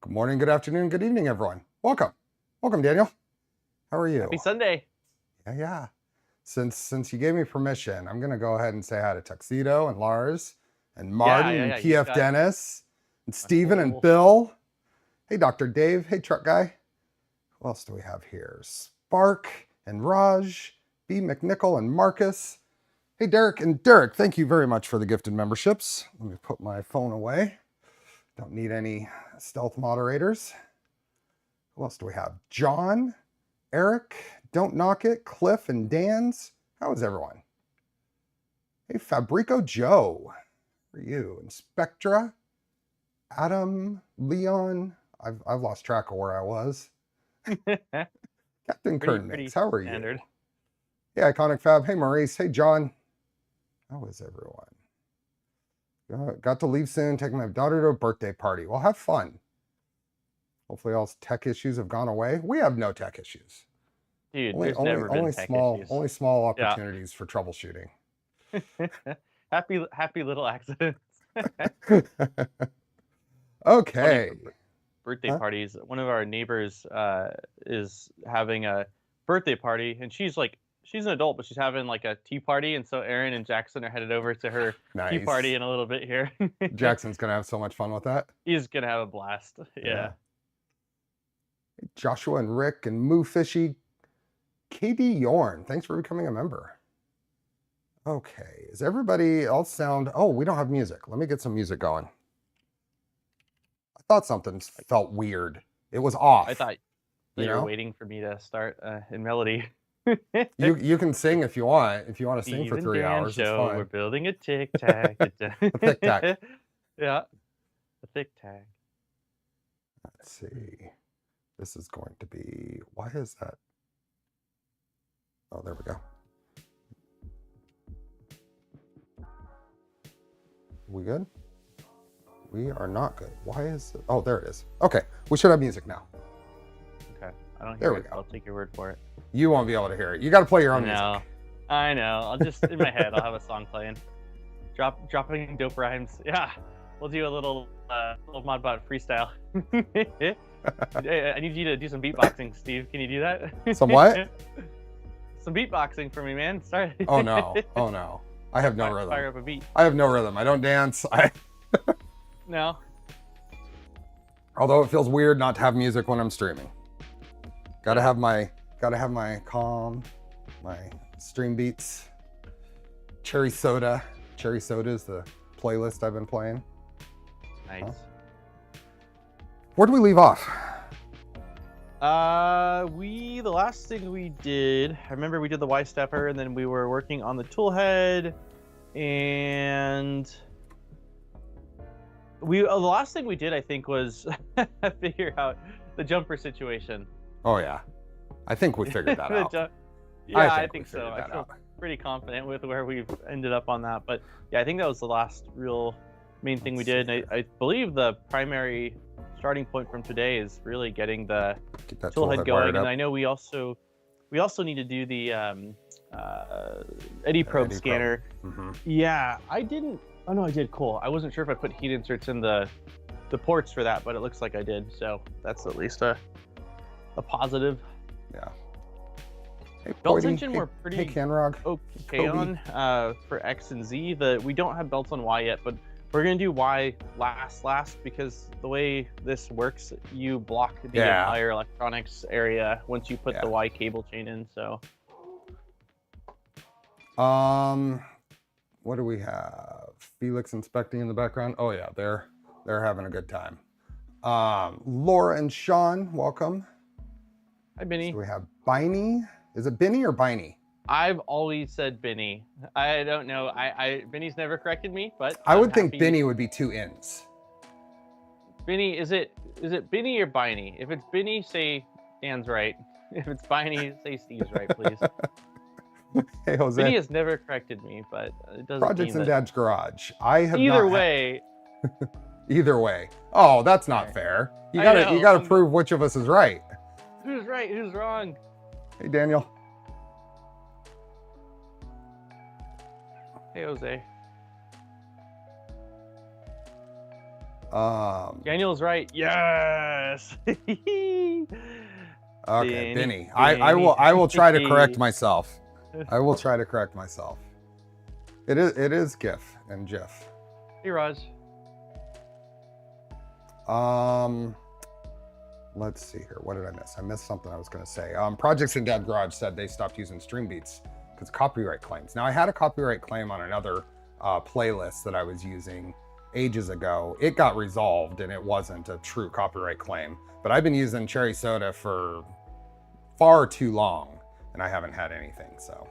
Good morning, good afternoon, good evening, everyone. Welcome. Welcome, Daniel. How are you? Happy Sunday. Yeah. Since you gave me permission, I'm going to go ahead and say hi to Tuxedo and Lars and Marty and PF Dennis and Steven and Bill. Hey, Dr. Dave. Hey, Truck Guy. Who else do we have here? Spark and Raj, B. McNichol and Marcus. Hey, Derek and Derek, thank you very much for the gifted memberships. Let me put my phone away. Don't need any stealth moderators. Who else do we have? John, Eric, Don't Knock It, Cliff, and Dan's. How is everyone? Hey, Fabrico Joe. How are you? And Spectra, Adam, Leon. I've lost track of where I was. Captain Curtin, how are you? Hey, Iconic Fab. Hey, Maurice. Hey, John. How is everyone? Got to leave soon, taking my daughter to a birthday party. Well, have fun. Hopefully all tech issues have gone away. We have no tech issues. Dude, there's never been tech issues. Only small opportunities for troubleshooting. happy little accidents. Okay. Birthday parties. One of our neighbors is having a birthday party, and she's an adult, but she's having like a tea party, and so Aaron and Jackson are headed over to her tea party in a little bit here. Jackson's gonna have so much fun with that. He's gonna have a blast. Yeah. Joshua and Rick and Moo Fishy. KD Yorn, thanks for becoming a member. Okay, is everybody else sound? Oh, we don't have music. Let me get some music going. I thought something felt weird. It was off. I thought you were waiting for me to start in melody. You can sing if you want. If you want to sing for 3 hours, it's fine. We're building a TicTac. A TicTac. Yeah, a TicTac. Let's see. This is going to be. Why is that? Oh, there we go. We good? We are not good. Why is it? Oh, there it is. Okay, we should have music now. Okay, I don't hear it. I'll take your word for it. You won't be able to hear it. You got to play your own music. I know. I'll just in my head. I'll have a song playing. Dropping dope rhymes. Yeah, we'll do a little Modbot freestyle. I need you to do some beatboxing, Steve. Can you do that? Some what? Some beatboxing for me, man. Sorry. Oh no! Oh no! I have no rhythm. Fire up a beat. I have no rhythm. I don't dance. No. Although it feels weird not to have music when I'm streaming. Gotta have my calm, my stream beats. Cherry Soda. Cherry Soda is the playlist I've been playing. Nice. Where do we leave off? The last thing we did, I remember we did the Y-stepper, and then we were working on the tool head, and the last thing we did, I think, was figure out the jumper situation. Oh yeah, I think we figured that out. Yeah, I think so. I feel pretty confident with where we've ended up on that, but yeah, I think that was the last real main thing we did. And I believe the primary starting point from today is really getting the tool head going, and I know we also need to do the eddy probe scanner. Mm-hmm. Yeah, I didn't. Oh no, I did. Cool. I wasn't sure if I put heat inserts in the ports for that, but it looks like I did. So that's at least a positive. Yeah. Hey, belt tension we're pretty okay on for X and Z. We don't have belts on Y yet, but we're gonna do Y last because the way this works, you block the entire electronics area once you put the Y cable chain in. So, what do we have? Felix inspecting in the background. Oh yeah, they're having a good time. Laura and Sean, welcome. Hi, Benny. So we have Biney. Is it Benny or Biney? I've always said Benny. I don't know. Benny's never corrected me, but I would think Benny would be 2 N's. Benny, is it Benny or Biney? If it's Benny, say Dan's right. If it's Biney, say Steve's right, please. Hey, Jose. Benny has never corrected me, but it doesn't. Projects in Dad's garage. I have either way. Either way. Oh, that's not fair. You gotta prove which of us is right. Who's right? Who's wrong? Hey, Daniel. Hey, Jose. Daniel's right. Yes. Okay, Benny. I will try to correct myself. I will try to correct myself. It is GIF and GIF. Hey, Raj. Let's see here. What did I miss? I missed something I was going to say. Projects in Dead Garage said they stopped using stream beats because copyright claims. Now, I had a copyright claim on another playlist that I was using ages ago. It got resolved and it wasn't a true copyright claim. But I've been using Cherry Soda for far too long and I haven't had anything, so.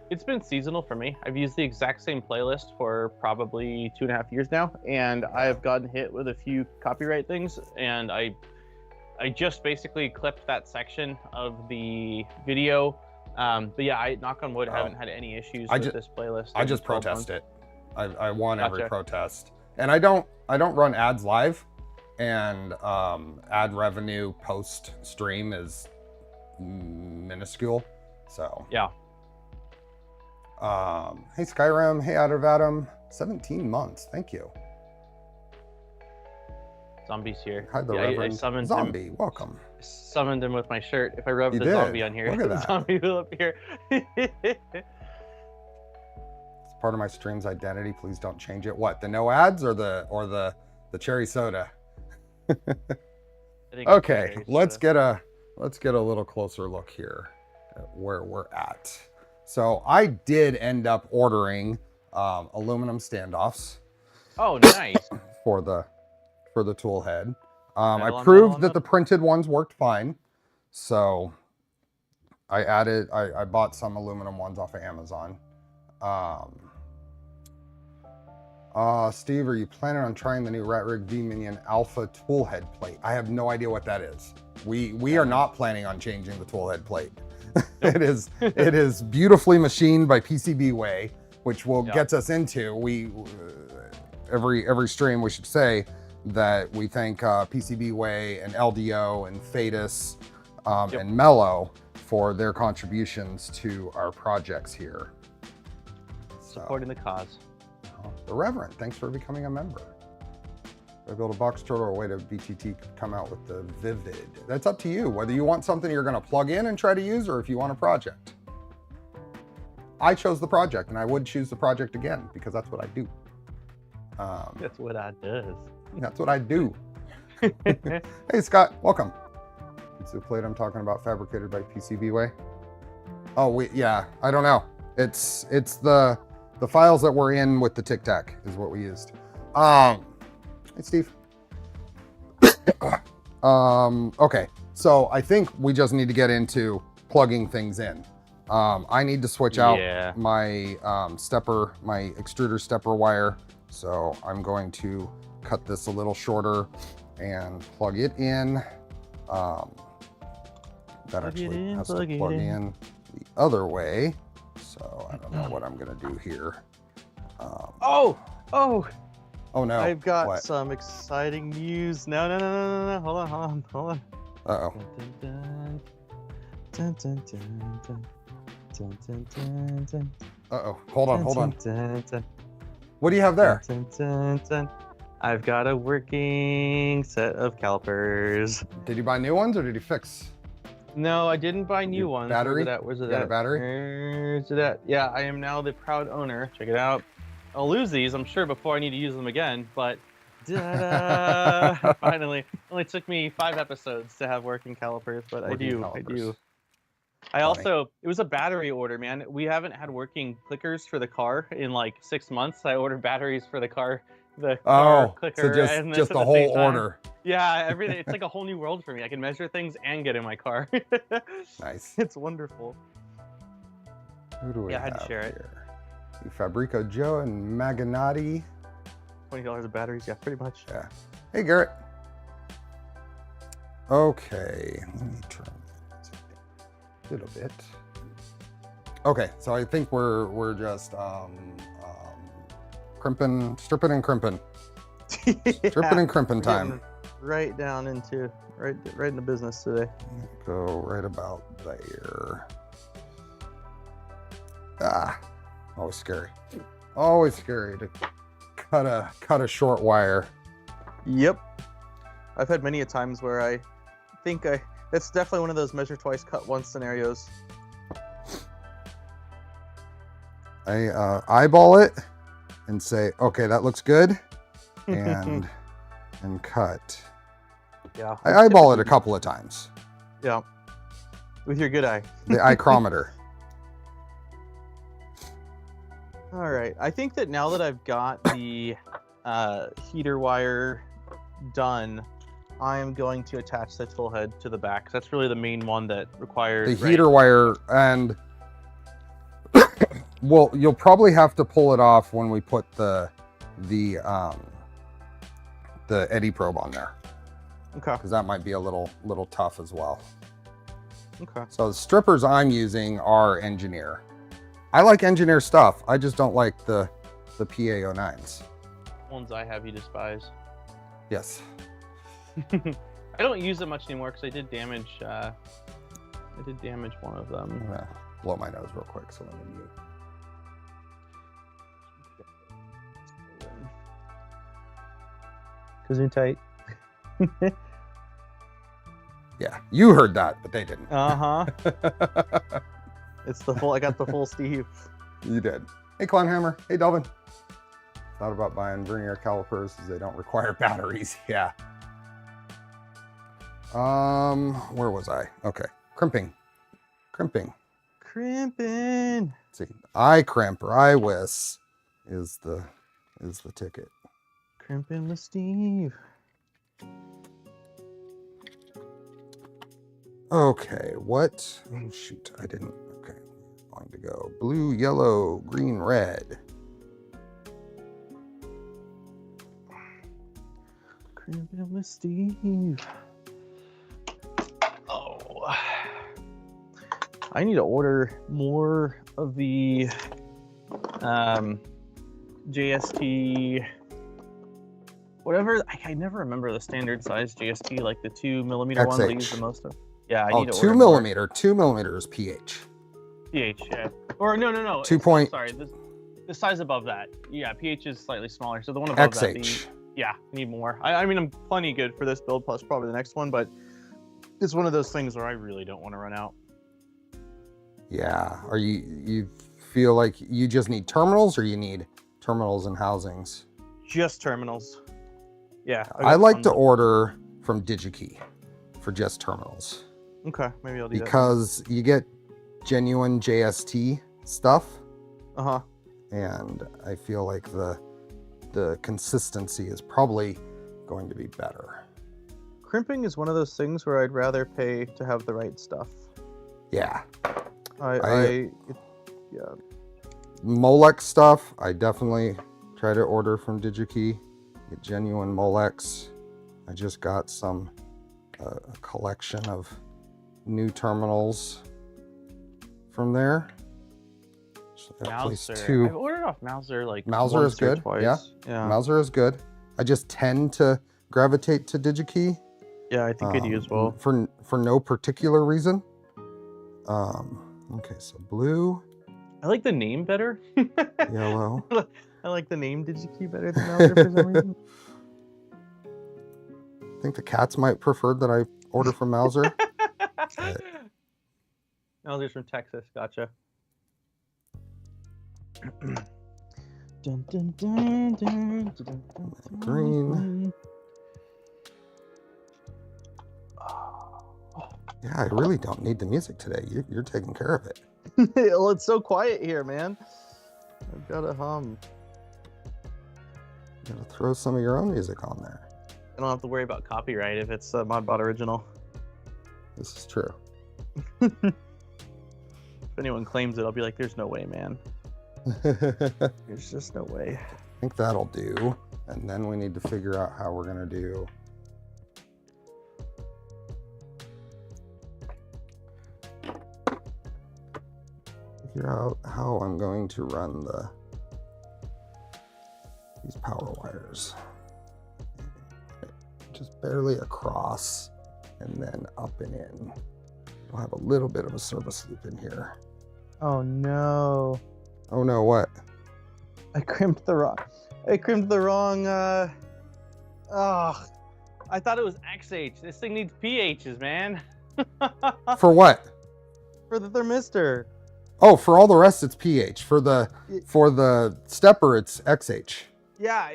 It's been seasonal for me. I've used the exact same playlist for probably 2.5 years now, and I've gotten hit with a few copyright things, and I just basically clipped that section of the video. But yeah, I, knock on wood, haven't had any issues with this playlist. I just protest it. I won every protest. And I don't run ads live, and ad revenue post stream is minuscule. So yeah. Hey Skyrim, hey Out of Adam, 17 months, thank you. Zombie's here. Hi, the Reverend Zombie, welcome. I summoned him with my shirt. If I rub the zombie on here, the zombie will appear. It's part of my stream's identity. Please don't change it. What? The no ads or the cherry soda? Okay, let's get a little closer look here at where we're at. So I did end up ordering aluminum standoffs. Oh, nice. for the tool head. I proved that the printed ones worked fine. So I bought some aluminum ones off of Amazon. Steve, are you planning on trying the new Ratrig V-Minion Alpha tool head plate? I have no idea what that is. We are not planning on changing the tool head plate. It is beautifully machined by PCBWay, which will gets us into every stream we should say that we thank PCBWay and LDO and Phaetus and Mellow for their contributions to our projects here. Supporting the cause. The Reverend, thanks for becoming a member. I build a box turtle or wait a BTT come out with the Vivid. That's up to you, whether you want something you're gonna plug in and try to use or if you want a project. I chose the project and I would choose the project again because that's what I do. That's what I does. That's what I do. Hey Scott, welcome. It's the plate I'm talking about fabricated by PCBWay. Oh, yeah, I don't know. It's the files that were in with the TicTac is what we used. Hey, Steve. Okay, so I think we just need to get into plugging things in. I need to switch out my my extruder stepper wire. So I'm going to cut this a little shorter and plug it in. That actually has to plug in the other way. So I don't know what I'm gonna do here. Oh no! I've got some exciting news. No. Hold on. Uh-oh. Uh-oh. Hold on. What do you have there? I've got a working set of calipers. Did you buy new ones or did you fix? No, I didn't buy new ones. Battery? Where's it at? You got a battery? Where's it at? Yeah, I am now the proud owner. Check it out. I'll lose these, I'm sure, before I need to use them again, but finally. Only took me 5 episodes to have working calipers, but I do. I also, it was a battery order, man. We haven't had working clickers for the car in like 6 months. I ordered batteries for the car clicker. So just the whole order. Yeah, everything. It's like a whole new world for me. I can measure things and get in my car. Nice. It's wonderful. Who do we have I had to share here? Fabrico Joe and Maganati. $20 of batteries, yeah, pretty much. Yeah. Hey, Garrett. Okay, let me turn this a little bit. Okay, so I think we're just crimping, stripping and crimping. Stripping and crimping time. Right down into right into business today. Go right about there. Always scary. Always scary to cut a short wire. Yep. I've had many a times where I think it's definitely one of those measure twice, cut once scenarios. I eyeball it and say, okay, that looks good, and cut. Yeah. I eyeball it a couple of times. Yeah. With your good eye. The ichrometer. All right. I think that now that I've got the heater wire done, I am going to attach the tool head to the back. That's really the main one that requires the heater wire, and well, you'll probably have to pull it off when we put the eddy probe on there. Okay. Because that might be a little tough as well. Okay. So the strippers I'm using are Engineer. I like Engineer stuff. I just don't like the PA09s. Ones I have you despise. Yes. I don't use it much anymore because I did damage one of them. I'm gonna blow my nose real quick so let me mute. Cause you're tight. Yeah, you heard that, but they didn't. Uh-huh. It's the full, I got the full Steve. You did. Hey, Clownhammer. Hey, Delvin. Thought about buying vernier calipers as they don't require batteries. Yeah. Where was I? Okay. Crimping. Crimping. Let's see. I crimp or I whiz is the ticket. Crimping with Steve. Okay, what? Oh, shoot, I didn't. Okay, going to go blue, yellow, green, red. Crimping with Steve. Oh. I need to order more of the JST, whatever. I never remember the standard size JST, like the 2mm one that I use the most of. Yeah, I need to order 2 millimeter. 2 millimeter is pH. pH, yeah. Or no. 2 point. Sorry, the size above that. Yeah, pH is slightly smaller. So the one above XH. Yeah, need more. I mean, I'm plenty good for this build, plus probably the next one, but it's one of those things where I really don't want to run out. Yeah. Are you feel like you just need terminals, or you need terminals and housings? Just terminals. Yeah. I like to order from DigiKey for just terminals. Okay, maybe I'll do that. Because you get genuine JST stuff. Uh-huh. And I feel like the consistency is probably going to be better. Crimping is one of those things where I'd rather pay to have the right stuff. Yeah. Yeah. Molex stuff, I definitely try to order from DigiKey. Get genuine Molex. I just got a collection of new terminals from there. Mauser. I've ordered off Mauser like Mauser is good. Yeah. Mauser is good. I just tend to gravitate to DigiKey. Yeah, I think I do as well. For no particular reason. Okay, so blue. I like the name better. Yellow. I like the name DigiKey better than Mauser for some reason. I think the cats might prefer that I order from Mauser. Mauser's from Texas. Gotcha. Green. Yeah, I really don't need the music today. You're taking care of it. Well, it's so quiet here, man. I've got to hum. You gotta throw some of your own music on there. I don't have to worry about copyright if it's a Modbot original. This is true. If anyone claims it, I'll be like, there's no way, man. There's just no way. I think that'll do. And then we need to figure out how we're gonna do. Figure out how I'm going to run these power wires. Just barely across and then up and in. We'll have a little bit of a service loop in here. Oh no. Oh no, what? I crimped the wrong Oh, I thought it was XH. This thing needs PHs, man. For what? For the thermistor. Oh, for all the rest, it's pH. For the stepper, it's XH. Yeah,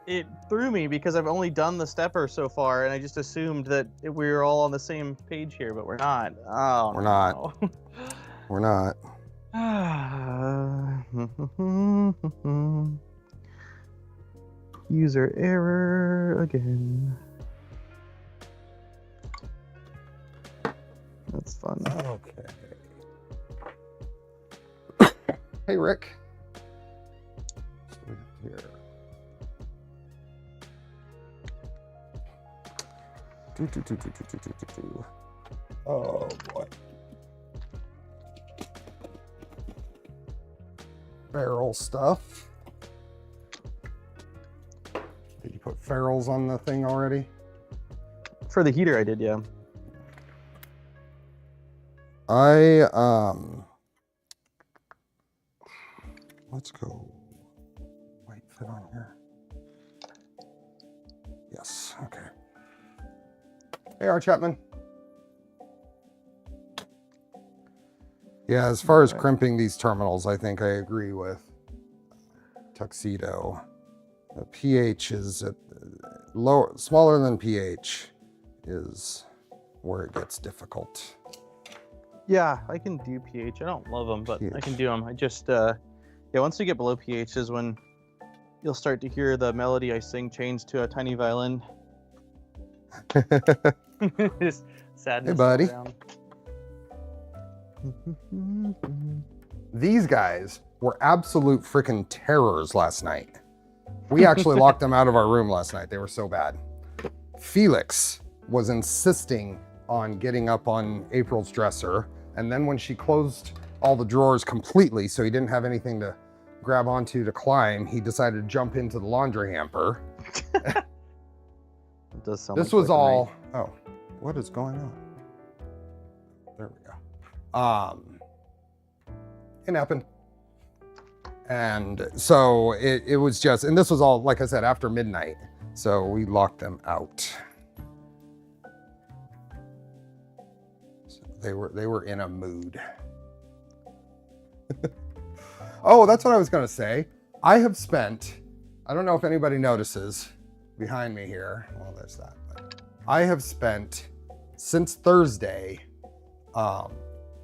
it threw me because I've only done the stepper so far, and I just assumed that we were all on the same page here, but we're not. Oh, we're not. We're not. User error again. That's fun. Okay. Hey, Rick. Here. Oh boy. Ferrule stuff. Did you put ferrules on the thing already? For the heater, I did, yeah. Let's go. White fit on here. Yes, okay. Hey, R. Chapman. Yeah, as far as crimping these terminals, I think I agree with Tuxedo. The pH is at smaller than pH is where it gets difficult. Yeah, I can do pH. I don't love them, but I can do them. I just, yeah, once you get below pH is when you'll start to hear the melody I sing change to a tiny violin. Just sadness. Hey, buddy. These guys were absolute freaking terrors last night. We actually locked them out of our room last night. They were so bad. Felix was insisting on getting up on April's dresser. And then when she closed all the drawers completely, so he didn't have anything to grab onto to climb, he decided to jump into the laundry hamper. It does sound this like was all, oh, what is going on? There we go. It happened. And so it was just, and this was all, like I said, after midnight. So we locked them out. So they were in a mood. Oh, that's what I was gonna say. I have spent, I don't know if anybody notices behind me here. Well, there's that. But I have spent since Thursday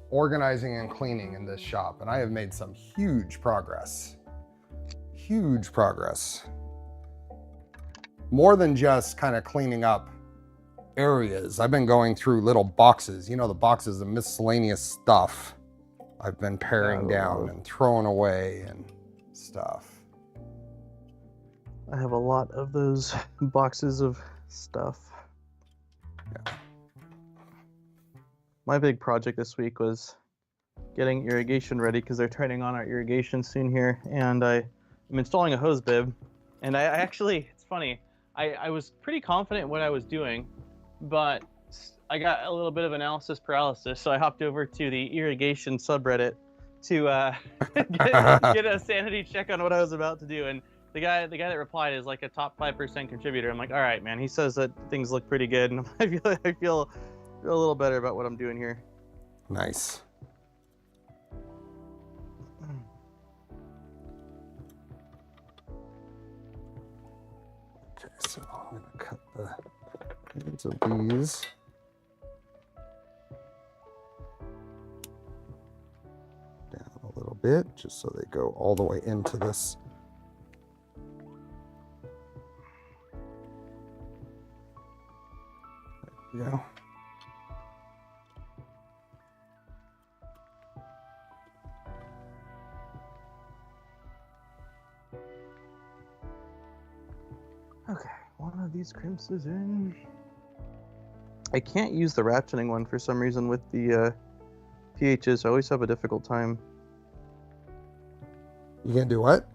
organizing and cleaning in this shop, and I have made some huge progress. Huge progress. More than just kind of cleaning up areas. I've been going through little boxes, you know, the boxes of miscellaneous stuff I've been paring down and throwing away and stuff. I have a lot of those boxes of stuff. Yeah. My big project this week was getting irrigation ready because they're turning on our irrigation soon here, and I'm installing a hose bib. And I actually, it's funny, I was pretty confident in what I was doing, but I got a little bit of analysis paralysis, so I hopped over to the irrigation subreddit to get a sanity check on what I was about to do. And the guy that replied is like a top 5% contributor. I'm like, all right, man. He says that things look pretty good, and I feel a little better about what I'm doing here. Nice. Okay, so I'm gonna cut the ends of these. Down a little bit, just so they go all the way into this. There we go. Okay, one of these crimps is in. I can't use the ratcheting one for some reason with the pHs. I always have a difficult time. You can do what?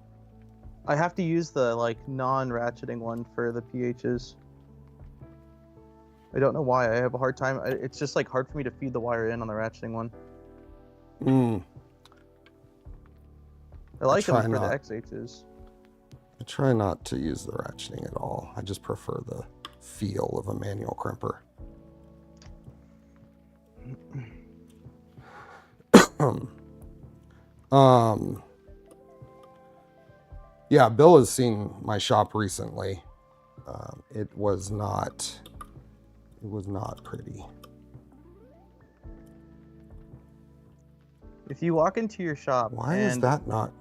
I have to use the like non-ratcheting one for the pHs. I don't know why. I have a hard time. It's just like hard for me to feed the wire in on the ratcheting one. Hmm. I like them for the XHs. I try not to use the ratcheting at all. I just prefer the feel of a manual crimper. Yeah, Bill has seen my shop recently. It was not pretty. If you walk into your shop, why is that not?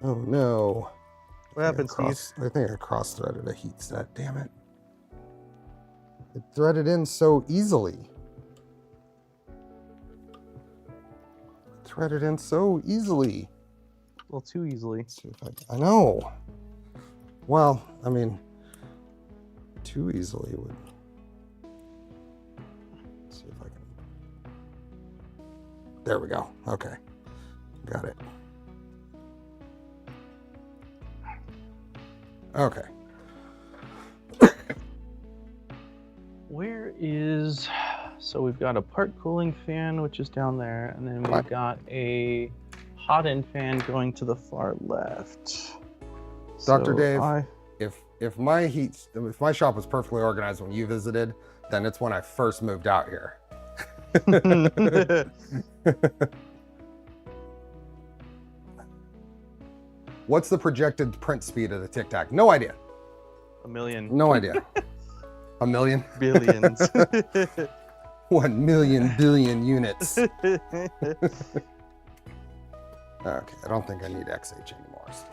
Oh no. What happened, Steve? I think I cross-threaded a heat set, damn it. It threaded in so easily. Threaded in so easily. A little too easily. Let's see if I know. Well, I mean, too easily would. Let's see if I can. There we go. Okay. Got it. Okay. Where is, so we've got a part cooling fan, which is down there, and then we've got a hot end fan going to the far left. Dr. Dave, if my shop was perfectly organized when you visited, then it's when I first moved out here. What's the projected print speed of the TicTac? No idea. A million. No idea. A million? Billions. 1 million billion units. Okay, I don't think I need XH anymore. So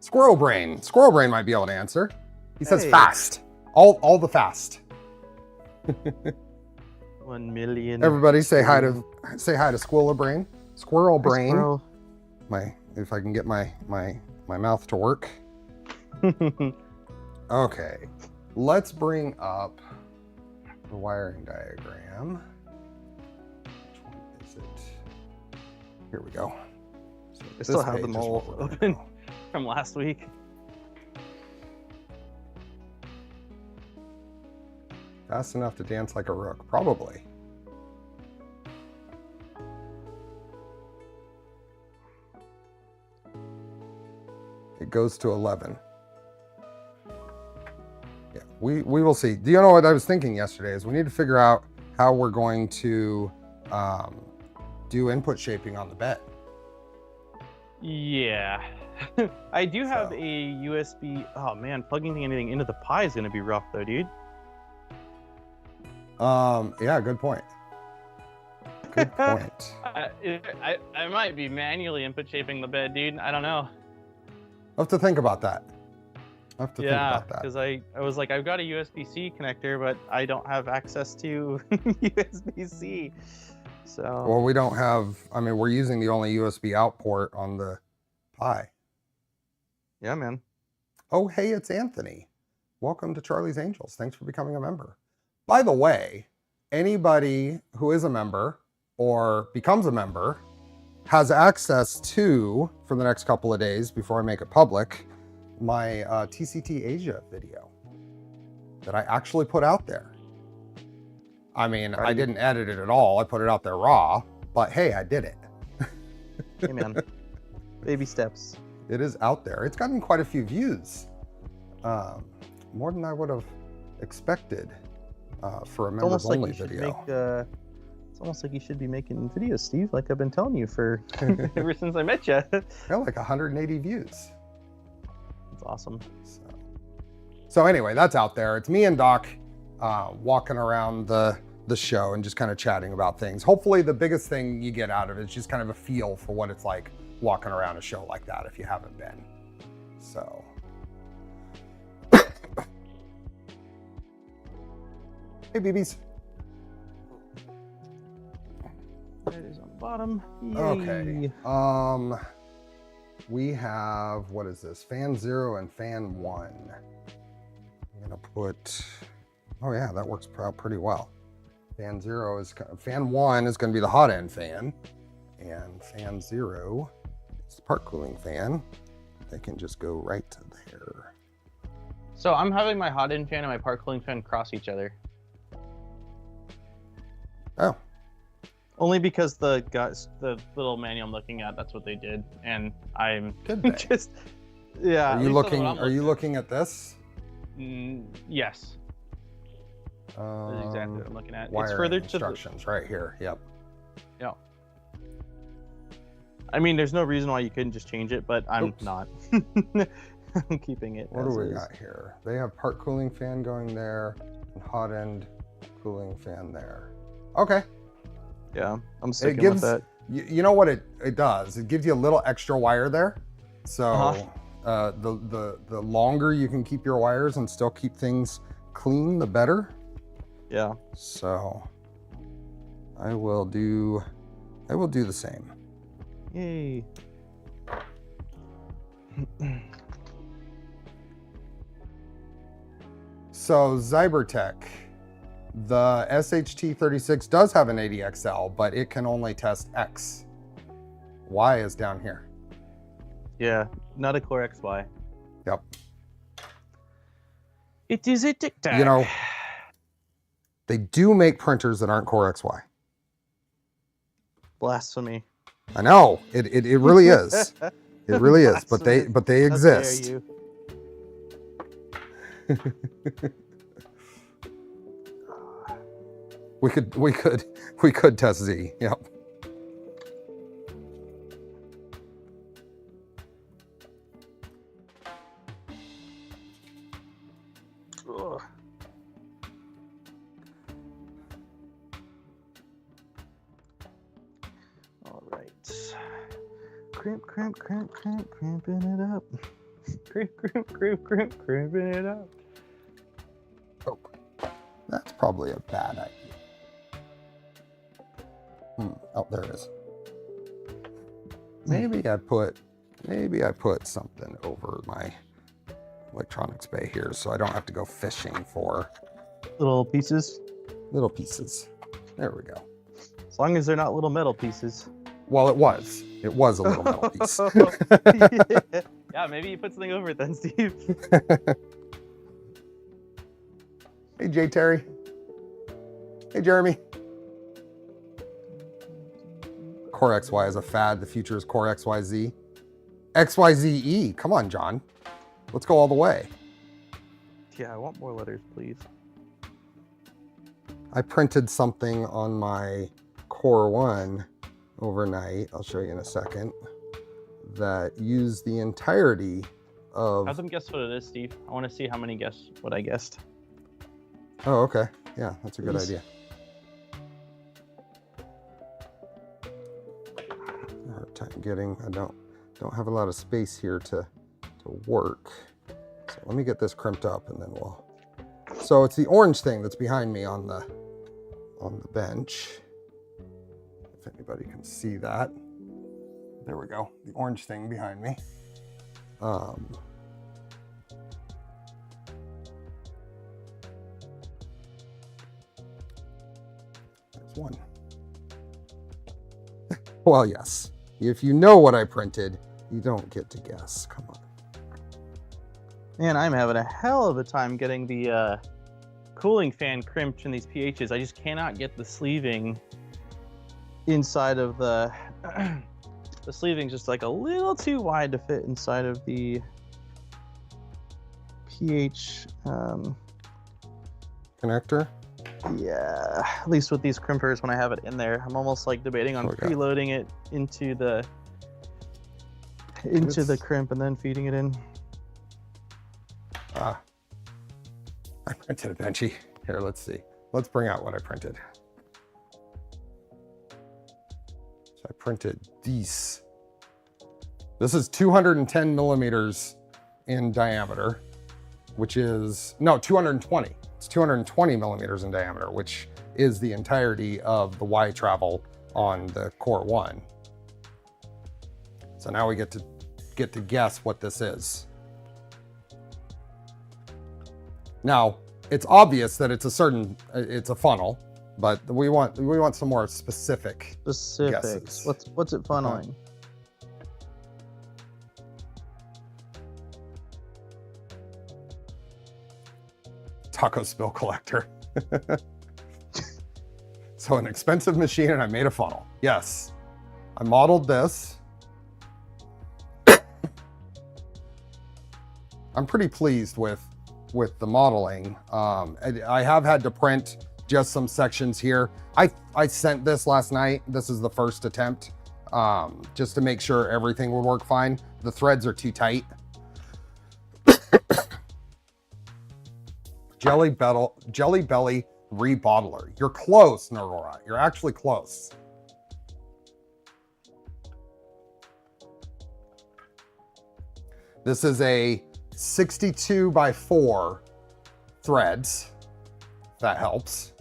Squirrelbrain. Squirrelbrain might be able to answer. He says fast. All the fast. 1 million. Everybody say hi to Squirrelbrain. Squirrelbrain. Squirrel. If I can get my mouth to work. Okay, let's bring up the wiring diagram. Which one is it? Here we go. So I still have them all open from last week. Fast enough to dance like a rook, probably. It goes to 11. Yeah, we will see. Do you know what I was thinking yesterday is we need to figure out how we're going to do input shaping on the bed. Yeah. I do have a USB. Oh man, plugging anything into the Pi is going to be rough though, dude. Yeah, good point. Good point. I might be manually input shaping the bed, dude. I don't know. I'll have to think about that. I'll have to think about that. Because I was like, I've got a USB-C connector, but I don't have access to USB-C. So. Well, we don't have, I mean, we're using the only USB out port on the Pi. Yeah, man. Oh, hey, it's Anthony. Welcome to Charlie's Angels. Thanks for becoming a member. By the way, anybody who is a member or becomes a member has access to, for the next couple of days before I make it public, my TCT Asia video that I actually put out there. I mean, I didn't edit it at all. I put it out there raw, but hey, I did it. Hey, man. Baby steps. It is out there. It's gotten quite a few views. More than I would have expected for a members only video. It's almost like you should be making videos, Steve, like I've been telling you for ever since I met you. Yeah, like 180 views. That's awesome. So anyway, that's out there. It's me and Doc walking around the show and just kind of chatting about things. Hopefully the biggest thing you get out of it is just kind of a feel for what it's like walking around a show like that if you haven't been. So. Hey, BBs. It is on the bottom. Yay. Okay. We have, what is this? Fan 0 and fan 1. I'm gonna put, oh yeah, that works out pretty well. Fan 0 is, fan 1 is gonna be the hot end fan, and fan 0 is the part cooling fan. They can just go right there. So I'm having my hot end fan and my part cooling fan cross each other. Oh. Only because the little manual I'm looking at, that's what they did, and I'm just yeah. Are you looking at this? Yes. That's exactly what I'm looking at. It's further instructions right here. Yep. Yeah. I mean, there's no reason why you couldn't just change it, but I'm not. I'm keeping it. What do we got here? They have part cooling fan going there, and hot end cooling fan there. Okay. Yeah, I'm sticking with that. You know what it does? It gives you a little extra wire there. So the longer you can keep your wires and still keep things clean, the better. Yeah. So I will do the same. Yay. So Zybertech, the SHT36 does have an 80XL, but it can only test X. Y is down here. Yeah, not a Core XY. Yep. It is a TicTac. You know, they do make printers that aren't Core XY. Blasphemy. I know, it really is. It really is, but they exist. How dare you. We could test Z. Yep. Ugh. All right. Crimping it up. Crimping it up. Oh, that's probably a bad idea. Oh, there it is. Maybe I put something over my electronics bay here so I don't have to go fishing for Little pieces. little pieces. There we go. As long as they're not little metal pieces. Well, it was a little metal piece. Yeah, maybe you put something over it then, Steve. Hey, Jay Terry. Hey, Jeremy. Core XY is a fad. The future is Core XYZ. XYZE. Come on, John. Let's go all the way. Yeah, I want more letters, please. I printed something on my Core 1 overnight. I'll show you in a second. That used the entirety of... Have them guess what it is, Steve. I want to see how many guess what I guessed. Oh, okay. Yeah, that's a good idea. Hard time getting... I don't have a lot of space here to work. So let me get this crimped up and then we'll... So it's the orange thing that's behind me on the bench. If anybody can see that. There we go. The orange thing behind me. There's one. Well, yes. If you know what I printed, you don't get to guess. Come on. Man, I'm having a hell of a time getting the cooling fan crimped in these PHs. I just cannot get the sleeving inside of the... The sleeving's just like a little too wide to fit inside of the pH Connector? Yeah, at least with these crimpers when I have it in there. I'm almost like debating on preloading it into the crimp and then feeding it in. I printed a benchy. Here, let's see. Let's bring out what I printed. I printed these. This is 210 millimeters in diameter, which is, no, 220. It's 220 millimeters in diameter, which is the entirety of the Y travel on the Core 1. So now we get to guess what this is. Now, it's obvious that it's a funnel. But we want some more specifics. Guesses. What's it funneling? So an expensive machine and I made a funnel. Yes. I modeled this. I'm pretty pleased with the modeling. I have had to print just some sections here. I sent this last night. This is the first attempt, just to make sure everything would work fine. The threads are too tight. Jelly Belly Rebottler. You're close, Nurgora. You're actually close. This is a 62 by 4 threads. If that helps.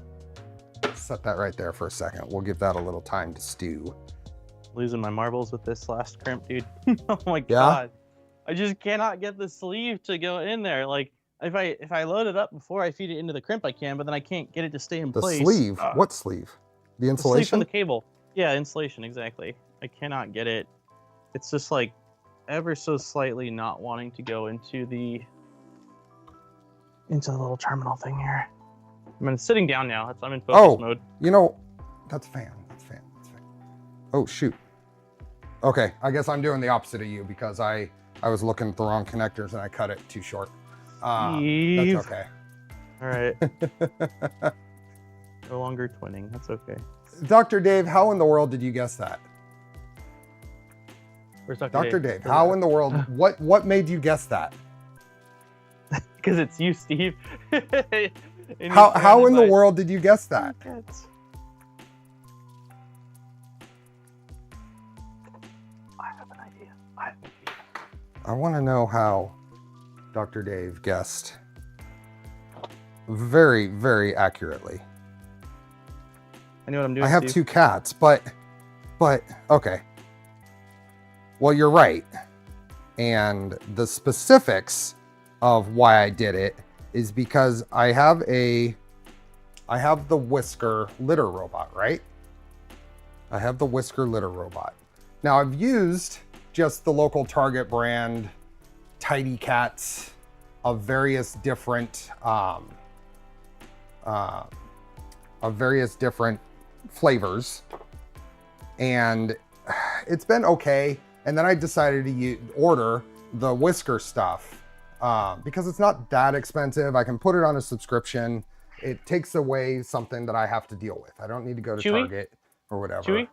Set that right there for a second. We'll give that a little time to stew. Losing my marbles with this last crimp, dude. Oh my god. I just cannot get the sleeve to go in there. Like if I load it up before I feed it into the crimp, I can, but then I can't get it to stay in place. The sleeve? What sleeve? The insulation? The sleeve for the cable. Yeah, insulation, exactly. I cannot get it. It's just like ever so slightly not wanting to go into the little terminal thing here. I'm sitting down now. I'm in focus mode. You know, that's fan. That's fan. Oh shoot. Okay, I guess I'm doing the opposite of you because I was looking at the wrong connectors and I cut it too short. That's okay. All right. No longer twinning. That's okay. Dr. Dave, how in the world did you guess that? Where's Dr. Dave, how in the world, what made you guess that? Because it's you, Steve. How in the world did you guess that? I have an idea. I want to know how Dr. Dave guessed very, very accurately. I know what I'm doing. I have 2 cats, but okay. Well, you're right. And the specifics of why I did it is because I have the whisker litter robot, right? I have the whisker litter robot. Now I've used just the local Target brand Tidy Cats of various different flavors, and it's been okay. And then I decided to order the whisker stuff because it's not that expensive. I can put it on a subscription. It takes away something that I have to deal with. I don't need to go to Target or whatever. Chewy?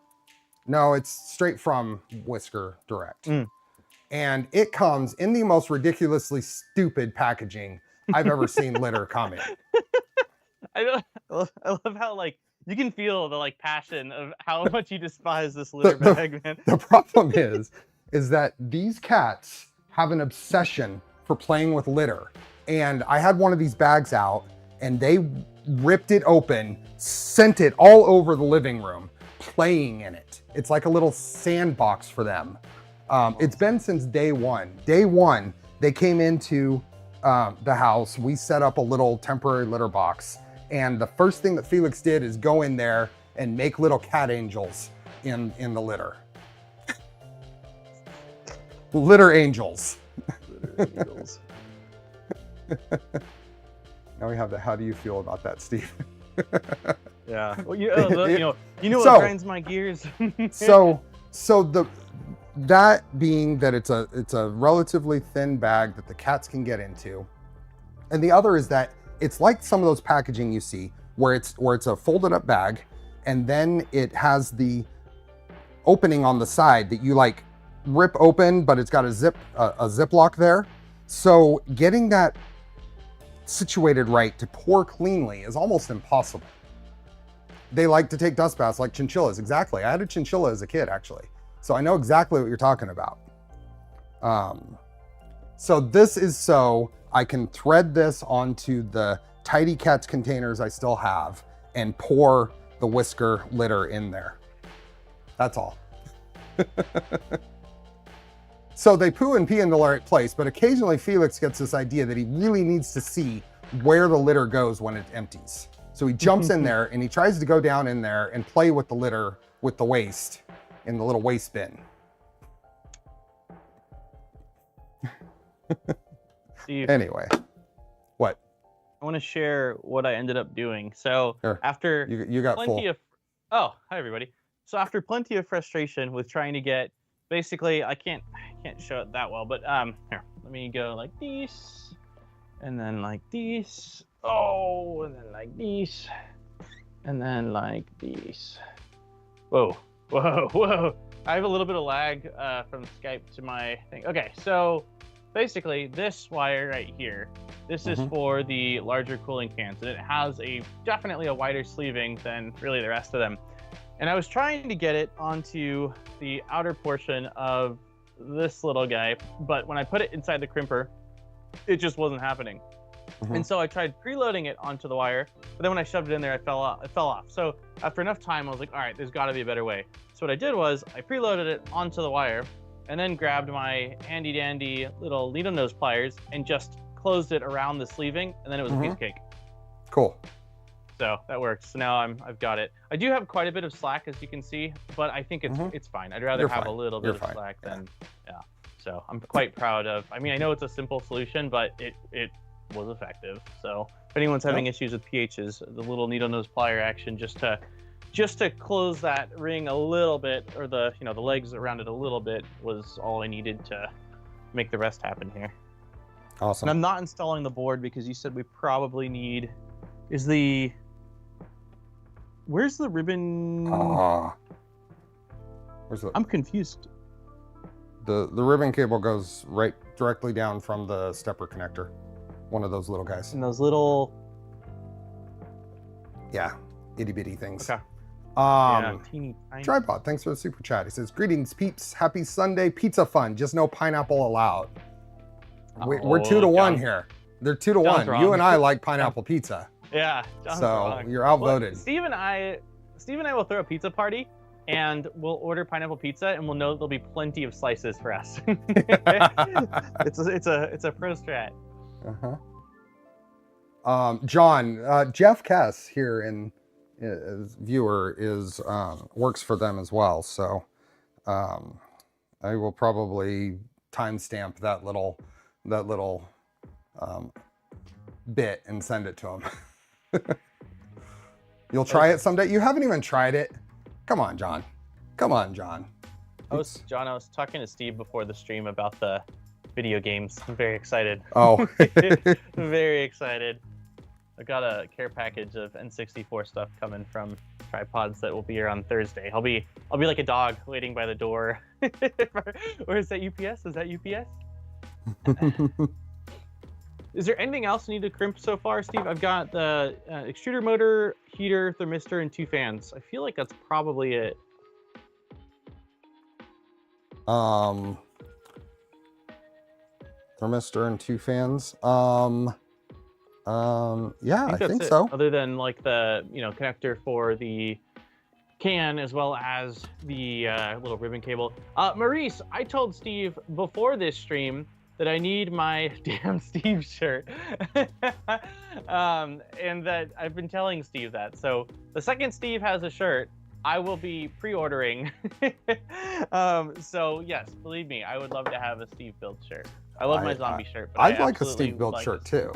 No, it's straight from Whisker Direct. And it comes in the most ridiculously stupid packaging I've ever seen litter come in. I love how like you can feel the like passion of how much you despise this litter bag, man. The problem is that these cats have an obsession for playing with litter. And I had one of these bags out and they ripped it open, sent it all over the living room, playing in it. It's like a little sandbox for them. It's been since day one. Day one, they came into the house. We set up a little temporary litter box. And the first thing that Felix did is go in there and make little cat angels in the litter. Litter angels. Litter angels. Now we have the how do you feel about that, Steve? Yeah. Well, you know what grinds my gears. That being that it's a relatively thin bag that the cats can get into. And the other is that it's like some of those packaging you see where it's a folded up bag and then it has the opening on the side that you like rip open, but it's got a ziplock there. So getting that situated right to pour cleanly is almost impossible. They like to take dust baths like chinchillas. Exactly. I had a chinchilla as a kid, actually. So I know exactly what you're talking about. So this is so I can thread this onto the Tidy Cats containers I still have and pour the whisker litter in there. That's all. So they poo and pee in the right place, but occasionally Felix gets this idea that he really needs to see where the litter goes when it empties. So he jumps in there and he tries to go down in there and play with the litter with the waste in the little waste bin. Steve, anyway, what? I want to share what I ended up doing. So Here, after you got plenty full. of Oh, hi everybody. So after plenty of frustration with trying to get, basically, I can't show it that well, but here, let me go like this, and then like this. Oh, and then like this, and then like this. Whoa, whoa, whoa! I have a little bit of lag from Skype to my thing. Okay, so basically this wire right here, this is for the larger cooling fans, and it has definitely a wider sleeving than really the rest of them. And I was trying to get it onto the outer portion of this little guy, but when I put it inside the crimper, it just wasn't happening. And so I tried preloading it onto the wire, but then when I shoved it in there, it fell off. So after enough time, I was like, all right, there's got to be a better way. So what I did was I preloaded it onto the wire, and then grabbed my handy dandy little needle nose pliers and just closed it around the sleeving, and then it was a piece of cake. Cool. So that works. So now I've got it. I do have quite a bit of slack, as you can see, but I think it's fine. I'd rather have a little bit of slack than So I'm quite proud of. I mean, I know it's a simple solution, but it was effective. So if anyone's having issues with pHs, the little needle nose plier action just to close that ring a little bit, or the the legs around it a little bit, was all I needed to make the rest happen here. Awesome. And I'm not installing the board because you said we probably need. Where's the ribbon? I'm confused. The ribbon cable goes right directly down from the stepper connector. One of those little guys. And those little. Yeah, itty bitty things. Okay. Teeny tiny. Tripod, thanks for the super chat. He says, greetings peeps, happy Sunday, pizza fun, just no pineapple allowed. We're 2-1 here. They're 2-1. Wrong. You and I like pineapple pizza. Yeah, John's so wrong. You're outvoted. Well, Steve and I will throw a pizza party, and we'll order pineapple pizza, and we'll know there'll be plenty of slices for us. It's a pro strat. John, Jeff Kess here as viewer works for them as well, so I will probably timestamp that little bit and send it to him. You'll try it someday. You haven't even tried it. Come on, John. Come on, John. I was talking to Steve before the stream about the video games. I'm very excited. Oh. Very excited. I got a care package of N64 stuff coming from Tripods that will be here on Thursday. I'll be like a dog waiting by the door. Or is that UPS? Is that UPS? Is there anything else you need to crimp so far, Steve? I've got the extruder motor, heater, thermistor, and 2 fans. I feel like that's probably it. Thermistor and 2 fans. Yeah, I think so. Other than like the connector for the can, as well as the little ribbon cable. Maurice, I told Steve before this stream that I need my damn Steve shirt. And that I've been telling Steve that. So the second Steve has a shirt, I will be pre-ordering. So yes, believe me, I would love to have a Steve build shirt. I love my zombie shirt. But I'd like a Steve build shirt too.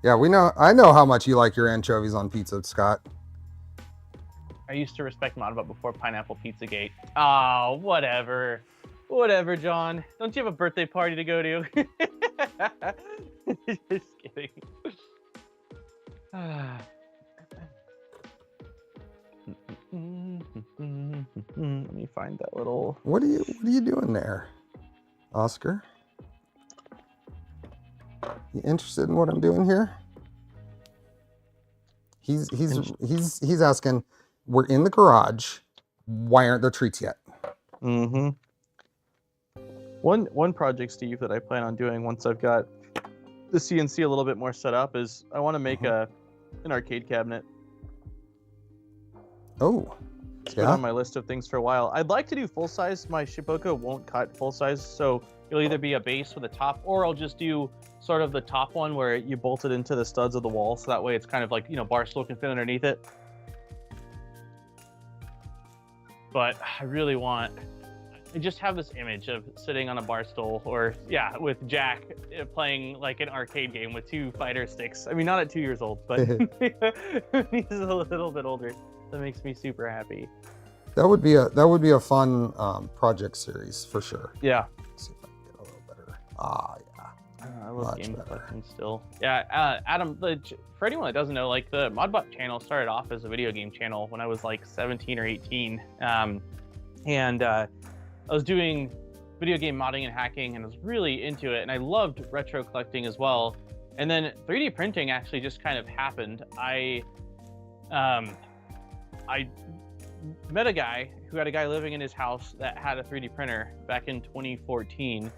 Yeah, I know how much you like your anchovies on pizza, Scott. I used to respect Modbot before Pineapple Pizzagate. Oh, whatever. Whatever, John. Don't you have a birthday party to go to? Just kidding. Let me find that little. What are you doing there, Oscar? You interested in what I'm doing here? He's asking. We're in the garage. Why aren't there treats yet? One project, Steve, that I plan on doing once I've got the CNC a little bit more set up is I want to make an arcade cabinet. Oh, it's been on my list of things for a while. I'd like to do full size. My Shiboka won't cut full size, so it'll either be a base with a top, or I'll just do sort of the top one where you bolt it into the studs of the wall, so that way it's kind of like, Barstool can fit underneath it. But I really want I just have this image of sitting on a bar stool, or yeah, with Jack playing like an arcade game with 2 fighter sticks. I mean, not at 2 years old, but he's a little bit older. That makes me super happy. That would be a fun project series for sure. Yeah. Let's see if I can get a little better. Ah, yeah. I love game collecting still. Yeah, Adam, for anyone that doesn't know, like the Modbot channel started off as a video game channel when I was like 17 or 18. And I was doing video game modding and hacking, and I was really into it, and I loved retro collecting as well. And then 3D printing actually just kind of happened. I met a guy who had a guy living in his house that had a 3D printer back in 2014,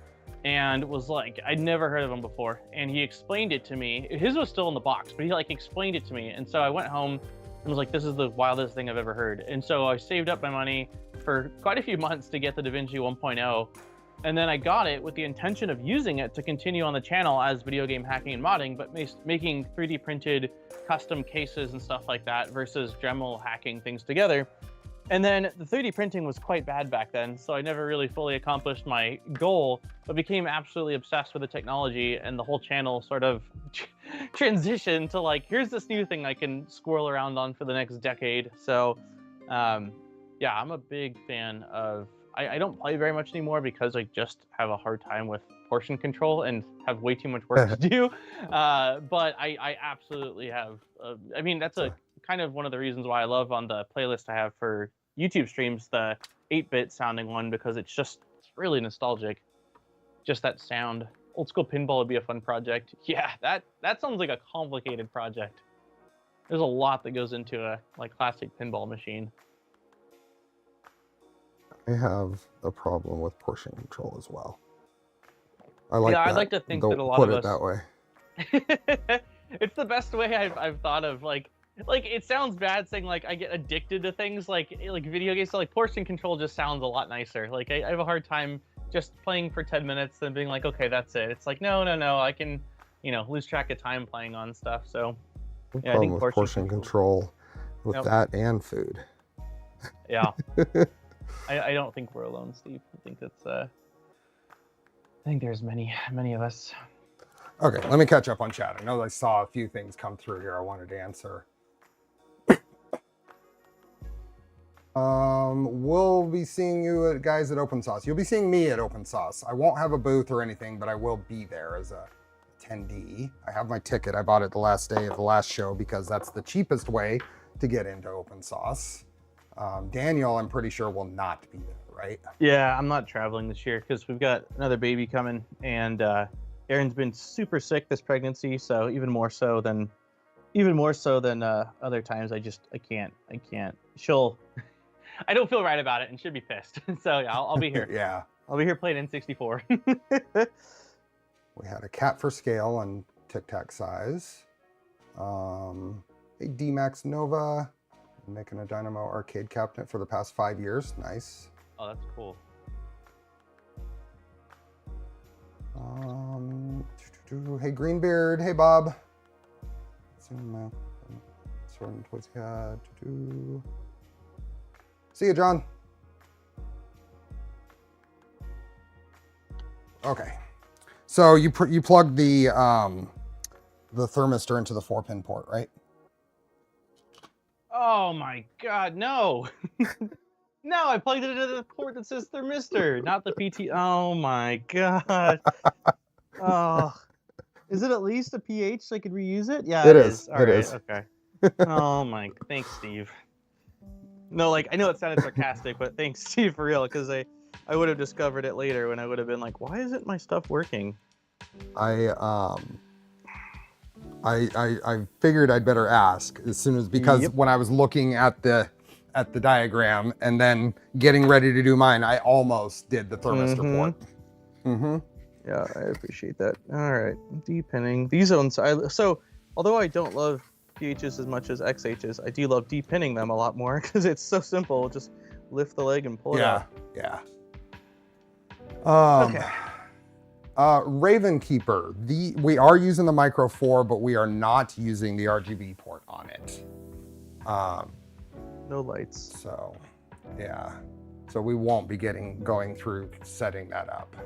and was like, I'd never heard of him before, and he explained it to me. His was still in the box, but he like explained it to me, and so I went home and was like, this is the wildest thing I've ever heard. And so I saved up my money for quite a few months to get the DaVinci 1.0, and then I got it with the intention of using it to continue on the channel as video game hacking and modding, but making 3D printed custom cases and stuff like that versus Dremel hacking things together. And then the 3D printing was quite bad back then, so I never really fully accomplished my goal, but became absolutely obsessed with the technology, and the whole channel sort of transitioned to like, here's this new thing I can squirrel around on for the next decade. So yeah, I'm a big fan of, I don't play very much anymore because I just have a hard time with portion control and have way too much work to do. But I absolutely have, I mean, that's a kind of one of the reasons why I love on the playlist I have for YouTube streams, the 8-bit sounding one, because it's really nostalgic. Just that sound. Old school pinball would be a fun project. Yeah, that sounds like a complicated project. There's a lot that goes into a like classic pinball machine. I have a problem with portion control as well. I like I'd like to think that a lot of us put it that way. It's the best way I've thought of. Like it sounds bad saying like I get addicted to things like video games. So like portion control just sounds a lot nicer. Like I have a hard time just playing for 10 minutes and being like, okay, that's it. It's like no, I can lose track of time playing on stuff. So yeah, I think portion control with that and food. Yeah. I don't think we're alone, Steve. I think that's I think there's many of us. Okay, let me catch up on chat. I know I saw a few things come through here I wanted to answer. We'll be seeing you guys at Open Sauce. You'll be seeing me at Open Sauce. I won't have a booth or anything, but I will be there as a attendee. I have my ticket. I bought it the last day of the last show because that's the cheapest way to get into Open Sauce. Daniel, I'm pretty sure, will not be there, right? Yeah, I'm not traveling this year because we've got another baby coming, and Erin's been super sick this pregnancy, so even more so than other times. I can't. I don't feel right about it and should be pissed. So yeah, I'll be here. Yeah, I'll be here playing N64. We had a cat for scale and TicTac size. Hey, D-Max Nova. Making a Dynamo arcade cabinet for the past 5 years. Nice. Oh, that's cool. Hey, Greenbeard. Hey, Bob. See you, John. Okay. So you plugged the thermistor into the 4-pin port, right? Oh my God, no. No, I plugged it into the port that says thermistor, not the PT. Oh my God. Oh, is it at least a pH so I could reuse it? Yeah, it is. All right, it is. Okay. Oh my, thanks, Steve. No, like I know it sounded sarcastic, but thanks, Steve, for real, because I would have discovered it later when I would have been like, why isn't my stuff working? I figured I'd better ask as soon as, because when I was looking at the diagram and then getting ready to do mine, I almost did the thermistor port. Yeah, I appreciate that. All right, depinning these zones. So although I don't love pHs as much as XHs, I do love depinning them a lot more because it's so simple. Just lift the leg and pull it out. Yeah. Okay. Raven Keeper. We are using the Micro 4, but we are not using the RGB port on it. No lights. So, yeah. So we won't be going through setting that up.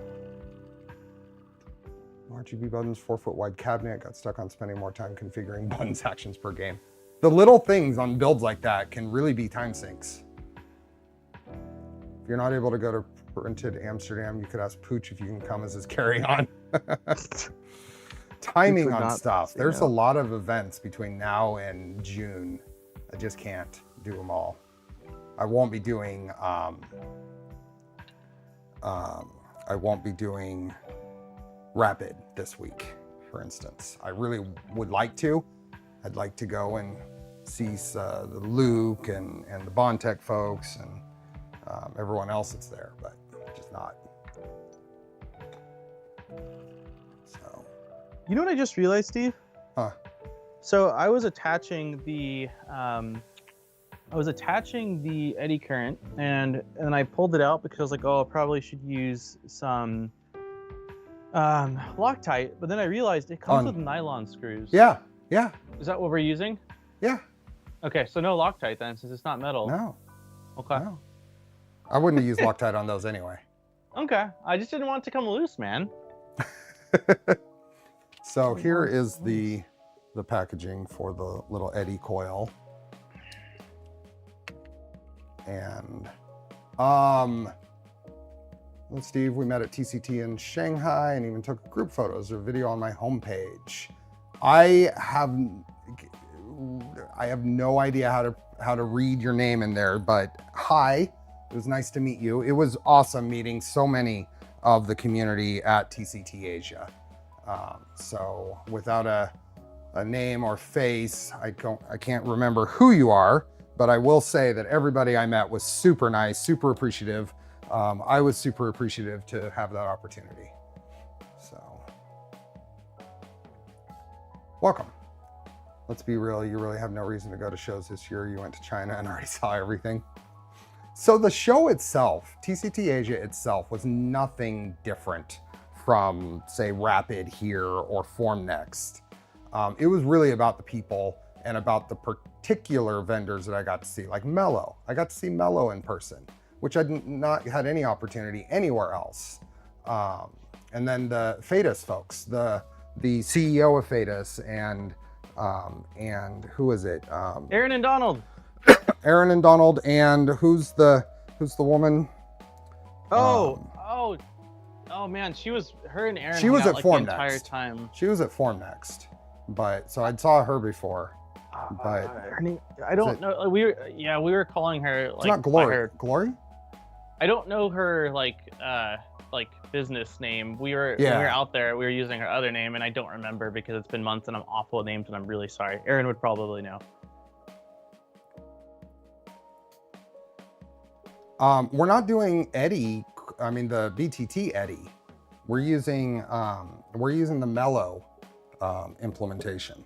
RGB buttons, 4-foot wide cabinet, got stuck on spending more time configuring buttons actions per game. The little things on builds like that can really be time sinks. If you're not able to go to Printed Amsterdam, you could ask Pooch if you can come as his carry-on. Timing on stuff. There's a lot of events between now and June. I just can't do them all. I won't be doing Rapid this week, for instance. I really would like to. I'd like to go and see the Luke and the Bondtech folks and everyone else that's there, but just not. So. You know what I just realized, Steve? Huh. So I was attaching the eddy current, and I pulled it out because I was like, oh, I probably should use some Loctite, but then I realized it comes with nylon screws. Yeah, yeah. Is that what we're using? Yeah. Okay, so no Loctite then, since it's not metal. No. Okay. No. I wouldn't have used Loctite on those anyway. Okay, I just didn't want it to come loose, man. So here is the packaging for the little eddy coil. And Steve, we met at TCT in Shanghai and even took group photos or video on my homepage. I have no idea how to read your name in there, but hi, it was nice to meet you. It was awesome meeting so many of the community at TCT Asia. So without a name or face, I can't remember who you are, but I will say that everybody I met was super nice, super appreciative. I was super appreciative to have that opportunity. So, welcome. Let's be real, you really have no reason to go to shows this year. You went to China and already saw everything. So the show itself, TCT Asia itself, was nothing different from, say, Rapid here or Formnext. It was really about the people and about the particular vendors that I got to see, like Mello. I got to see Mello in person, which I'd not had any opportunity anywhere else. And then the Phaetus folks, the CEO of Phaetus and who is it? Aaron and Donald. Aaron and Donald, and who's the woman? Oh man, her and Aaron. She was at like Formnext the entire time. She was at Formnext, but so I saw her before. But her name, I don't know. We were calling her like, it's not Glory. her, Glory? I don't know her like business name. We were when we were out there. We were using her other name, and I don't remember because it's been months, and I'm awful at names, and I'm really sorry. Aaron would probably know. We're not doing Eddy. I mean the BTT Eddy. We're using the Mello implementation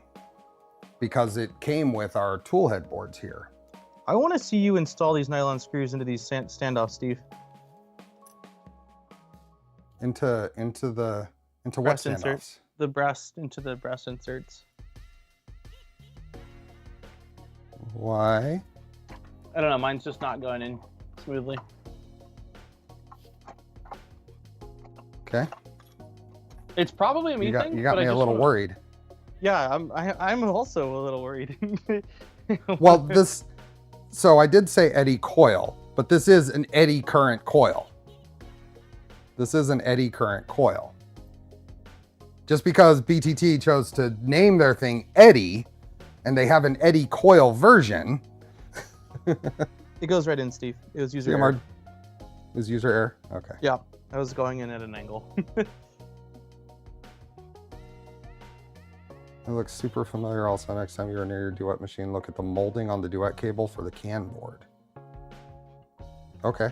because it came with our tool head boards here. I want to see you install these nylon screws into these standoffs, Steve. Into what standoffs? Inserts. Into the brass inserts. Why? I don't know. Mine's just not going in smoothly. Okay. It's probably a me thing. You got me a little worried. Yeah, I'm also a little worried. Well, so I did say eddy coil, but this is an eddy current coil. This is an eddy current coil. Just because BTT chose to name their thing Eddy, and they have an eddy coil version. It goes right in, Steve. It was user error. It was user error? Okay. Yeah, I was going in at an angle. It looks super familiar. Also, next time you're near your Duet machine, look at the molding on the Duet cable for the CAN board. Okay.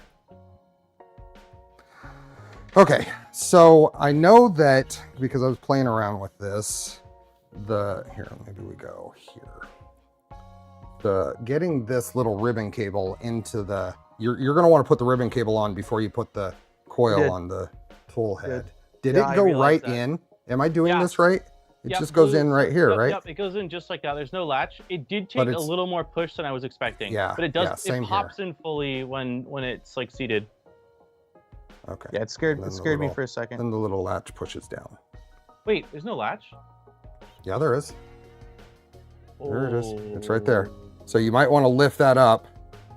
Okay, so I know that because I was playing around with this, here, maybe we go here. Getting this little ribbon cable into you're gonna want to put the ribbon cable on before you put the coil on the tool head. Did it go right in? Am I doing this right? It just goes in right here, right? Yep, it goes in just like that. There's no latch. It did take a little more push than I was expecting. Yeah, but it does. Yeah, it pops in fully when it's like seated. Okay. Yeah, it scared me for a second. Then the little latch pushes down. Wait, there's no latch? Yeah, there is. There it is. It's right there. So you might want to lift that up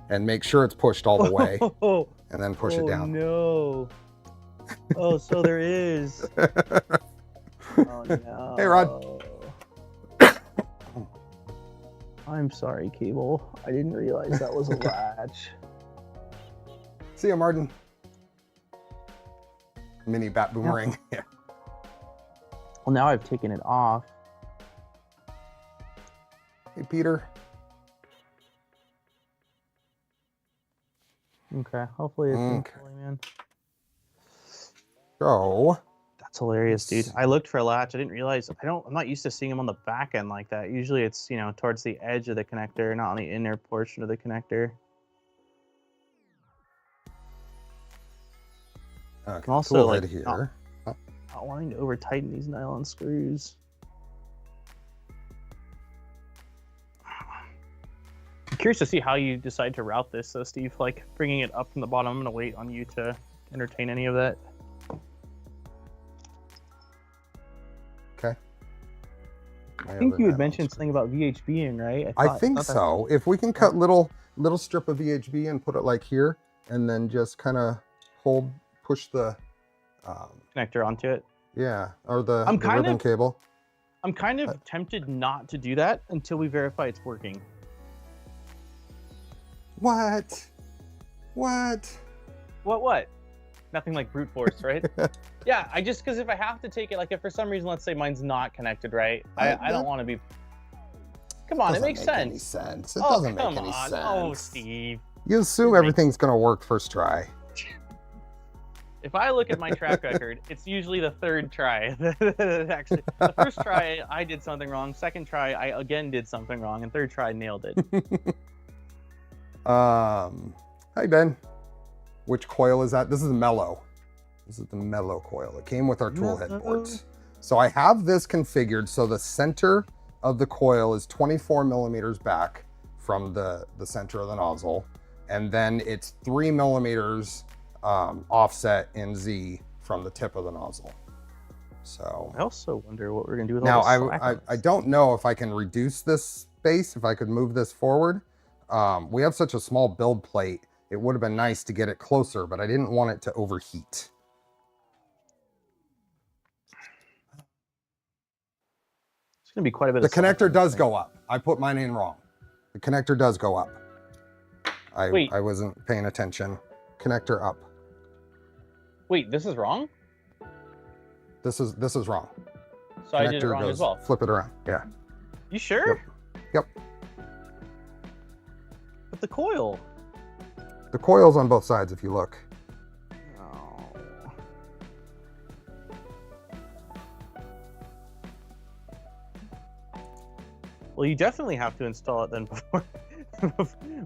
and make sure it's pushed all the way, and then push it down. No. Oh, so there is. Oh no. Hey, Rod. I'm sorry, Cable. I didn't realize that was a latch. See ya, Martin. Mini bat boomerang. Yeah. Well, now I've taken it off. Hey, Peter. Okay, hopefully it's pulling in. So that's hilarious, dude. I looked for a latch. I didn't realize. I'm not used to seeing them on the back end like that. Usually it's, you know, towards the edge of the connector, not on the inner portion of the connector. Okay, I'm also like here. Not wanting to over tighten these nylon screws. I'm curious to see how you decide to route this, though, Steve. Like bringing it up from the bottom. I'm gonna wait on you to entertain any of that. Okay. I think you had mentioned something about VHB-ing, right? I think so. If we can cut little strip of VHB and put it like here, and then just kind of push the connector onto it. Yeah, or the ribbon cable. I'm kind of tempted not to do that until we verify it's working. What? Nothing like brute force, right? Yeah, because if I have to take it, like if for some reason, let's say mine's not connected, right? I don't want to be. Come on, it makes sense. It doesn't make any sense. Oh, Steve. You assume everything's gonna work first try. If I look at my track record, it's usually the third try. Actually, the first try I did something wrong. Second try I again did something wrong, and third try nailed it. Hi Ben. Which coil is that? This is mellow. This is the mellow coil. It came with our tool head boards. So I have this configured so the center of the coil is 24 millimeters back from the center of the nozzle, and then it's 3 millimeters offset in Z from the tip of the nozzle. So I also wonder what we're gonna do with now. all this I don't know if I can reduce this space, if I could move this forward. We have such a small build plate. It would have been nice to get it closer, but I didn't want it to overheat. It's gonna be quite a bit. The connector does go up. I put mine in wrong. The connector does go up. I wasn't paying attention. Connector up. Wait, this is wrong? This is wrong. So connector I did it wrong as well. Flip it around. Yeah. You sure? Yep. But the coil. The coil's on both sides if you look. Oh. Well, you definitely have to install it then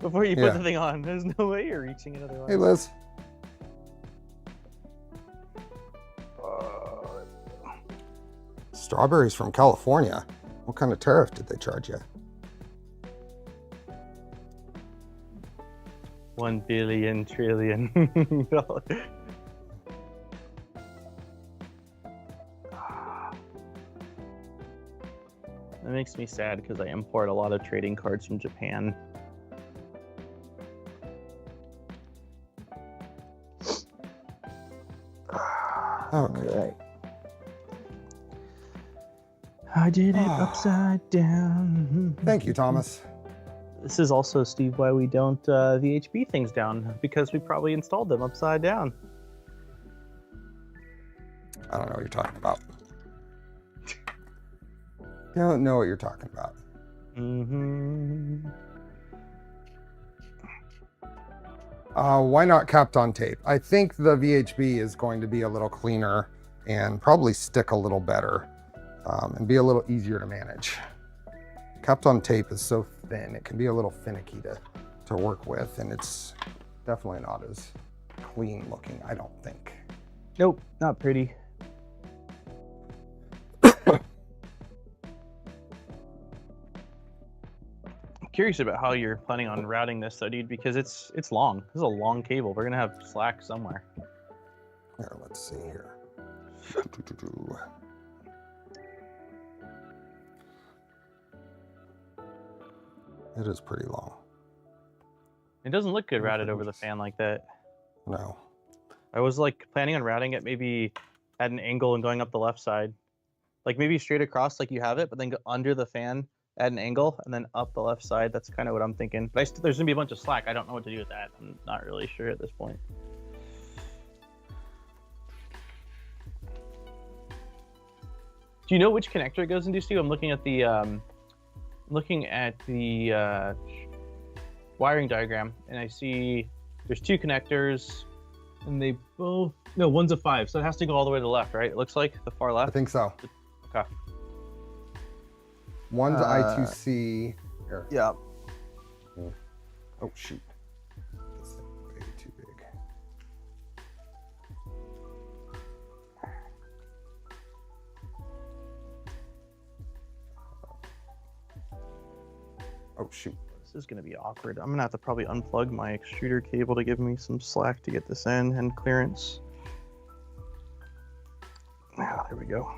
before you put the thing on. There's no way you're reaching it otherwise. Hey, Liz. Strawberries from California. What kind of tariff did they charge you? 1 billion trillion. That makes me sad because I import a lot of trading cards from Japan. Okay. I did it upside down. Thank you, Thomas. This is also, Steve, why we don't VHB things down, because we probably installed them upside down. I don't know what you're talking about. I don't know what you're talking about. Mm-hmm. Why not capped on tape? I think the VHB is going to be a little cleaner and probably stick a little better and be a little easier to manage. Capped on tape is so thin, it can be a little finicky to work with, and it's definitely not as clean looking, I don't think. Nope, not pretty. curious about how you're planning on routing this though, dude, because it's long. This is a long cable. We're gonna have slack somewhere. Here, let's see here. It is pretty long. It doesn't look good routed over the fan like that. No. I was like planning on routing it maybe at an angle and going up the left side. Like maybe straight across like you have it, but then go under the fan at an angle and then up the left side. That's kind of what I'm thinking. But there's gonna be a bunch of slack. I don't know what to do with that. I'm not really sure at this point. Do you know which connector it goes into, Steve? I'm looking at the wiring diagram, and I see there's 2 connectors, and they both one's a 5, so it has to go all the way to the left, right? It looks like the far left. I think so. Okay. One's I2C. Here. Yeah. Oh shoot. This thing way too big. Oh shoot. This is going to be awkward. I'm going to have to probably unplug my extruder cable to give me some slack to get this in and clearance. Ah, there we go.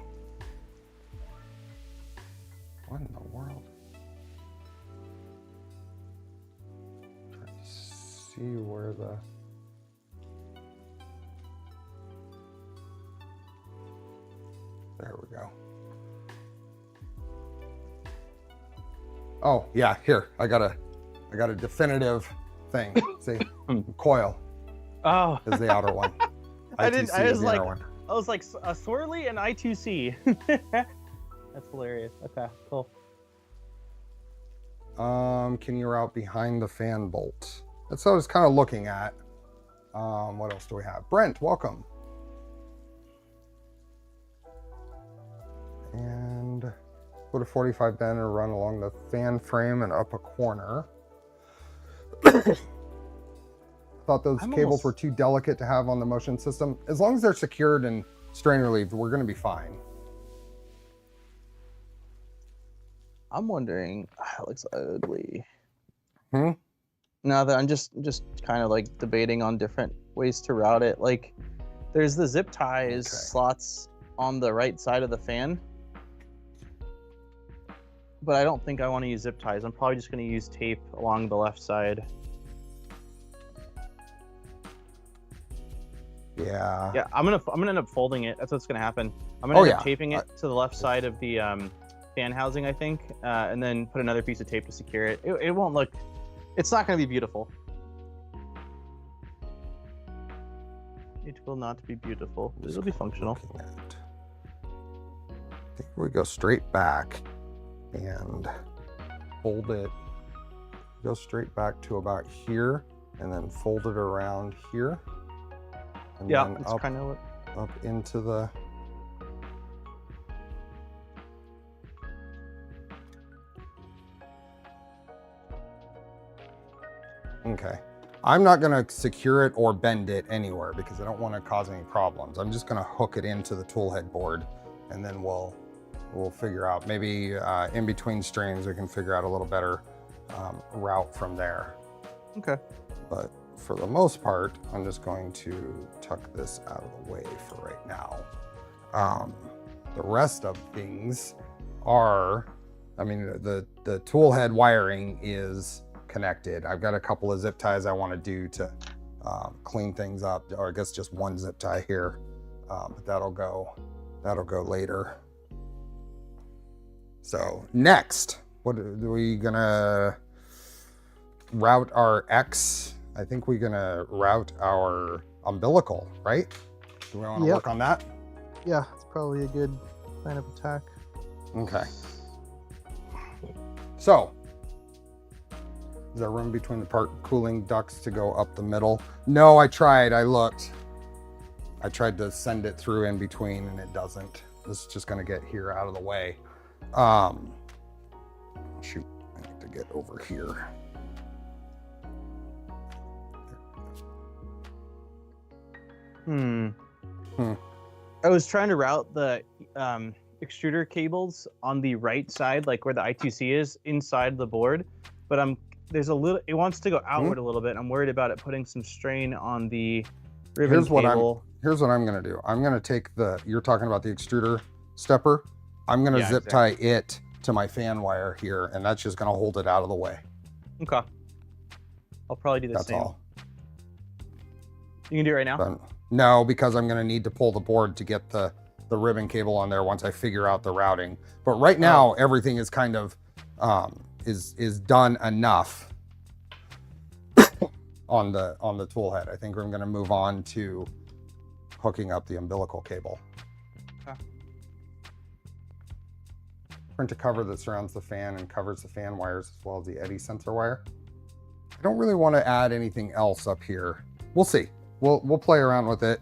What in the world? Trying to see where the... There we go. Oh yeah, here I got a definitive thing. See, coil. Oh, is the outer one. I was like, one. I was like a swirly and I2C. That's hilarious. Okay, cool. Can you route behind the fan bolt? That's what I was kind of looking at. What else do we have? Brent, welcome. And put a 45 bender run along the fan frame and up a corner. Thought those cables were too delicate to have on the motion system. As long as they're secured and strain relieved, we're going to be fine. I'm wondering, it looks ugly. Hmm? Now that I'm just kind of like debating on different ways to route it. Like there's the zip ties slots on the right side of the fan. But I don't think I want to use zip ties. I'm probably just going to use tape along the left side. Yeah. Yeah, I'm gonna end up folding it. That's what's gonna happen. I'm gonna end up taping it to the left side of the fan housing, I think, and then put another piece of tape to secure it. It won't look. It's not gonna be beautiful. It will not be beautiful. It'll be functional. I think we go straight back and fold it. Go straight back to about here, and then fold it around here. And yeah, then that's kind of what. Up into the. Okay. I'm not going to secure it or bend it anywhere because I don't want to cause any problems. I'm just going to hook it into the tool head board, and then we'll figure out maybe in between strains we can figure out a little better route from there. Okay. But for the most part, I'm just going to tuck this out of the way for right now. The rest of things are, I mean, the tool head wiring is connected. I've got a couple of zip ties I want to do to clean things up, or I guess just one zip tie here, but that'll go later. So next, what are we gonna route our X? I think we're gonna route our umbilical, right? Do we want to work on that? Yeah, it's probably a good plan of attack. Okay. So, is there room between the part cooling ducts to go up the middle? No, I tried. I looked. I tried to send it through in between, and it doesn't. This is just gonna get here out of the way. Shoot, I need to get over here. I was trying to route the extruder cables on the right side, like where the I2C is, inside the board. but there's a little, it wants to go outward a little bit. I'm worried about it putting some strain on the ribbon cable. Here's what I'm gonna do. I'm gonna take you're talking about the extruder stepper. I'm gonna zip tie it to my fan wire here, and that's just gonna hold it out of the way. Okay. I'll probably do the same. That's all. You can do it right now? No, because I'm gonna need to pull the board to get the ribbon cable on there once I figure out the routing. But right now, everything is kind of, is done enough on the tool head. I think I'm gonna move on to hooking up the umbilical cable. Okay. Print a cover that surrounds the fan and covers the fan wires as well as the eddy sensor wire. I don't really want to add anything else up here. We'll see. We'll play around with it.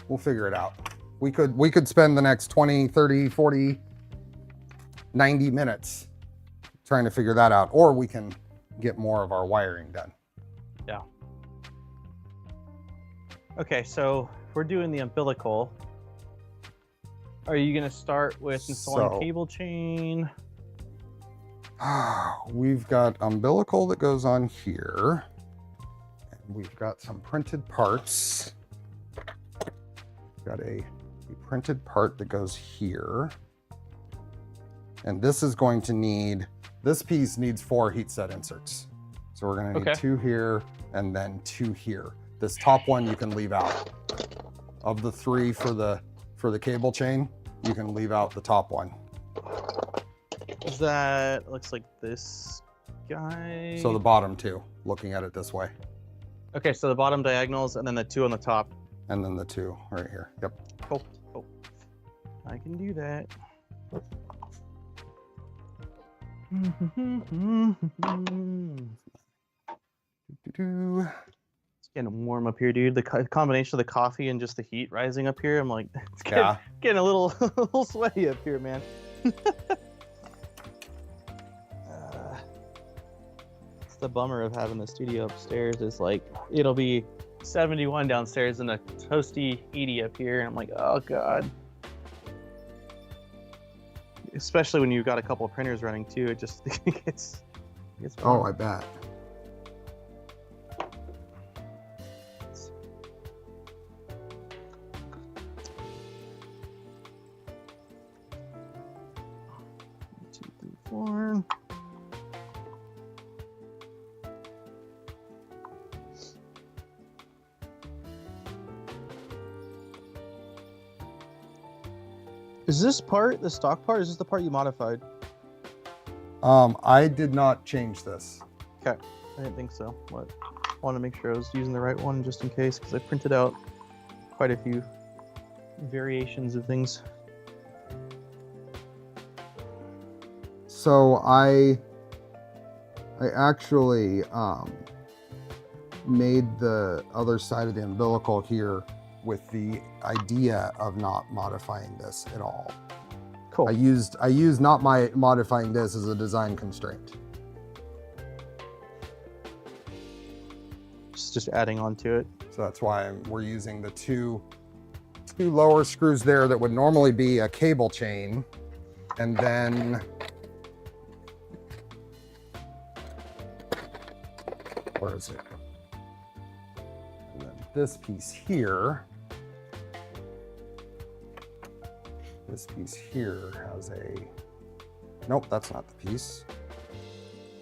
We'll figure it out. We could spend the next 20, 30, 40, 90 minutes trying to figure that out, or we can get more of our wiring done. Yeah. Okay, so if we're doing the umbilical, are you going to start with installing cable chain? We've got umbilical that goes on here. And we've got some printed parts. We've got a printed part that goes here. And this is going to need, this piece needs 4 heat set inserts. So we're going to need 2 here and then 2 here. This top one you can leave out. Of the 3 for the cable chain, you can leave out the top one. Is that, looks like this guy? So the bottom 2, looking at it this way. Okay, so the bottom diagonals and then the 2 on the top. And then the 2 right here. Yep. Cool. Cool. I can do that. It's getting warm up here, dude. The combination of the coffee and just the heat rising up here, I'm like, it's getting a little, a little sweaty up here, man. It's the bummer of having the studio upstairs is like, it'll be 71 downstairs and a toasty 80 up here, and I'm like, oh god. Especially when you've got a couple of printers running too, it just gets oh, I bet. Is this part the stock part? Or is this the part you modified? I did not change this. Okay, I didn't think so. What? I want to make sure I was using the right one just in case, because I printed out quite a few variations of things. So I actually made the other side of the umbilical here with the idea of not modifying this at all. Cool. I used not modifying this as a design constraint. Just adding on to it. So that's why we're using the two lower screws there that would normally be a cable chain, and then where is it? And then this piece here. This piece here has a, nope, that's not the piece.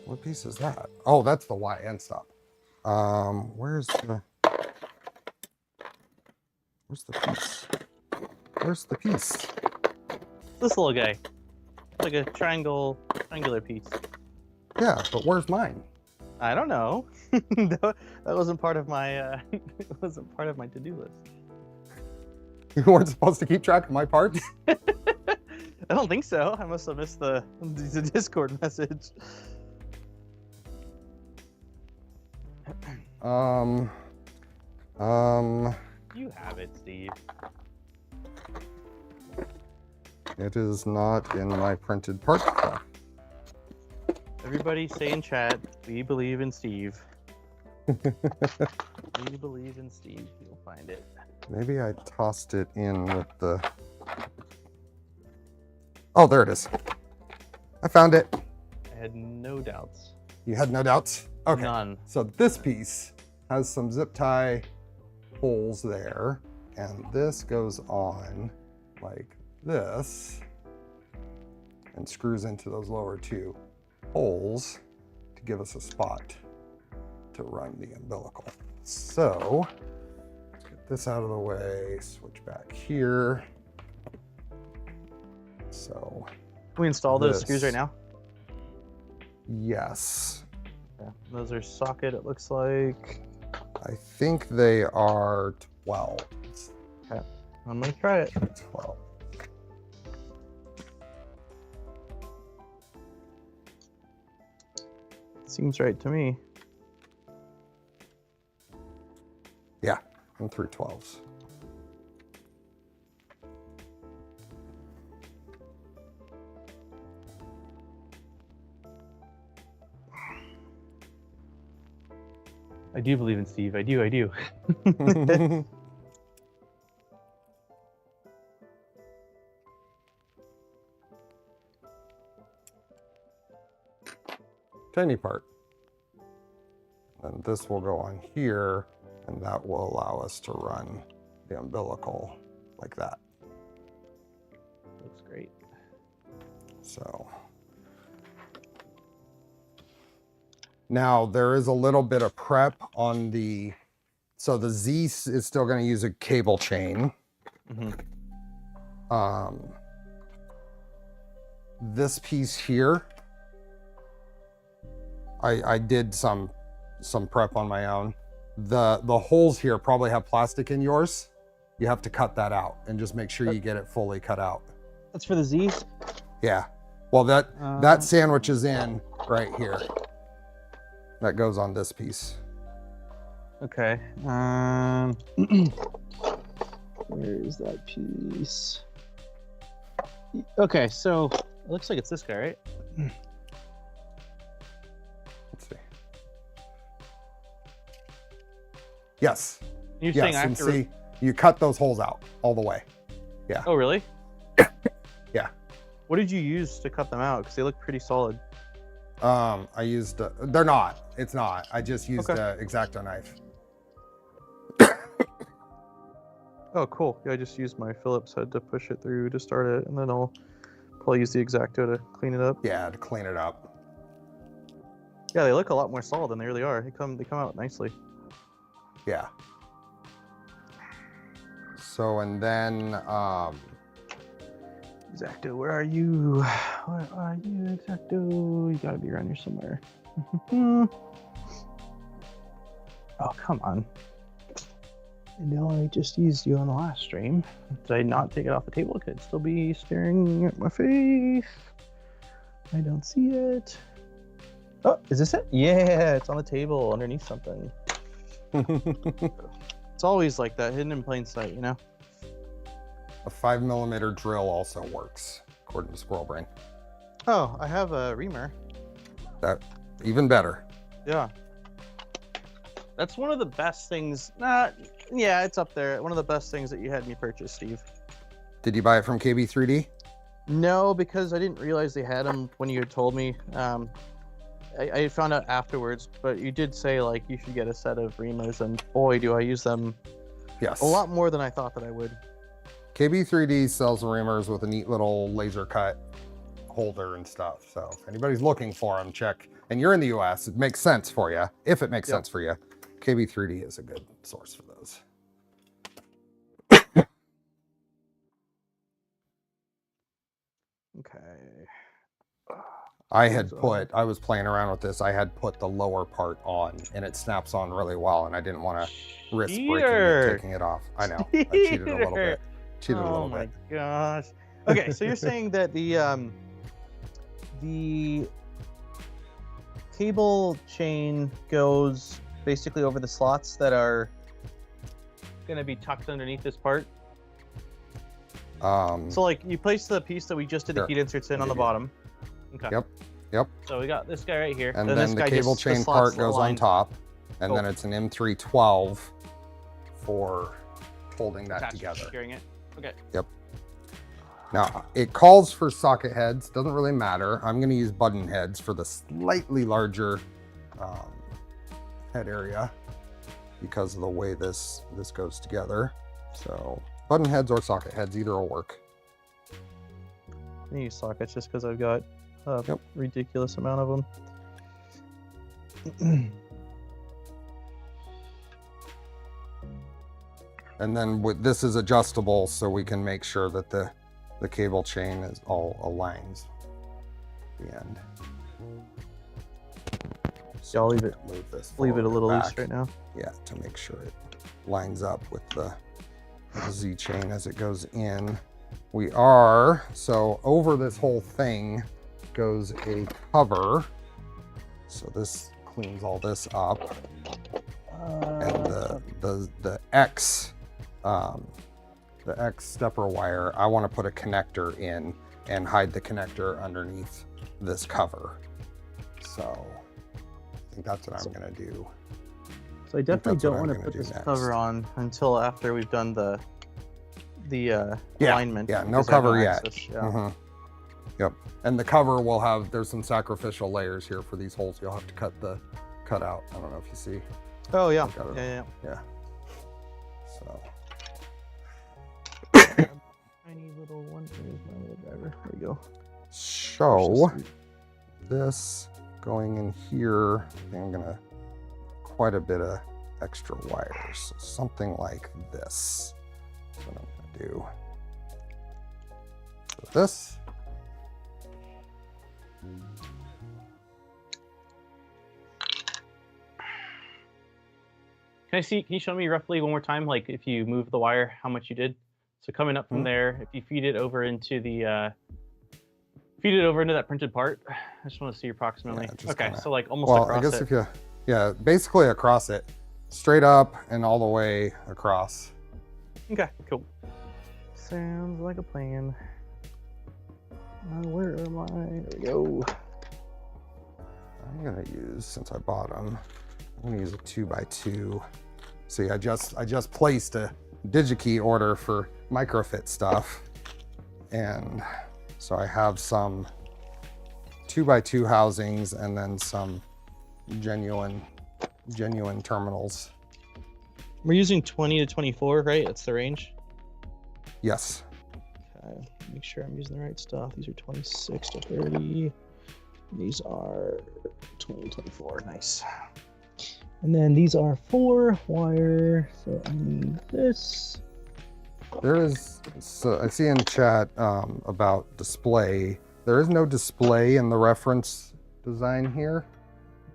What piece is that? Oh, that's the Y end stop. Where's the piece? Where's the piece? This little guy. Like a triangular piece. Yeah, but where's mine? I don't know. That wasn't part of my it wasn't part of my to-do list. You weren't supposed to keep track of my parts? I don't think so. I must have missed the Discord message. You have it, Steve. It is not in my printed part file. Everybody say in chat, we believe in Steve. We believe in Steve. You'll find it. Maybe I tossed it in with the... Oh, there it is. I found it. I had no doubts. You had no doubts? Okay. None. So this piece has some zip tie holes there, and this goes on like this and screws into those lower two holes to give us a spot to run the umbilical. So let's get this out of the way, switch back here. So can we install those screws right now? Yes. Yeah, those are socket, it looks like. I think they are 12. Okay, I'm gonna try it. 12. Seems right to me. Yeah, I'm through 12s. I do believe in Steve. I do. Tiny part. And this will go on here, and that will allow us to run the umbilical like that. Looks great. So now there is a little bit of prep on the, so the Z is still going to use a cable chain. This piece here, I did some prep on my own. The holes here probably have plastic in yours. You have to cut that out and just make sure you get it fully cut out. That's for the Z's? Yeah. Well, that sandwich is in right here. That goes on this piece. Okay. Where is that piece? Okay, so it looks like it's this guy, right? Let's see. Yes. You're saying I have to see, you cut those holes out all the way. Yeah. Oh, really? Yeah. What did you use to cut them out? Because they look pretty solid. I used, they're not. It's not. I just used an X-Acto knife. Oh, cool. Yeah, I just used my Phillips head to push it through to start it, and then I'll probably use the X-Acto to clean it up. Yeah, to clean it up. Yeah, they look a lot more solid than they really are. They come out nicely. Yeah. So, and then, X-Acto, where are you? Where are you, X-Acto? You gotta be around here somewhere. Oh, come on. I know I just used you on the last stream. Did I not take it off the table? It could still be staring at my face. I don't see it. Oh, is this it? Yeah, it's on the table underneath something. It's always like that, hidden in plain sight, you know? a 5mm drill also works, according to Squirrelbrain. Oh, I have a reamer. That, even better. Yeah. That's one of the best things. Yeah, it's up there. One of the best things that you had me purchase, Steve. Did you buy it from KB3D? No, because I didn't realize they had them when you had told me. I found out afterwards, but you did say like you should get a set of reamers, and boy, do I use them. Yes. A lot more than I thought that I would. KB3D sells reamers with a neat little laser cut holder and stuff. So if anybody's looking for them, check. And you're in the US, it makes sense for you. If it makes sense for you, KB3D is a good source for those. Okay. I was playing around with this. I had put the lower part on and it snaps on really well, and I didn't want to risk breaking it, taking it off. I know. I cheated a little bit. Oh my gosh. Okay, so you're saying that the cable chain goes basically over the slots that are going to be tucked underneath this part? So like you place the piece that we just did the heat inserts in on the bottom. Okay. Yep. So we got this guy right here. And then the cable chain part goes on top, and then it's an M312 for holding that together. Securing it. Okay. Yep. Now, it calls for socket heads, doesn't really matter. I'm gonna use button heads for the slightly larger head area because of the way this goes together. So button heads or socket heads, either will work. I use sockets just because I've got a ridiculous amount of them. And then this is adjustable, so we can make sure that the cable chain is all aligns at the end. So yeah, I'll leave it. Move this. Leave it a little back. loose right now. Yeah, to make sure it lines up with the Z chain as it goes in. So over this whole thing goes a cover. So this cleans all this up. And the X stepper wire, I want to put a connector in and hide the connector underneath this cover. So I think that's what I'm going to do. So I definitely don't want to put this cover on until after we've done the alignment. Yeah, no cover yet. Yeah. Yep. And the cover will have, there's some sacrificial layers here for these holes. You'll have to cut out. I don't know if you see. Oh yeah. Yeah. So. Tiny little one. Here's my little driver. There we go. So this going in here, I think I'm gonna quite a bit of extra wires. Something like this. That's what I'm gonna do. So this. Can you show me roughly one more time, like if you move the wire, how much you did? So coming up from there, if you feed it over into that printed part, I just want to see approximately. Yeah, okay, so like almost across it. I guess basically across it, straight up and all the way across. Okay, cool. Sounds like a plan. Where am I? There we go. I'm gonna use, since I bought them, I'm gonna use a 2x2. See, I just placed a DigiKey order for microfit stuff, and so I have some 2x2 housings and then some genuine terminals. We're using 20 to 24, right? That's the range. Yes. Okay, make sure I'm using the right stuff. These are 26 to 30. These are 20 to 24. Nice. And then these are 4 wire, so I need this. There is, so I see in chat about display. There is no display in the reference design here.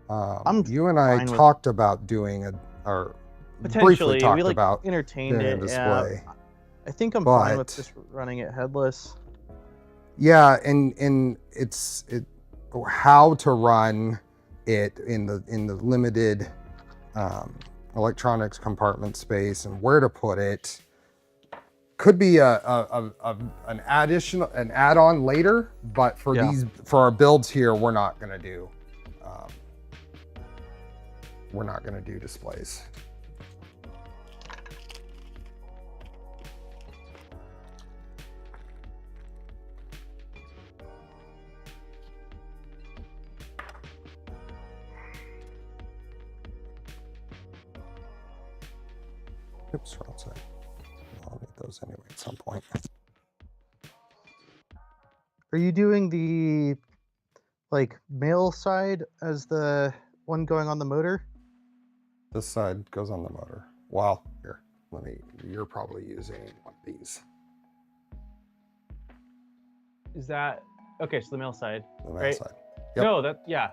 You and I talked about doing or briefly talked about entertained it. Display. Yeah. I think I'm fine with just running it headless. Yeah, and it's how to run it in the limited electronics compartment space and where to put it could be an add-on later, but for our builds here, we're not going to do displays. Oops, wrong side. I'll need those anyway at some point. Are you doing the male side as the one going on the motor? This side goes on the motor. Wow, here, you're probably using one of these. Is that, okay, so the male side, The male right? side. Yep. No, yeah.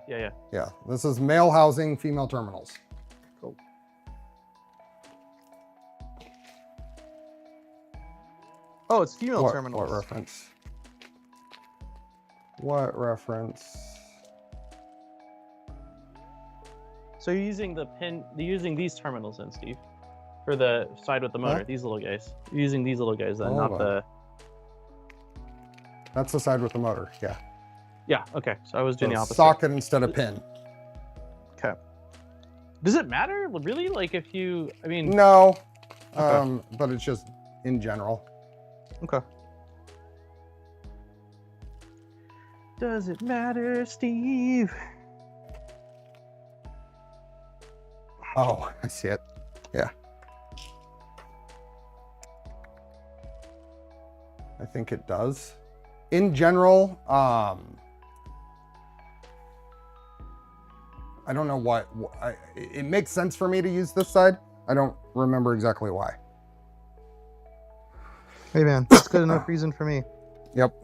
Yeah, this is male housing, female terminals. Cool. Oh, it's female terminals. What reference? What reference? So you're using you're using these terminals then, Steve, for the side with the motor. Huh? These little guys. You're using these little guys then, not the. That's the side with the motor. Yeah. Yeah. Okay. So I was doing the opposite. Socket instead of pin. Okay. Does it matter really? Like if you, I mean. No. Okay. But it's just in general. Okay. Does it matter, Steve? Oh, I see it. Yeah. I think it does. In general, I don't know what it makes sense for me to use this side. I don't remember exactly why. Hey man, that's good enough reason for me. Yep.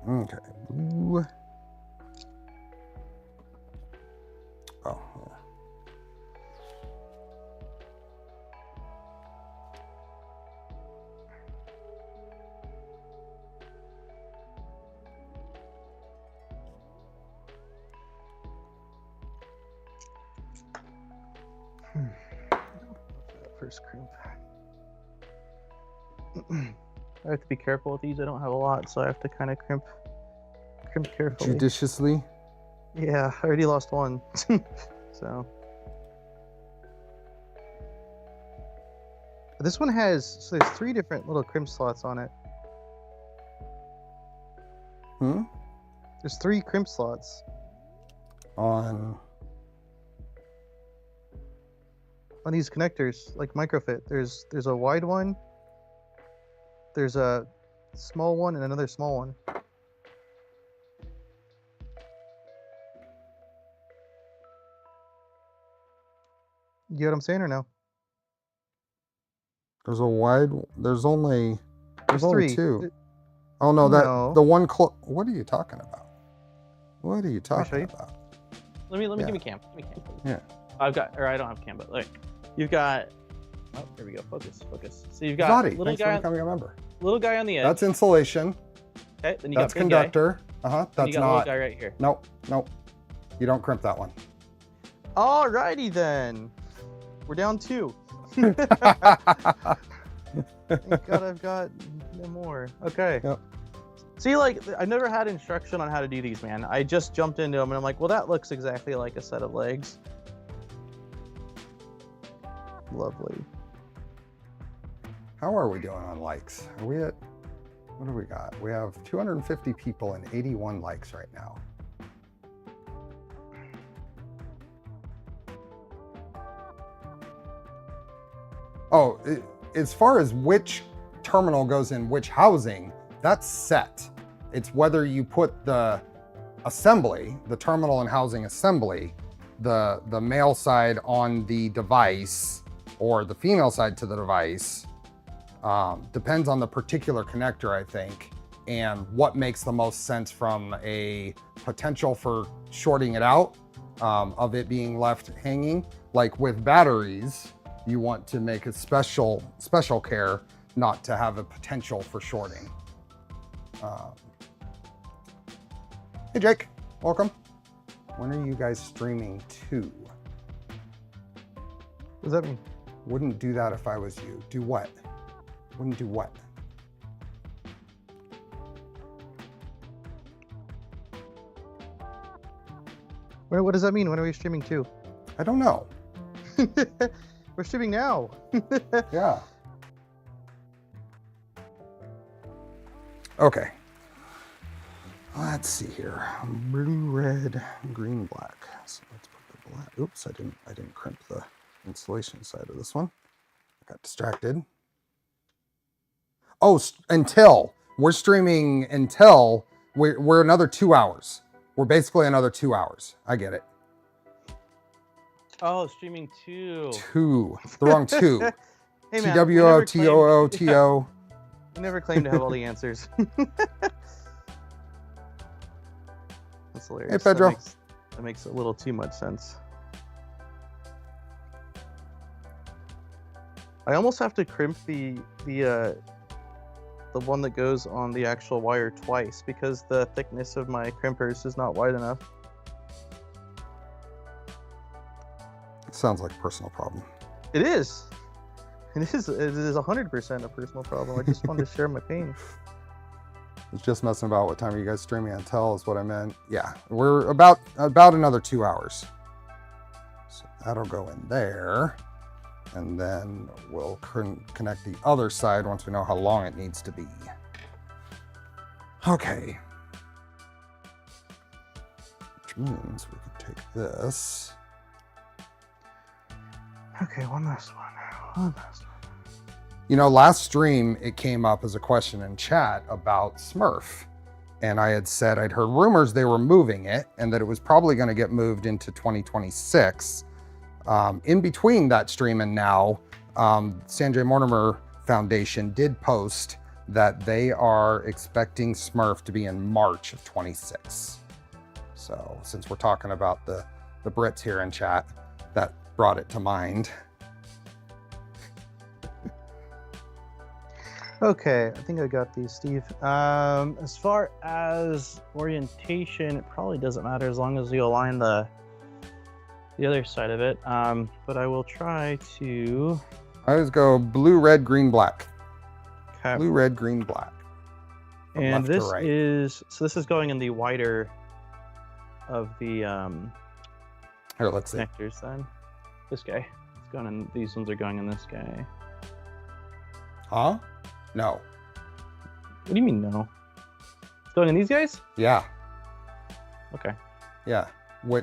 Okay. Blue. Oh. First crimp. I have to be careful with these. I don't have a lot, so I have to kind of crimp carefully. Judiciously. Yeah, I already lost one. So this one has, so there's 3 different little crimp slots on it. Hmm? There's 3 crimp slots On these connectors, like microfit. There's a wide one, there's a small one, and another small one. You get what I'm saying or no? there's a wide. There's only 3. 2. Oh no, that No. the one. What are you talking about? What are you show talking you? about? Let me Yeah. give me cam. Give me cam. Yeah. I don't have cam, but like, you've got. Oh, there we go. Focus. So you've got Zadi, little thanks for guy, becoming a member. little guy on the edge. That's insulation. Okay, then you That's got big guy, conductor. and you That's got little not. guy right here. Nope. You don't crimp that one. Alrighty then. We're down 2. Thank God I've got no more. Okay. Yep. See, like, I've never had instruction on how to do these, man. I just jumped into them and I'm like, well, that looks exactly like a set of legs. Lovely. How are we doing on likes? Are we at, what do we got? We have 250 people and 81 likes right now. Oh, as far as which terminal goes in which housing, that's set. It's whether you put the assembly, the terminal and housing assembly, the male side on the device or the female side to the device. Depends on the particular connector, I think, and what makes the most sense from a potential for shorting it out, of it being left hanging. Like with batteries, you want to make a special care not to have a potential for shorting. Hey Jake, welcome. When are you guys streaming to? What does that mean? Wouldn't do that if I was you. Do what? Wouldn't do what? What does that mean? When are we streaming to? I don't know. We're streaming now. Yeah. Okay. Let's see here. Blue, red, green, black. So let's put the black. Oops, I didn't crimp the insulation side of this one. I got distracted. Oh, until we're streaming until we're another 2 hours. We're basically another 2 hours. I get it. Oh, streaming 2. 2. The wrong 2. Hey man, TWOTOOTO. you never claim to have all the answers. That's hilarious. Hey, Pedro. That makes a little too much sense. I almost have to crimp the one that goes on the actual wire twice because the thickness of my crimpers is not wide enough. It sounds like a personal problem. It is. It is 100% a personal problem. I just wanted to share my pain. I was just messing about. What time are you guys streaming until is what I meant. Yeah, we're about another 2 hours. So that'll go in there. And then we'll connect the other side once we know how long it needs to be. Okay. means we can take this. Okay, one last one. One last one. You know, last stream, it came up as a question in chat about Smurf. And I had said I'd heard rumors they were moving it and that it was probably going to get moved into 2026. In between that stream and now, Sanjay Mortimer Foundation did post that they are expecting Smurf to be in March of 26. So since we're talking about the Brits here in chat, that brought it to mind. Okay, I think I got these, Steve. As far as orientation, it probably doesn't matter as long as you align the other side of it. But I will try to... I always go blue, red, green, black. Okay. Blue, red, green, black. From And left to this right. is... So this is going in the wider of the Here, let's see. connectors then. This guy. It's going in, these ones are going in this guy. Huh? No. What do you mean no? It's going in these guys? Yeah. Okay. Yeah.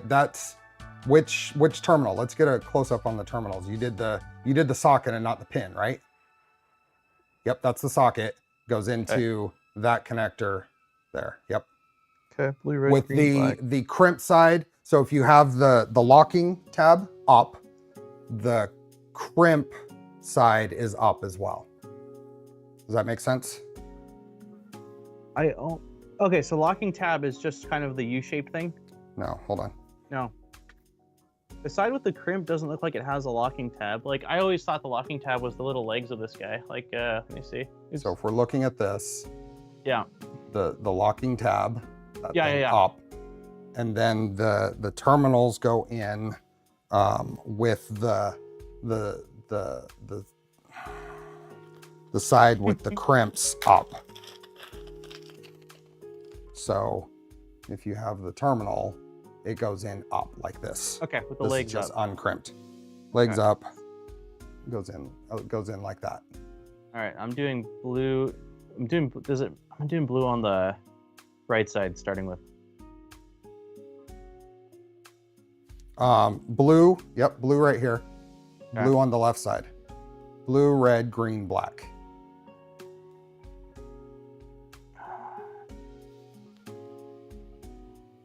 That's which terminal? Let's get a close up on the terminals. You did the socket and not the pin, right? Yep, that's the socket. Goes into that connector there. Yep. Okay, blue, red, With green, black. the crimp side, so if you have the locking tab up, the crimp side is up as well. Does that make sense? Okay, so locking tab is just kind of the U-shaped thing? No, hold on. No. The side with the crimp doesn't look like it has a locking tab. Like, I always thought the locking tab was the little legs of this guy. Like, let me see. Oops. So if we're looking at this, Yeah. the locking tab, that Yeah, thing yeah. up, and then the terminals go in with the side with the crimps up. So if you have the terminal, it goes in up like this. Okay, with the This legs is just up. uncrimped. Legs Okay. up, goes in like that. All right, I'm doing blue. I'm doing blue on the right side, starting with. Blue, yep, blue right here. Okay. Blue on the left side. Blue, red, green, black.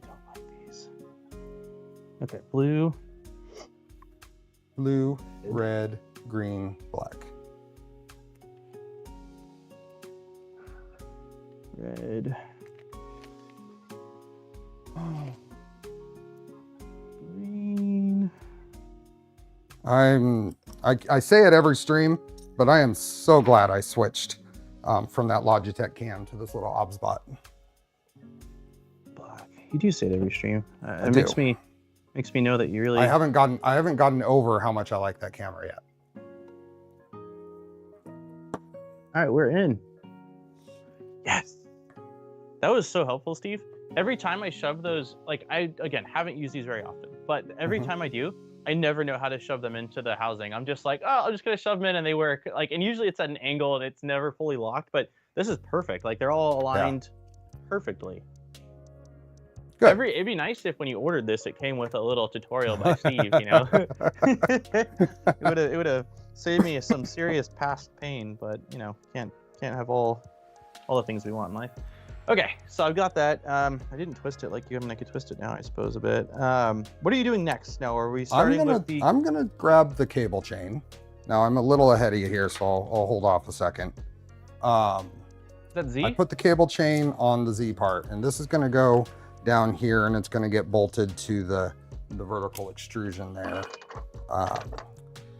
Don't like these. Okay, blue. Blue, red, green, black. Red. Green. I say it every stream, but I am so glad I switched from that Logitech cam to this little OBSBot. Black. You do say it every stream. I It do. makes me know that you really. I haven't gotten over how much I like that camera yet. All right, we're in. Yes. That was so helpful, Steve. Every time I shove those, like I, again, haven't used these very often, but every time I do, I never know how to shove them into the housing. I'm just like, oh, I'm just gonna shove them in and they work. Like, and usually it's at an angle and it's never fully locked, but this is perfect. Like they're all aligned perfectly. Good. It'd be nice if when you ordered this, it came with a little tutorial by Steve, you know? it would have saved me some serious past pain, but you know, can't have all the things we want in life. Okay, so I've got that. I didn't twist it like you. I mean, I could twist it now, I suppose, a bit. What are you doing next? Now, are we starting with the... I'm gonna grab the cable chain. Now I'm a little ahead of you here, so I'll hold off a second. Is that Z? I put the cable chain on the Z part, and this is gonna go down here, and it's gonna get bolted to the vertical extrusion there.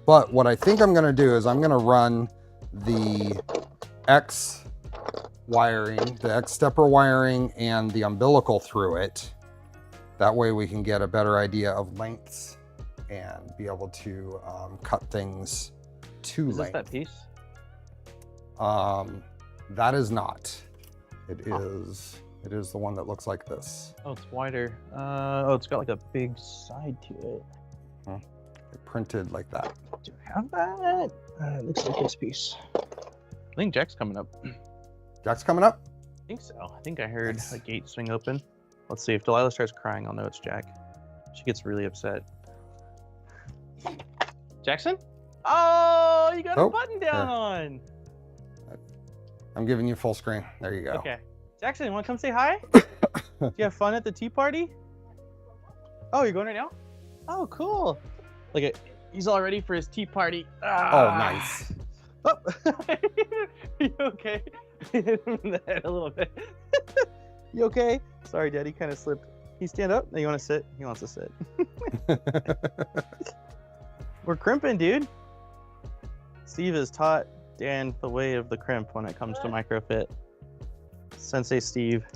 But what I think I'm gonna do is I'm gonna run the X wiring, the X stepper wiring, and the umbilical through it. That way we can get a better idea of lengths and be able to cut things to Is this length. that piece? That is not. It is the one that looks like this. Oh, it's wider. Oh, it's got like a big side to it. It printed like that. Do I have that? It looks like this piece. I think Jack's coming up. Jack's coming up. I think so. I think I heard Nice. a gate swing open. Let's see, if Delilah starts crying, I'll know it's Jack. She gets really upset. Jackson? Oh, you got a button down on. I'm giving you full screen. There you go. Okay. Jackson, you want to come say hi? Do you have fun at the tea party? Oh, you're going right now? Oh, cool. Look at, he's all ready for his tea party. Oh, nice. Oh, you okay? Hit him in the head a little bit. You okay? Sorry, Daddy kind of slipped. Can you stand up? No, you want to sit? He wants to sit. We're crimping, dude. Steve has taught Dan the way of the crimp when it comes to microfit. Sensei Steve.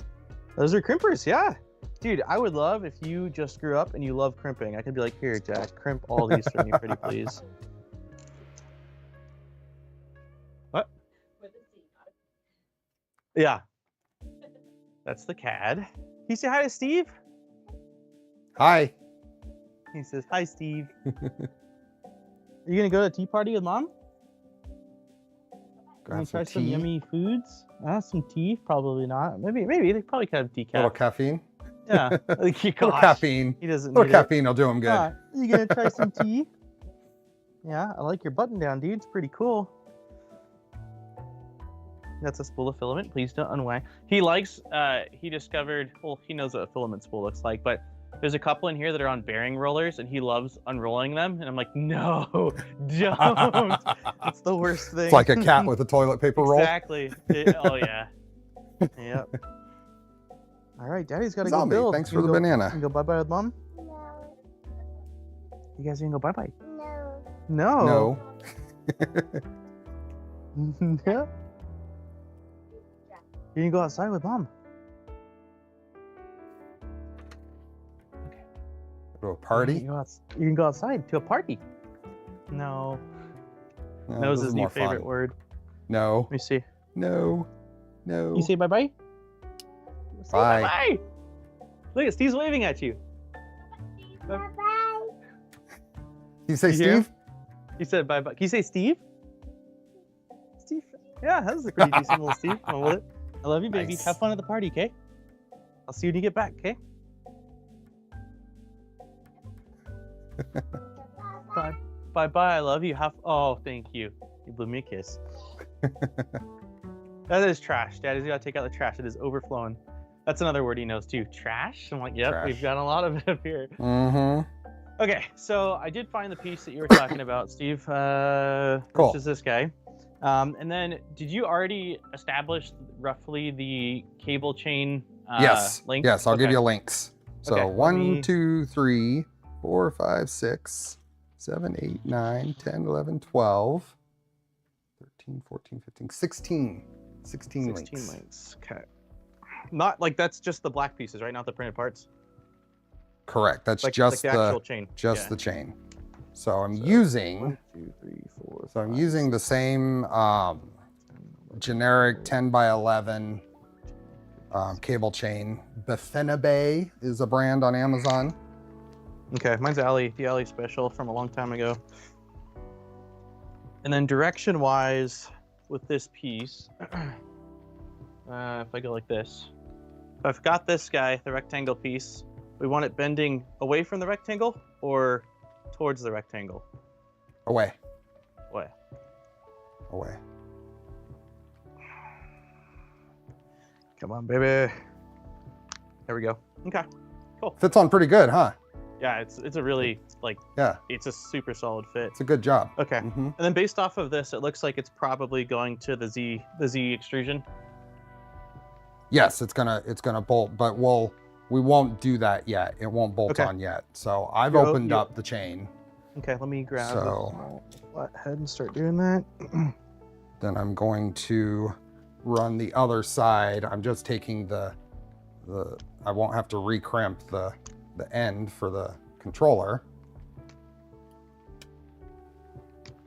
Those are crimpers, yeah. Dude, I would love if you just grew up and you love crimping. I could be like, here, Jack, crimp all these for me, pretty please. What? Yeah. That's the CAD. Can you say hi to Steve? Hi. He says, hi, Steve. Are you going to go to a tea party with Mom? Gonna try some yummy foods? Some tea? Probably not. Maybe. They probably could have decaf. A little caffeine? Yeah. Like, a little caffeine. He doesn't need caffeine it. will do him good. Are you going to try some tea? Yeah, I like your button down, dude. It's pretty cool. That's a spool of filament. Please don't unwind. He likes, he discovered, well, he knows what a filament spool looks like, but there's a couple in here that are on bearing rollers, and he loves unrolling them. And I'm like, no, don't. It's the worst thing. It's like a cat with a toilet paper roll. Exactly. Oh, yeah. Yep. All right, Daddy's got to go build. Thanks for the banana. You can go bye-bye with Mom? No. You guys can go bye-bye? No. No. No. You can go outside with Mom. To a party? You can go outside to a party. No. No is his new favorite word. No. Let me see. No. No. You say bye-bye? Say Bye. bye-bye. Look at Steve's waving at you. Bye-bye. You say You hear him? Steve? He said bye-bye. Can you say Steve? Steve. Yeah, that was a pretty decent little Steve. I love it. I love you, baby. Nice. Have fun at the party, okay? I'll see you when you get back, okay? Bye. Bye-bye. I love you. Oh, thank you. You blew me a kiss. That is trash. Daddy's got to take out the trash. It is overflowing. That's another word he knows too. Trash? I'm like, yep, Trash. We've got a lot of it up here. Mm-hmm. Okay, so I did find the piece that you were talking about, Steve. Cool. Which is this guy. And then, did you already establish roughly the cable chain Yes. length? Yes, I'll give you links. So Okay, 1, 2, 3, 4, 5, 6, 7, 8, 9, 10, 11, 12, 13, 14, 15, 16. 16 links. links. Okay. Not like that's just the black pieces, right? Not the printed parts. Correct. That's Like, just like the actual chain. just Yeah. the chain. So I'm using 1, 2, 3, 4. so I'm 5, using the same generic 10 by 11 cable chain. Bay is a brand on Amazon. Okay, mine's the Alley Special from a long time ago. And then direction-wise, with this piece, if I go like this, if I've got this guy, the rectangle piece, we want it bending away from the rectangle or towards the rectangle? Away. Away. Away. Come on, baby. There we go. Okay, cool. Fits on pretty good, huh? Yeah, it's a really, like, Yeah. it's a super solid fit. It's a good job. Okay. Mhm. And then based off of this, it looks like it's probably going to the Z extrusion. Yes, it's gonna bolt, but we won't do that yet. It won't bolt Okay. on yet. So I've You're- opened you're- up the chain. Okay, let me grab a So- small flathead and start doing that. Then I'm going to run the other side. I'm just taking the I won't have to recrimp the end for the controller.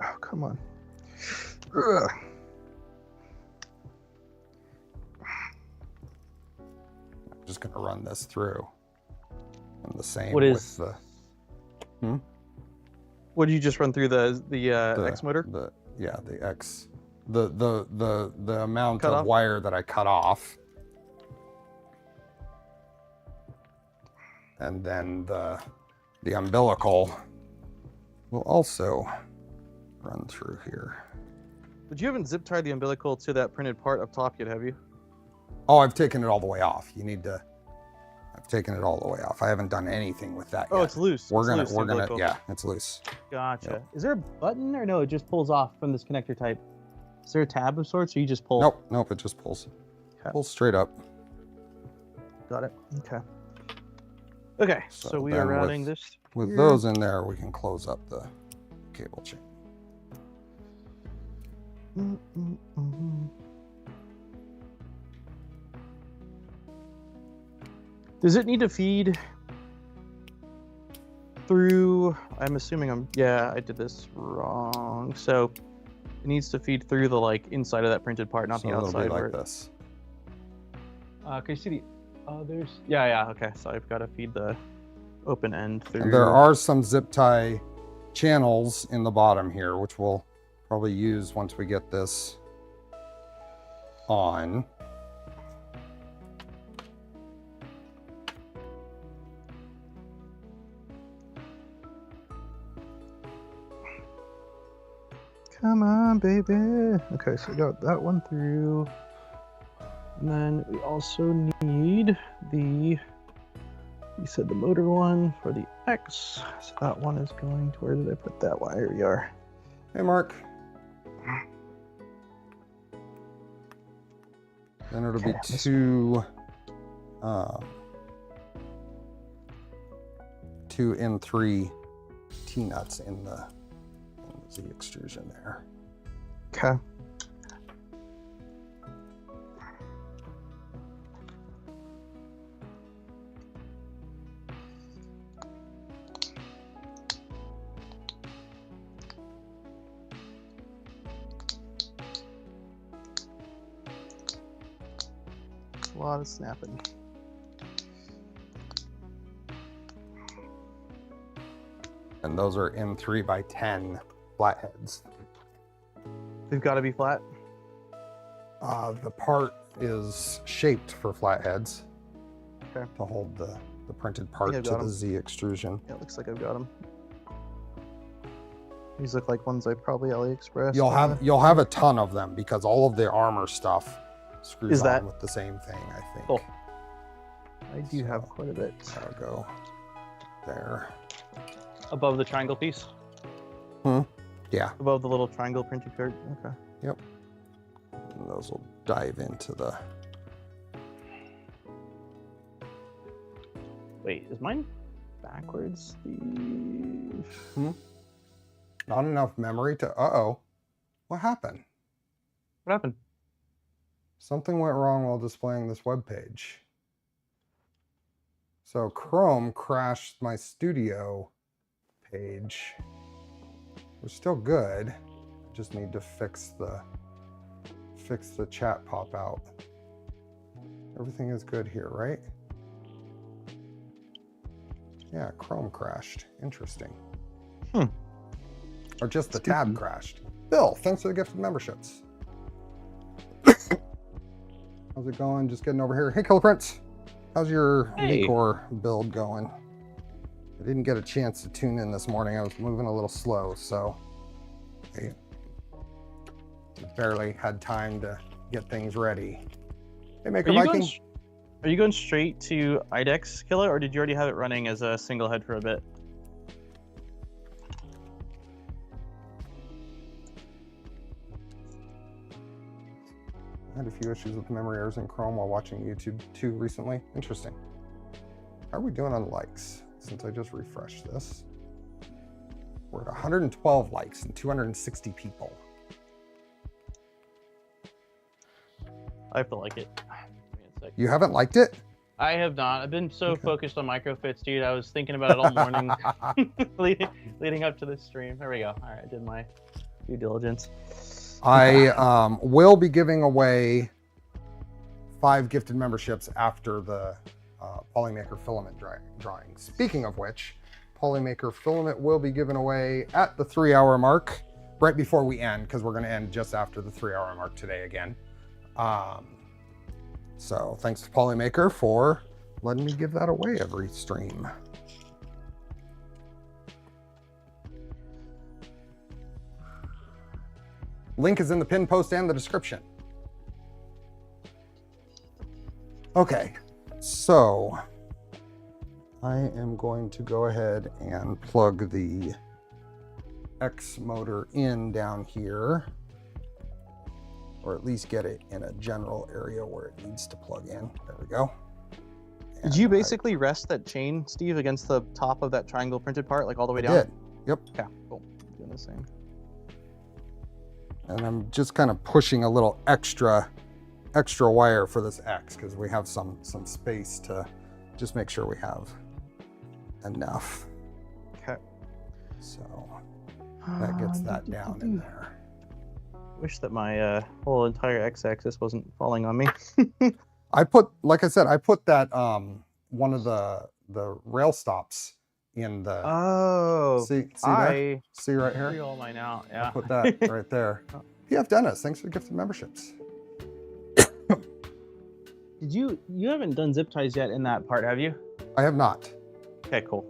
Oh, come on. Ugh. I'm just gonna run this through. And the same What is- with the What did you just run through the X motor? the X, the amount Cut of off? wire that I cut off. And then the umbilical will also run through here. But you haven't zip tied the umbilical to that printed part up top yet, have you? Oh, I've taken it all the way off. You need to. I've taken it all the way off. I haven't done anything with that yet. Oh, it's loose. We're It's gonna, umbilical. yeah, it's loose. Gotcha. Yep. Is there a button or no? It just pulls off from this connector type. Is there a tab of sorts, or you just pull? Nope, it just pulls. Okay. Pulls straight up. Got it. Okay. Okay, so we are then routing this. With here. those in there, we can close up the cable chain. Does it need to feed through? I'm assuming yeah, I did this wrong. So it needs to feed through the inside of that printed part, not So the it'll outside. be where like this. Can you see the others? Yeah. Okay, so I've got to feed the open end through. And there are some zip tie channels in the bottom here, which we'll probably use once we get this on. Come on, baby. Okay, so we got that one through. And then we also need you said the motor one for the X. So that one is going to, where did I put that one? Here we are. Hey, Mark. Then it'll be Okay, two N3 T-nuts in the Z extrusion there. Okay. A lot of snapping. And those are M3 by 10 flatheads. They've got to be flat. The part is shaped for flatheads. Okay. To hold the printed part I've to got the 'em. Z extrusion. Yeah, it looks like I've got them. These look like ones I probably AliExpress. You'll have a ton of them because all of the armor stuff screws Is that- on with the same thing, I think. Cool. I do have quite a bit. That'll go there. Above the triangle piece. Yeah. Above the little triangle printed card. Okay. Yep. And those will dive into the. Wait, is mine backwards? Not enough memory to. Uh-oh. What happened? What happened? Something went wrong while displaying this web page. So Chrome crashed my studio page. We're still good. Just need to fix the chat pop out. Everything is good here, right? Yeah, Chrome crashed. Interesting. Or just the tab crashed. Bill, thanks for the gift of memberships. How's it going? Just getting over here. Hey, Color Prince. How's your Core build going? I didn't get a chance to tune in this morning. I was moving a little slow, so I barely had time to get things ready. Hey, Maker Viking. Are you going straight to IDEX Killer, or did you already have it running as a single head for a bit? I had a few issues with memory errors in Chrome while watching YouTube too recently. Interesting. How are we doing on likes since I just refreshed this? We're at 112 likes and 260 people. I have to like it. Give me a sec. You haven't liked it? I have not. I've been so focused on microfits, dude. I was thinking about it all morning, leading up to this stream. There we go. All right, I did my due diligence. I will be giving away 5 gifted memberships after the Polymaker filament drawing. Speaking of which, Polymaker filament will be given away at the 3-hour mark, right before we end, because we're going to end just after the 3-hour mark today again. So thanks to Polymaker for letting me give that away every stream. Link is in the pinned post and the description. Okay, so I am going to go ahead and plug the X motor in down here, or at least get it in a general area where it needs to plug in. There we go. Did you basically rest that chain, Steve, against the top of that triangle printed part, like all the way down? I did. Yep. Okay, cool. Doing the same. And I'm just kind of pushing a little extra wire for this X because we have some space to just make sure we have enough. Okay. So that gets that down in there. Wish that my whole entire X-axis wasn't falling on me. I put, like I said, I put that one of the rail stops in the. Oh. See there? See right I here? all mine out. Yeah. I put that right there. PF Dennis, thanks for the gifted memberships. Did you haven't done zip ties yet in that part, have you? I have not. Okay, cool.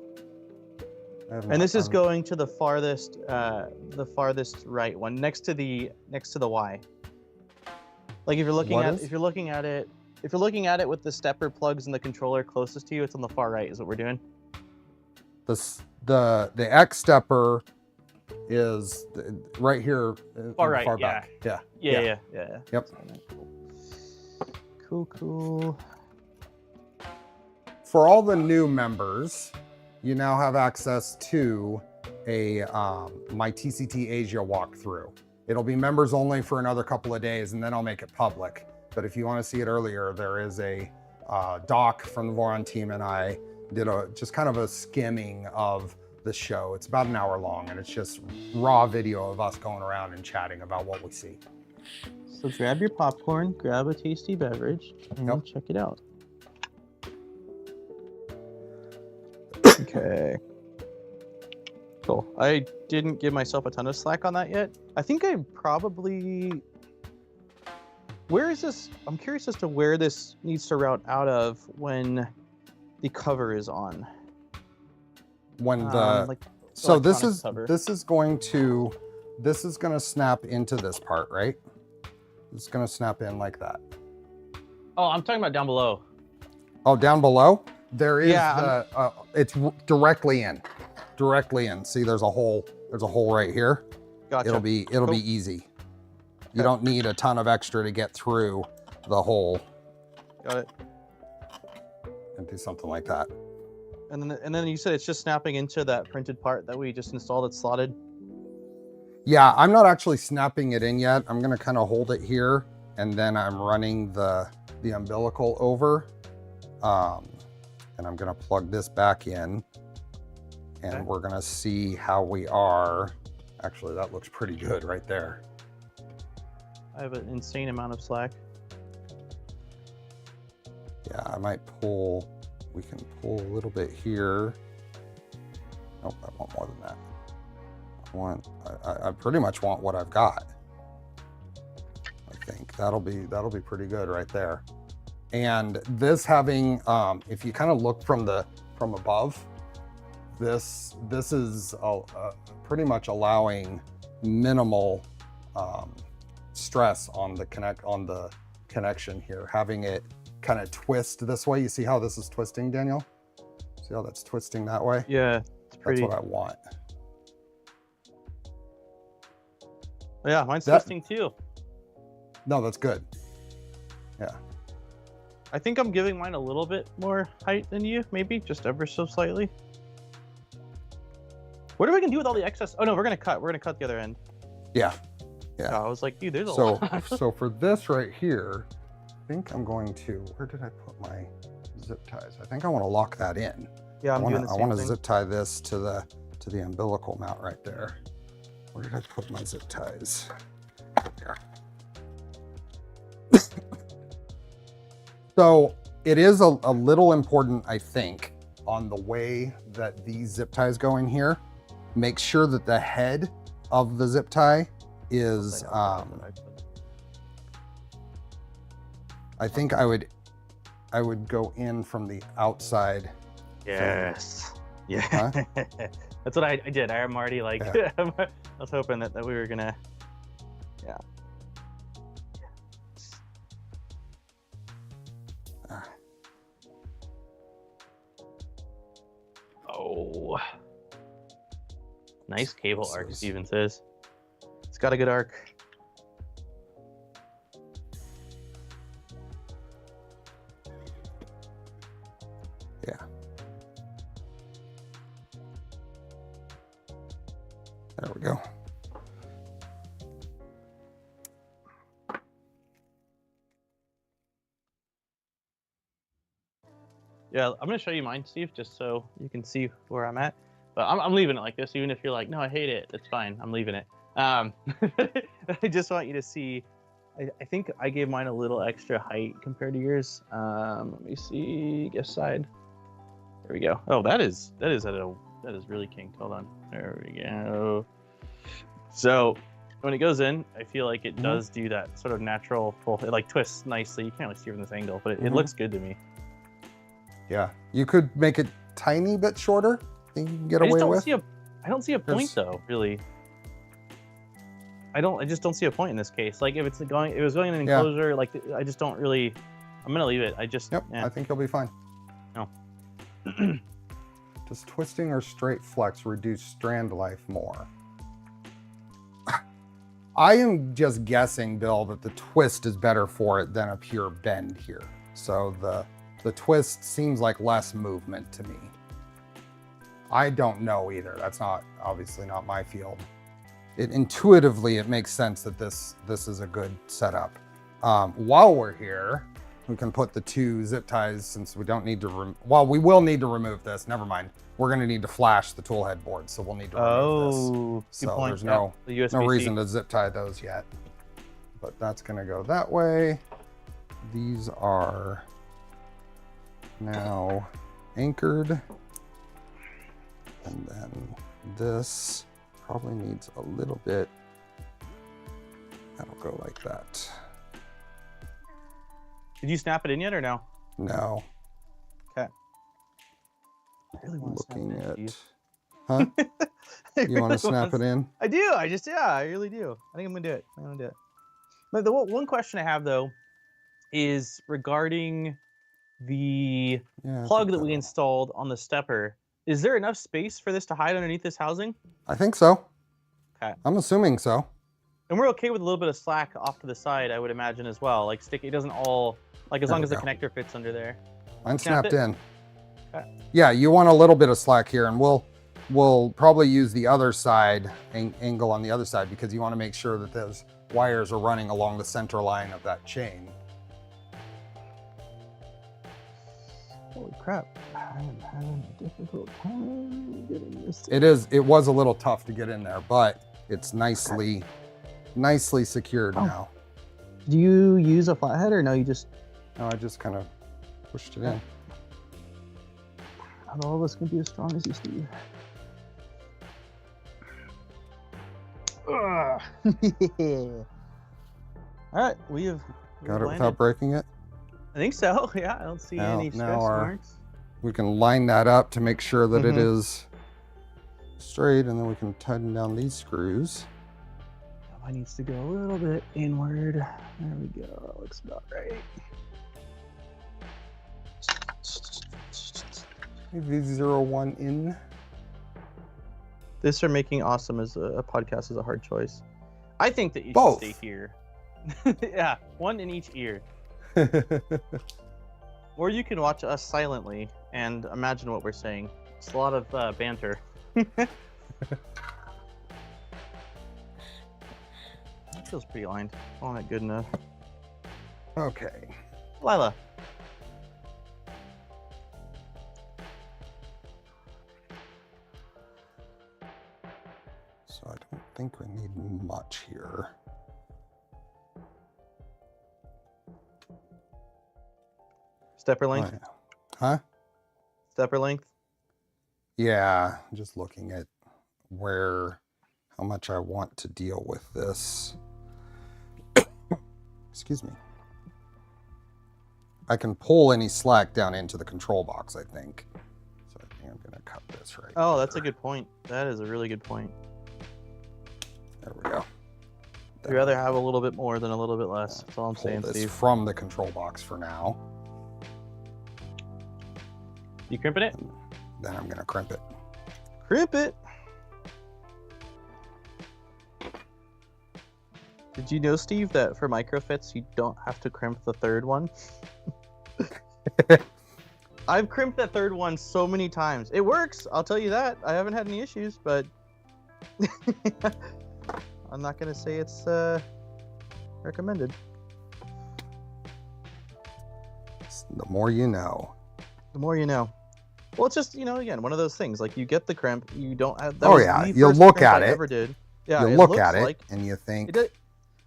I have And not. this is going to the farthest right one, next to the Y. Like if you're looking What at is? if you're looking at it with the stepper plugs and the controller closest to you, it's on the far right. Is what we're doing. The X stepper is right here. Far right, far yeah. back. Yeah. Yeah. Yep. Cool. For all the new members, you now have access to a my TCT Asia walkthrough. It'll be members only for another couple of days, and then I'll make it public. But if you want to see it earlier, there is a doc from the Voron team, and I did just kind of a skimming of the show. It's about an hour long, and it's just raw video of us going around and chatting about what we see. So grab your popcorn, grab a tasty beverage, and Yep. check it out. Okay. Cool. I didn't give myself a ton of slack on that yet. I think I probably... Where is this? I'm curious as to where this needs to route out of when the cover is on. When the like so this electronic is cover. this is going to snap into this part, right? It's going to snap in like that. Oh, I'm talking about down below. Oh, down below there is Yeah, it's directly in. See, there's a hole right here. Gotcha. It'll be Cool. easy. You Okay. don't need a ton of extra to get through the hole Got it. and do something like that. And then you said it's just snapping into that printed part that we just installed. It's slotted. Yeah, I'm not actually snapping it in yet. I'm gonna kind of hold it here, and then I'm running the umbilical over, and I'm gonna plug this back in, and Okay. we're gonna see how we are. Actually, that looks pretty good right there. I have an insane amount of slack. Yeah, I might pull. We can pull a little bit here. Nope, I want more than that. I pretty much want what I've got. I think that'll be pretty good right there. And this having, if you kind of look from above, this is pretty much allowing minimal stress on the connection here. Having it kind of twist this way. You see how this is twisting, Daniel? See how that's twisting that way? Yeah, it's pretty. That's what I want. Yeah, mine's Twisting too. No, that's good. Yeah. I think I'm giving mine a little bit more height than you, maybe just ever so slightly. What are we gonna do with all the excess? Oh no, we're gonna cut the other end. Yeah. Yeah. I was like, dude, there's a So, lot. so for this right here, I think I'm going to, where did I put my zip ties? I think I want to lock that in. Yeah, I'm doing the I same want to thing. zip tie this to the umbilical mount right there. Where did I put my zip ties? There. So it is a little important, I think, on the way that these zip ties go in here. Make sure that the head of the zip tie is, I think I would I would go in from the outside. Yes. Yeah. Huh? That's what I did. I'm already like, Yeah. I was hoping that we were gonna, yeah. Oh. Nice cable arc, Steven says. It's got a good arc. Yeah. There we go. Yeah, I'm gonna show you mine, Steve, just so you can see where I'm at. But I'm leaving it like this, even if you're like, no, I hate it. It's fine. I'm leaving it. I just want you to see. I think I gave mine a little extra height compared to yours. Let me see. Guest side. There we go. Oh, that is really kinked. Hold on. There we go. So when it goes in, I feel like it does do that sort of natural full. It like twists nicely. You can't really see from this angle, but it looks good to me. Yeah, you could make it tiny bit shorter. You can get away with. I don't see a point though, really. I just don't see a point in this case. Like if it was going in an enclosure, like I just don't really. I'm gonna leave it. I just. Yep, yeah. I think you'll be fine. No. Does twisting or straight flex reduce strand life more? I am just guessing, Bill, that the twist is better for it than a pure bend here. So the twist seems like less movement to me. I don't know either. That's obviously not my field. Intuitively, it makes sense that this is a good setup. While we're here, we can put the 2 zip ties since we don't need to, well, we will need to remove this. Never mind. We're going to need to flash the tool head board, so we'll need to remove this. So there's no reason to zip tie those yet. But that's going to go that way. These are now anchored. And then this probably needs a little bit. That'll go like that. Did you snap it in yet or no? No. Okay. I really want to Looking snap it in, at, huh? You want to snap it in? I do. I really do. I think I'm gonna do it. But the one question I have though is regarding the plug that we installed on the stepper. Is there enough space for this to hide underneath this housing? I think so. Okay. I'm assuming so. And we're okay with a little bit of slack off to the side, I would imagine as well. Like it doesn't all, like as long as the connector fits under there. Mine snapped in. Okay. Yeah, you want a little bit of slack here, and we'll probably use the other side, angle on the other side, because you want to make sure that those wires are running along the center line of that chain. Holy crap. I am having a difficult time getting this. It was a little tough to get in there, but it's nicely secured now. Do you use a flathead or no, you just... No, I just kind of pushed it in. Not all of us can be as strong as you, Steve. All right, we have got it without breaking it? I think so, yeah. I don't see any stress marks. We can line that up to make sure that it is straight, and then we can tighten down these screws. Mine needs to go a little bit inward. There we go. That looks about right. V2.1 in. This or making awesome as a podcast is a hard choice. I think that you Both. should stay here. Yeah, one in each ear. Or you can watch us silently and imagine what we're saying. It's a lot of banter. That feels pretty lined. Oh, not good enough. Okay. Lila. So I don't think we need much here. Stepper length? Oh, yeah. Huh? Stepper length? Yeah, just looking at how much I want to deal with this. Excuse me. I can pull any slack down into the control box, I think. So I think I'm gonna cut this right. Oh, that's a good point. That is a really good point. There we go. I'd rather have a little bit more than a little bit less. That's all I'm Pull saying, this Steve. from the control box for now. You crimping it? And then I'm gonna crimp it. Crimp it. Did you know, Steve, that for microfits you don't have to crimp the third one? I've crimped that third one so many times. It works, I'll tell you that. I haven't had any issues, but I'm not gonna say it's recommended. The more you know. The more you know. Well, it's just, you know, again, one of those things. Like, you get the crimp, you don't have. That Oh was yeah, the you first look crimp at I it. ever did. Yeah, You it look looks at it like, and you think it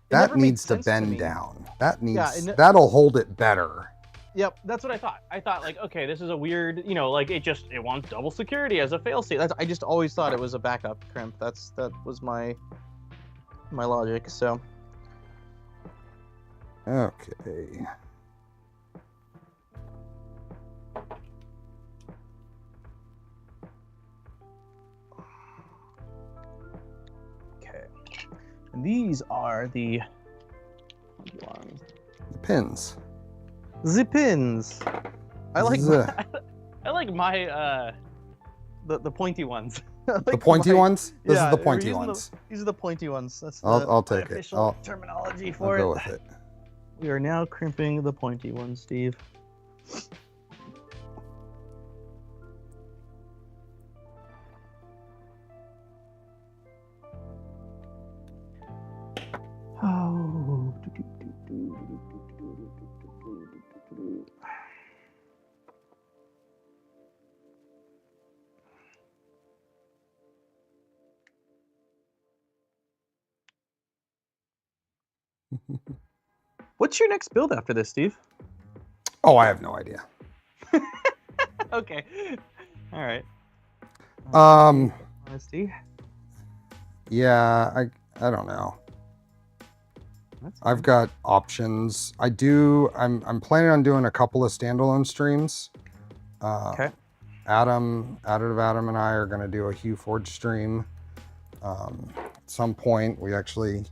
that never made needs to sense bend me. down. That needs Yeah, that'll hold it better. Yep, that's what I thought. I thought like, okay, this is a weird, you know, like it wants double security as a failsafe. I just always thought it was a backup crimp. That was my logic. So Okay. Okay. And these are the The pins. pins. I like I like my the pointy ones. The pointy ones? This Yeah, is the we're pointy using ones. These are the pointy ones. That's I'll the take it. official terminology I'll for go it. with it. We are now crimping the pointy ones, Steve. Oh. What's your next build after this, Steve? Oh, I have no idea. Okay. All right. Honesty. Yeah, I don't know. That's I've got options. I'm planning on doing a couple of standalone streams. Okay. Additive Adam and I are going to do a HueForge stream. At some point, we actually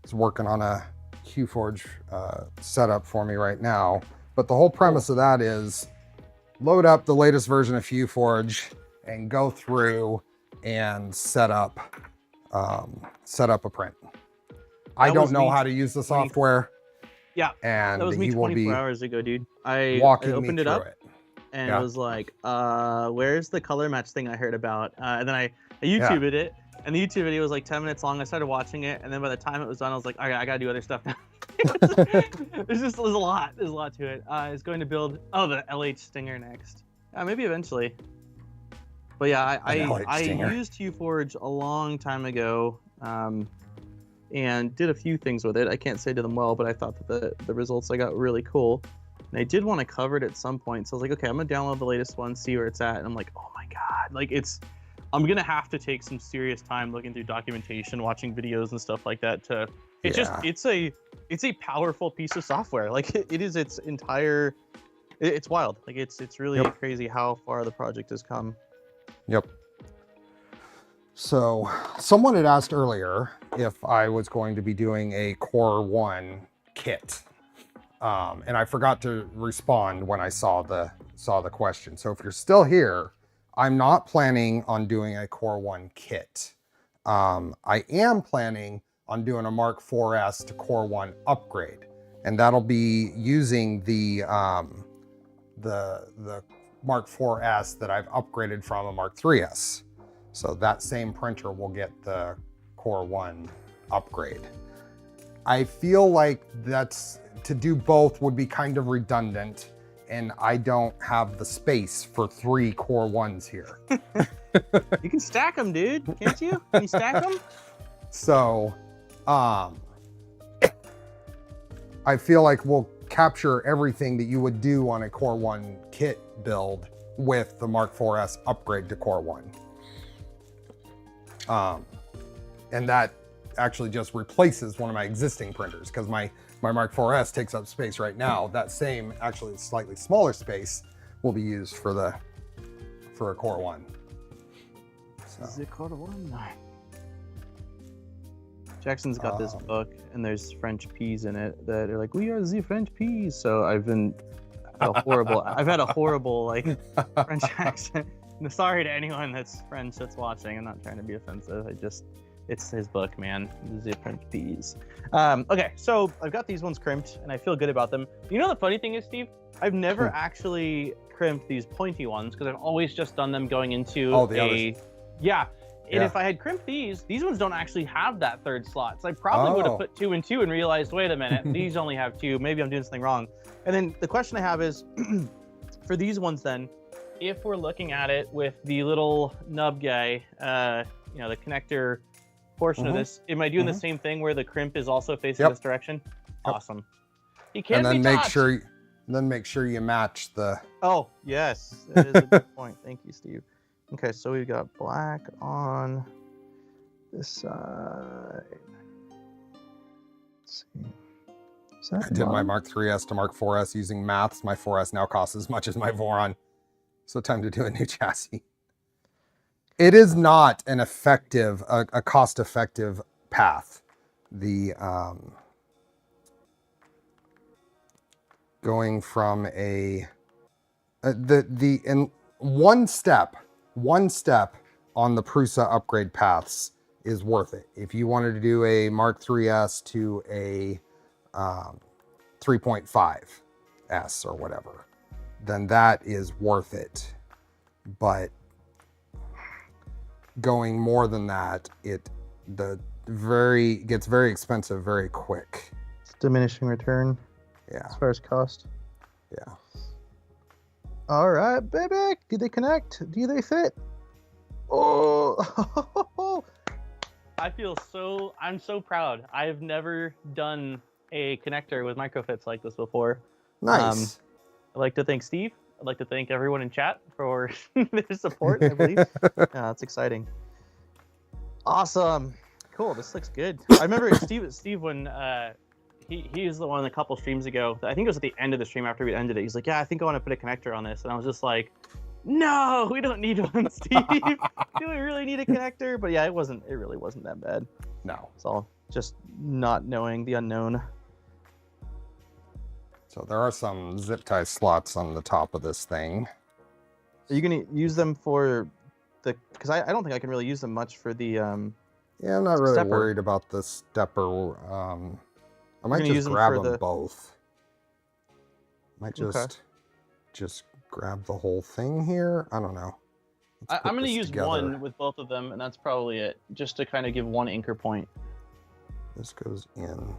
is working on a HueForge setup for me right now. But the whole premise of that is load up the latest version of HueForge and go through and set up a print. I don't know how to use the software. Yeah, and that was me he will 24 be hours ago, dude. I opened it up and Yeah. was like, where's the color match thing I heard about? And then I YouTubed it, and the YouTube video was like 10 minutes long. I started watching it, and then by the time it was done, I was like, all right, I gotta do other stuff now. There's a lot to it. It's going to build the LH Stinger next. Maybe eventually. But yeah, I used HueForge a long time ago. And did a few things with it. I can't say to them well, but I thought that the results I got were really cool. And I did want to cover it at some point. So I was like, okay, I'm gonna download the latest one, see where it's at. And I'm like, oh my God, like I'm gonna have to take some serious time looking through documentation, watching videos and stuff like that it's a powerful piece of software. Like it is its entire, it's wild. Like it's really crazy how far the project has come. Yep. So someone had asked earlier if I was going to be doing a Core 1 kit. And I forgot to respond when I saw the question. So if you're still here, I'm not planning on doing a Core 1 kit. I am planning on doing a Mark 4S to Core 1 upgrade. And that'll be using the Mark 4S that I've upgraded from a Mark 3S. So that same printer will get the Core 1 upgrade. I feel like to do both would be kind of redundant, and I don't have the space for 3 Core 1s here. You can stack them, dude. Can't you? Can you stack them? So, I feel like we'll capture everything that you would do on a Core 1 kit build with the Mark 4S upgrade to Core 1. And that actually just replaces one of my existing printers, because my my Mark 4S takes up space right now, that same, actually slightly smaller space will be used for a Core 1. So. The Core 1. Jackson's got this book, and there's French peas in it that are like, we are the French peas. So I've had a horrible like French accent. Sorry to anyone that's French that's watching. I'm not trying to be offensive. It's his book, man. The French peas. Okay, so I've got these ones crimped, and I feel good about them. You know the funny thing is, Steve, I've never actually crimped these pointy ones because I've always just done them going into others. Yeah. And if I had crimped these ones don't actually have that third slot. So I probably would have put 2 and 2 and realized, wait a minute, these only have 2. Maybe I'm doing something wrong. And then the question I have is, for these ones then, if we're looking at it with the little nub guy, you know, the connector portion of this, am I doing the same thing where the crimp is also facing this direction? Awesome. He can't and then be make sure you match the... Oh, yes. That is a good point. Thank you, Steve. Okay, so we've got black on this side. Let's see. I did my Mark 3S to Mark 4S using maths. My 4S now costs as much as my Voron. So time to do a new chassis. It is not an effective, a cost-effective path. The going from in one step on the Prusa upgrade paths is worth it. If you wanted to do a Mark 3S to a 3.5S or whatever, then that is worth it. But going more than that, gets very expensive very quick. It's diminishing return. Yeah. As far as cost. Yeah. All right, baby. Do they connect? Do they fit? Oh. I'm so proud. I've never done a connector with microfits like this before. Nice. I'd like to thank Steve. I'd like to thank everyone in chat for their support, I believe. Yeah, that's exciting. Awesome. Cool. This looks good. I remember Steve when he was the one a couple streams ago. I think it was at the end of the stream after we ended it. He's like, yeah, I think I want to put a connector on this. And I was just like, no, we don't need one, Steve. Do we really need a connector? But yeah, it really wasn't that bad. No. It's all just not knowing the unknown. So there are some zip tie slots on the top of this thing. Are you going to use them for because I don't think I can really use them much for the yeah, I'm not really stepper. worried about the stepper. I might just grab them both. Might just grab the whole thing here. I don't know. I'm going to use one with both of them, and that's probably it, just to kind of give one anchor point. This goes in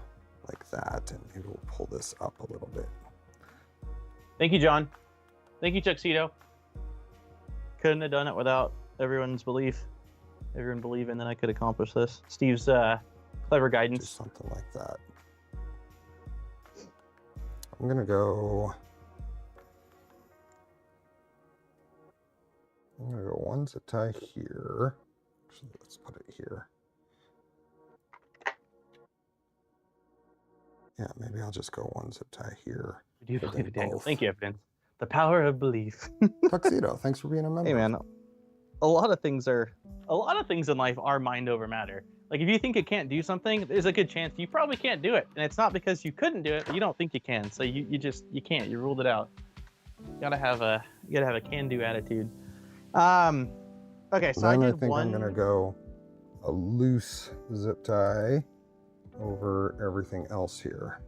like that, and maybe we'll pull this up a little bit. Thank you, John. Thank you, Tuxedo. Couldn't have done it without everyone's belief. Everyone believing that I could accomplish this. Steve's clever guidance. Just something like that. I'm gonna go one zip tie here. Actually, let's put it here. Yeah, maybe I'll just go one zip tie here. I do believe it, Daniel. Thank you, Evidence. The power of belief. Tuxedo, thanks for being a member. Hey, man. A lot of things in life are mind over matter. Like if you think it can't do something, there's a good chance you probably can't do it. And it's not because you couldn't do it, but you don't think you can. So you can't. You ruled it out. You gotta have a can-do attitude. Okay, so then I think I'm gonna go a loose zip tie over everything else here.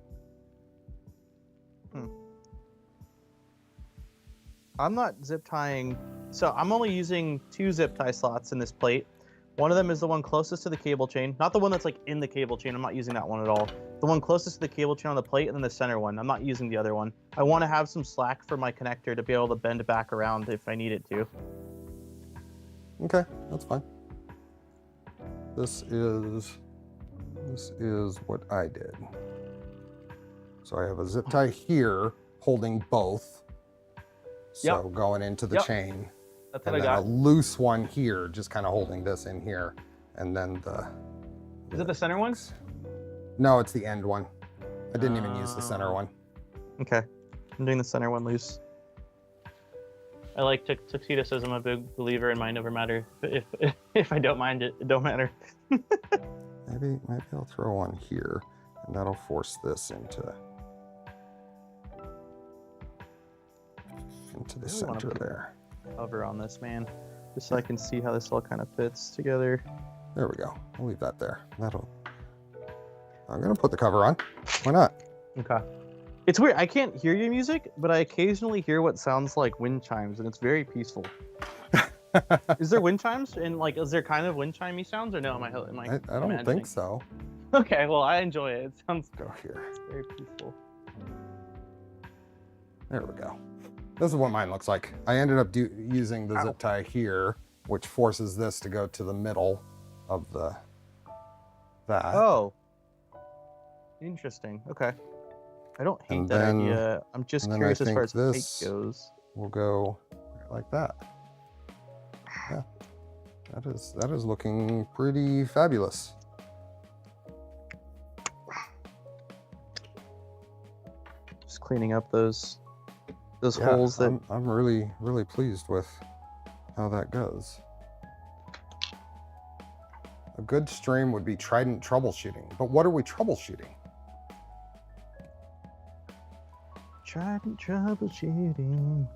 I'm not zip tying, so I'm only using 2 zip tie slots in this plate. One of them is the one closest to the cable chain, not the one that's like in the cable chain. I'm not using that one at all. The one closest to the cable chain on the plate, and then the center one. I'm not using the other one. I want to have some slack for my connector to be able to bend back around if I need it to. Okay, that's fine. This is what I did. So I have a zip tie here holding both. So going into the chain. That's what I got. A loose one here, just kind of holding this in here. And then Is it the center one? No, it's the end one. I didn't even use the center one. Okay. I'm doing the center one loose. I like Tuxedo says I'm a big believer in mind over matter. If I don't mind it, it don't matter. Maybe I'll throw one here, and that'll force this into the center there. Cover on this, man, just so I can see how this all kind of fits together. There we go. I'll leave that there. I'm gonna put the cover on. Why not? Okay. It's weird. I can't hear your music, but I occasionally hear what sounds like wind chimes, and it's very peaceful. Is there wind chimes? And like, is there kind of wind chimey sounds, or no? Am I I don't think so. Okay, well, I enjoy it. It sounds go here. Very peaceful. There we go. This is what mine looks like. I ended up using the zip tie here, which forces this to go to the middle of that. Oh. Interesting. Okay. I don't hate that idea. I'm just curious as far as the height goes. We'll go like that. Yeah. That is looking pretty fabulous. Just cleaning up those holes that I'm really pleased with how that goes. A good stream would be Trident troubleshooting, but what are we troubleshooting? Trident troubleshooting.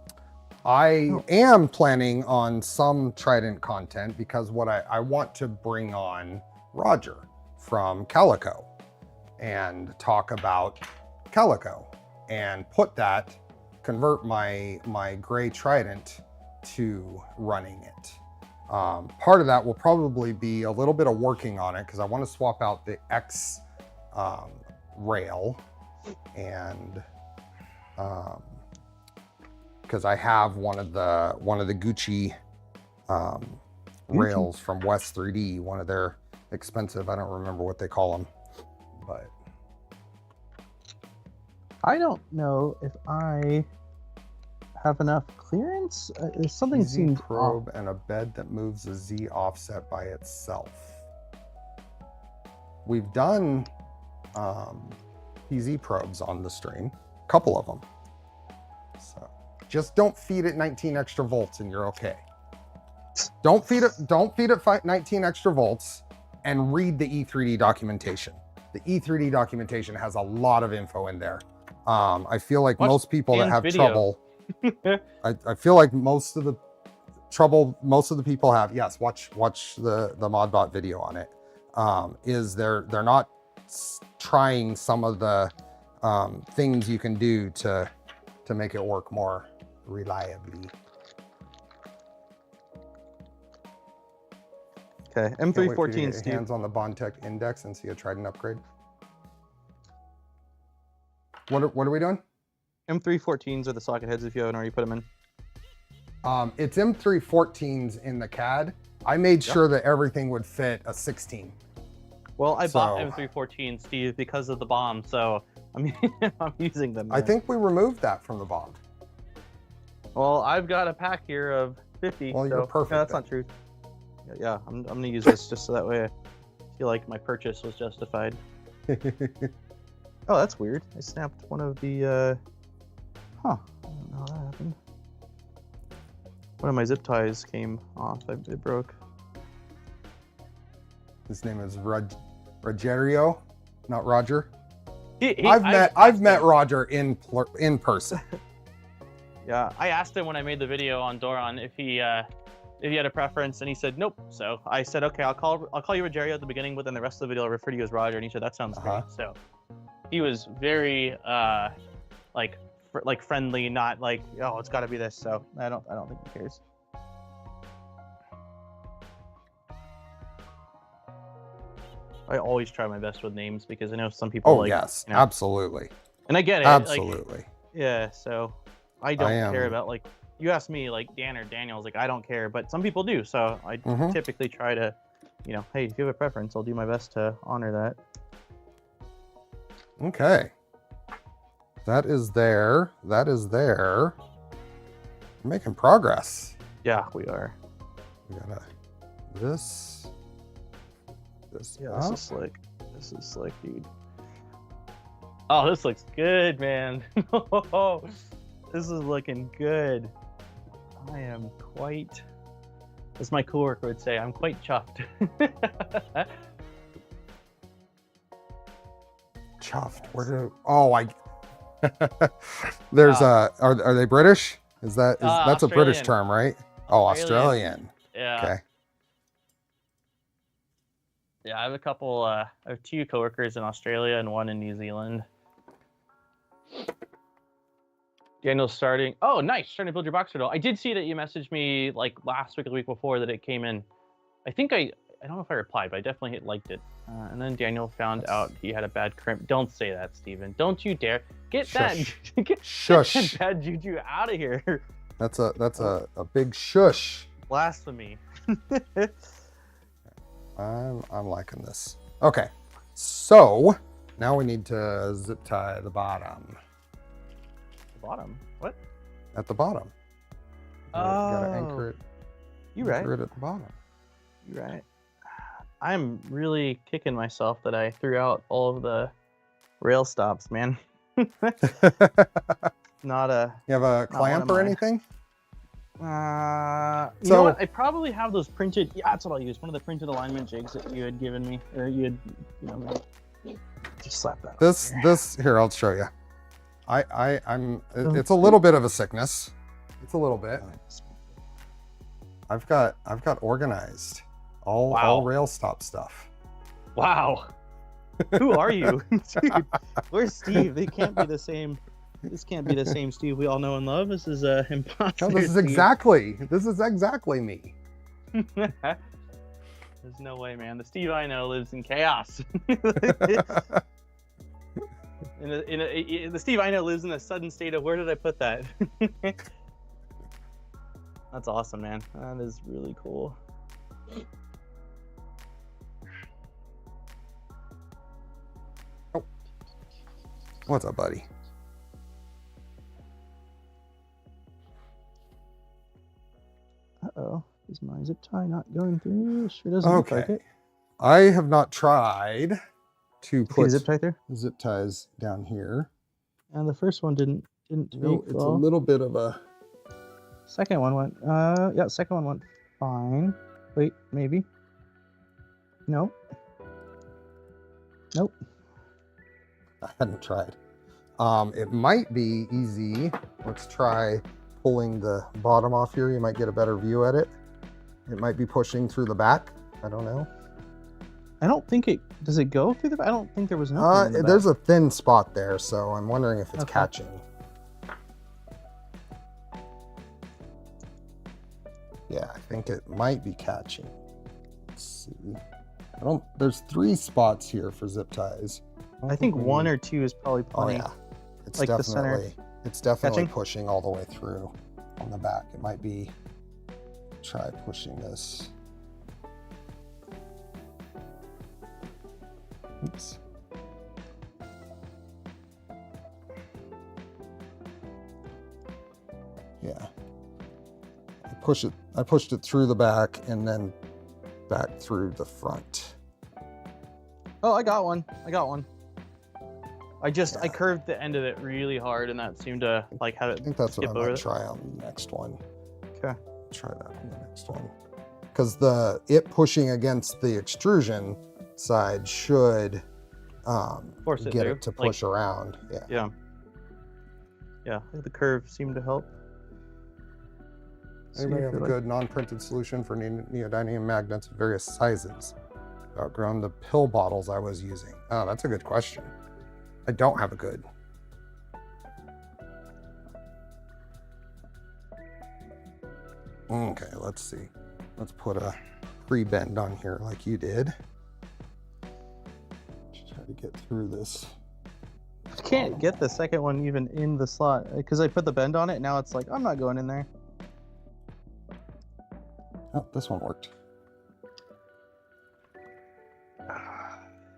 I am planning on some Trident content because what I want to bring on Roger from Calico and talk about Calico and convert my gray Trident to running it. Part of that will probably be a little bit of working on it because I want to swap out the X rail and because I have one of the Gucci rails from West 3D, one of their expensive, I don't remember what they call them, but I don't know if I have enough clearance. Something seems probe off. And a bed that moves a Z offset by itself. We've done PZ probes on the stream, a couple of them. So just don't feed it 19 extra volts and you're okay. Don't feed it 19 extra volts and read the E3D documentation. The E3D documentation has a lot of info in there. I feel like most people that have trouble, I feel like most of the people have, yes, watch the Modbot video on it, is they're not trying some of the things you can do to make it work more reliably. Okay, M314. Hands on the Bondtech index and see a Trident upgrade. What are we doing? M314s are the socket heads if you haven't already put them in. It's M314s in the CAD. I made sure that everything would fit a 16. Well, I bought M314, Steve, because of the bomb, so I'm using them. I think we removed that from the bomb. Well, I've got a pack here of 50. Well, you're perfect. No, that's not true. Yeah, I'm gonna use this just so that way I feel like my purchase was justified. Oh, that's weird. I snapped one of the, I don't know how that happened. One of my zip ties came off. It broke. His name is Rogerio, not Roger. I've met Roger in person. Yeah, I asked him when I made the video on Doron if he had a preference, and he said nope. So I said, okay, I'll call you Rogerio at the beginning, but then the rest of the video I'll refer to you as Roger. And he said that sounds great. So he was very like friendly, not like, oh, it's got to be this. So I don't think he cares. I always try my best with names because I know some people. Oh yes, absolutely. And I get it. Absolutely. Like, yeah. So I don't care about like. You ask me like Dan or Daniel's, like I don't care, but some people do. So I typically try to, hey, if you have a preference, I'll do my best to honor that. Okay. That is there. That is there. We're making progress. Yeah, we are. We gotta this. Yeah, this is slick. This is slick, dude. Oh, this looks good, man. This is looking good. I am quite, as my coworker would say, I'm quite chuffed. Chuffed. Where do? Oh, I. There's Are they British? That's a British Australian. term, right? Oh, Australian. Yeah. Okay. Yeah, I have a couple. I have 2 coworkers in Australia and 1 in New Zealand. Daniel's starting. Oh, nice! Starting to build your box turtle. I did see that you messaged me like last week or the week before that it came in. I think I don't know if I replied, but I definitely liked it. And then Daniel found out he had a bad crimp. Don't say that, Steven. Don't you dare get Shush. get Shush. that bad juju out of here. That's a big shush. Blasphemy. I'm liking this. Okay, so now we need to zip tie the bottom. The bottom. What? At the bottom. You gotta anchor it. You right. Anchor it at the bottom. You right. I'm really kicking myself that I threw out all of the rail stops, man. Not a. You have a clamp or anything? You know what? I probably have those printed. Yeah, that's what I'll use. One of the printed alignment jigs that you had given me, or you had, just slap that. This here, I'll show you. It's a little bit of a sickness. It's a little bit. I've got organized all rail stop stuff. Wow. Who are you? Dude, where's Steve? They can't be the same. This can't be the same Steve we all know and love. This is imposter. No, this is exactly me. There's no way, man. The Steve I know lives in chaos. The Steve I know lives in a sudden state of where did I put that? That's awesome, man. That is really cool. Oh. What's up, buddy? Uh-oh. Is my zip tie not going through? Sure doesn't look like it. I have not tried to put zip tie through? Zip ties down here. And the first one didn't No, it's a little bit of a. Second one went. Yeah, second one went fine. Wait, maybe. Nope. Nope. I hadn't tried. It might be easy. Let's try pulling the bottom off here. You might get a better view at it. It might be pushing through the back. I don't know. I don't think it does. It go through the? I don't think there was nothing. In the there's a thin spot there, so I'm wondering if it's catching. Yeah, I think it might be catching. Let's see. There's 3 spots here for zip ties. I think 1 or 2 is probably plenty. Oh yeah, it's like definitely catching? pushing all the way through on the back. It might be. Try pushing this. Oops. Yeah. I pushed it through the back and then back through the front. Oh, I got one. I curved the end of it really hard, and that seemed to like have it. I think that's what skip I'm over gonna it. try on the next one. Okay. Try that on the next one. Because it pushing against the extrusion side should Force it get through, it to push around. Yeah. Yeah, the curve seemed to help. Anybody have a good non-printed solution for neodymium magnets of various sizes? Outgrown the pill bottles I was using. Oh, that's a good question. I don't have a good. Okay, let's see. Let's put a pre-bend on here like you did. Just try to get through this. I can't get the second one even in the slot because I put the bend on it. Now it's like, I'm not going in there. Oh, this one worked.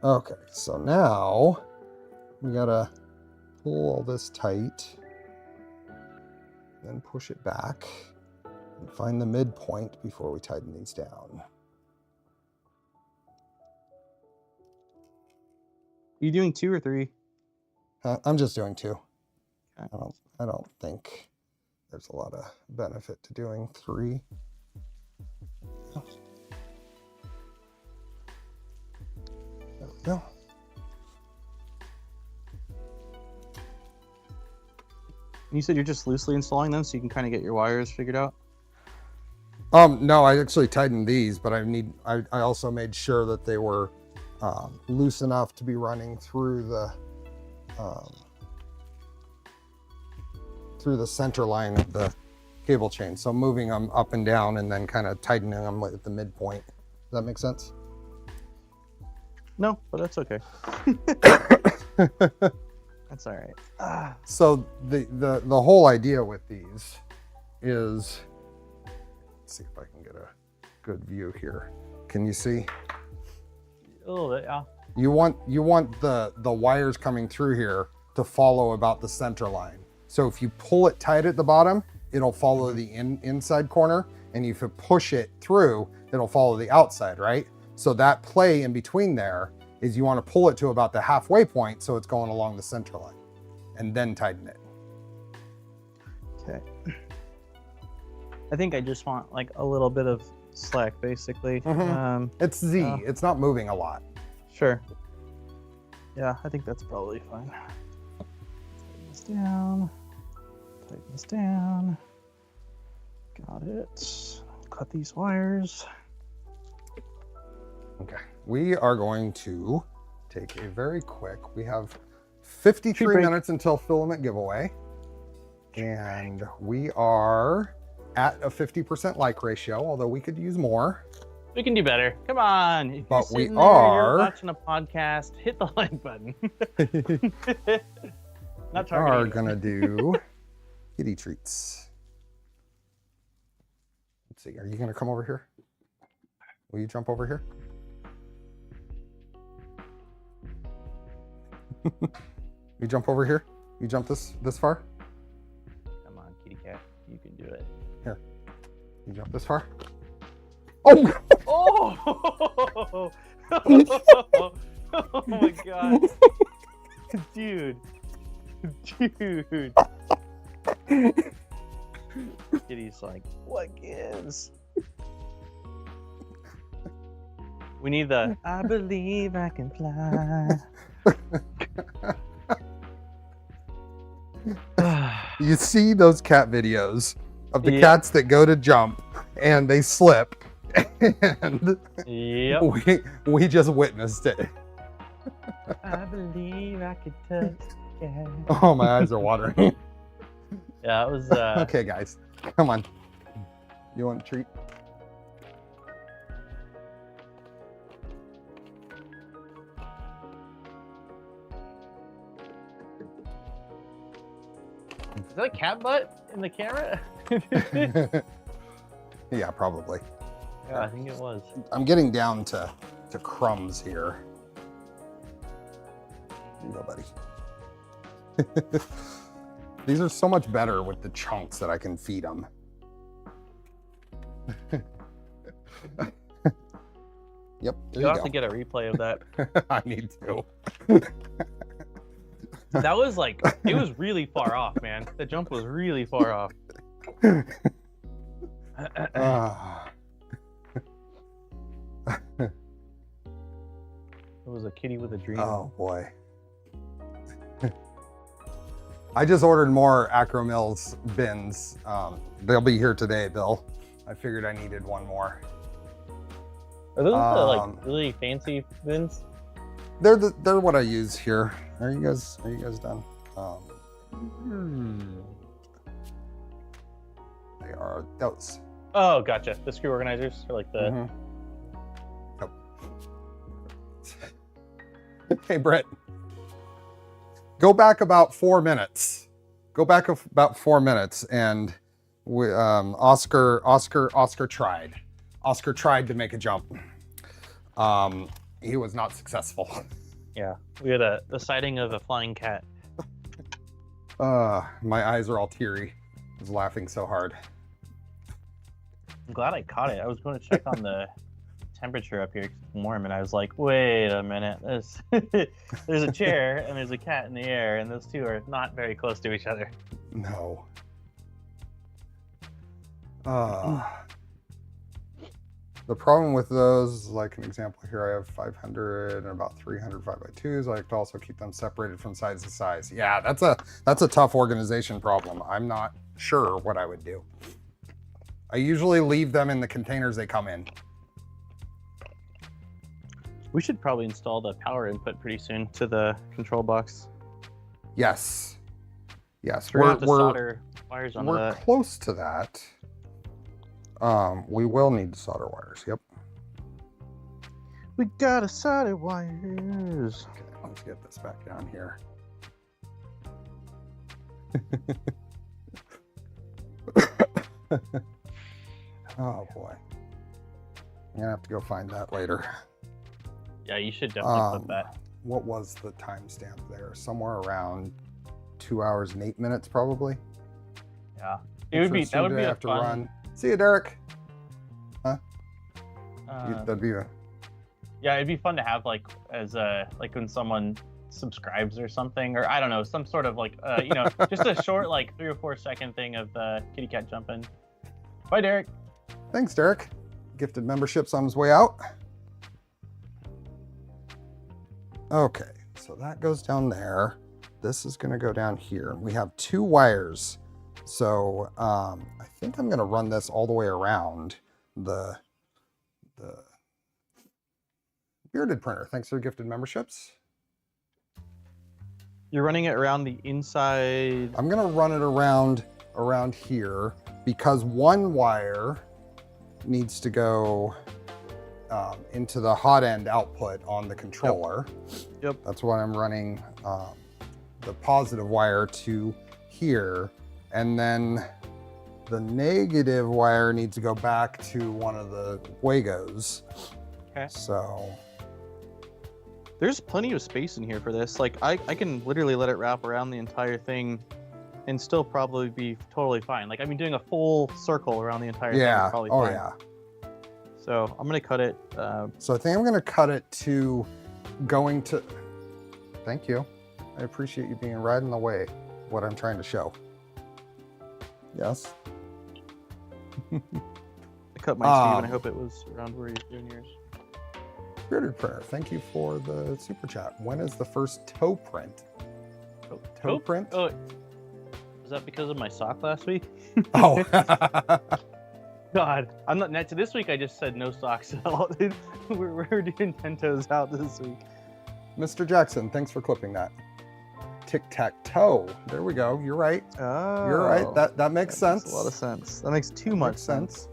Okay, so now we gotta pull all this tight, then push it back and find the midpoint before we tighten these down. Are you doing 2 or 3? I'm just doing 2. Okay. I don't think there's a lot of benefit to doing 3. There we go. You said you're just loosely installing them so you can kind of get your wires figured out? No, I actually tightened these, but I also made sure that they were loose enough to be running through the center line of the cable chain. So moving them up and down and then kind of tightening them at the midpoint. Does that make sense? No, but that's okay. That's all right. So the whole idea with these is, let's see if I can get a good view here. Can you see? A little bit, yeah. You want the wires coming through here to follow about the center line. So if you pull it tight at the bottom, it'll follow the inside corner, and if you push it through, it'll follow the outside, right? So that play in between there is you want to pull it to about the halfway point so it's going along the center line, and then tighten it. Okay. I think I just want like a little bit of slack, basically. It's Z. It's not moving a lot. Sure. Yeah, I think that's probably fine. Tighten this down. Tighten this down. Got it. Cut these wires. Okay. We are going to take a very quick, we have 53 minutes until filament giveaway. And we are at a 50% like ratio, although we could use more. We can do better. Come on. If But you're we sitting there, are you're watching a podcast, hit the like button. Not We are targeting. gonna do kitty treats. Let's see, are you gonna come over here? Will you jump over here? You jump over here? You jump this far? Come on, kitty cat. You can do it. Here. You jump this far? Oh! Oh! Oh my god. Dude. Dude. Kitty's like, what gives? We need the I believe I can fly. You see those cat videos of the Yeah. cats that go to jump and they slip, and Yep. we just witnessed it. I believe I could touch the cat. Oh, my eyes are watering. Yeah, it was Okay, guys, come on. You want a treat? Is that a cat butt in the camera? Yeah, probably. Yeah, I think it was. I'm getting down to crumbs here. Here you go, buddy. These are so much better with the chunks that I can feed them. Yep, there You'll you have go. to get a replay of that. I need to. That was like, it was really far off, man. The jump was really far off. Ah. It was a kitty with a dream. Oh boy. I just ordered more Acromills bins. They'll be here today, Bill. I figured I needed one more. Are those the like really fancy bins? They're what I use here. Are you guys done? They are those. Oh, gotcha. The screw organizers are like the. Yep. Hey, Brett. Go back about 4 minutes. Go back about 4 minutes, and we, Oscar tried. Oscar tried to make a jump. He was not successful. Yeah, we had the sighting of a flying cat. My eyes are all teary. I was laughing so hard. I'm glad I caught it. I was going to check on the temperature up here. 'Cause it's warm, and I was like, wait a minute. There's a chair and there's a cat in the air, and those two are not very close to each other. No. The problem with those, like an example here, I have 500 and about 300 5x2s. I like to also keep them separated from size to size. Yeah, that's a tough organization problem. I'm not sure what I would do. I usually leave them in the containers they come in. We should probably install the power input pretty soon to the control box. Yes. Yes, We're gonna have to solder wires onto we're that. close to that. We will need to solder wires. Yep. We gotta solder wires. Okay, let's get this back down here. Oh boy. I'm gonna have to go find that later. Yeah, you should definitely put that. What was the timestamp there? Somewhere around 2 hours and 8 minutes, probably. Yeah, it would be. That would be a fun. Run. See you, Derek. Huh? Uh, That'd be a. Yeah, it'd be fun to have like as like when someone subscribes or something, or I don't know, some sort of like you know, just a short like 3 or 4 second thing of the kitty cat jumping. Bye, Derek. Thanks, Derek. Gifted memberships on his way out. Okay, so that goes down there. This is gonna go down here. We have 2 wires. So I think I'm gonna run this all the way around the bearded printer. Thanks for the gifted memberships. You're running it around the inside. I'm gonna run it around here because one wire needs to go into the hot end output on the controller. Yep. That's why I'm running the positive wire to here, and then the negative wire needs to go back to one of the Wagos. Okay. So There's plenty of space in here for this. Like I can literally let it wrap around the entire thing and still probably be totally fine. Like I mean, doing a full circle around the entire thing is probably fine. Yeah. So I'm gonna cut it. So I think I'm gonna cut it to going to, thank you. I appreciate you being right in the way, what I'm trying to show. Yes. I cut mine, Steve, and I hope it was around where you're doing yours. Bearded Prayer, thank you for the super chat. When is the first toe print? Toe print? Oh, was that because of my sock last week? Oh. God, I'm not net to this week. I just said no socks at all. we're doing 10 toes out this week. Mr. Jackson, thanks for clipping that. Tic-tac-toe. There we go. You're right. Oh, You're right. That makes sense. Makes a lot of sense. That makes too much sense.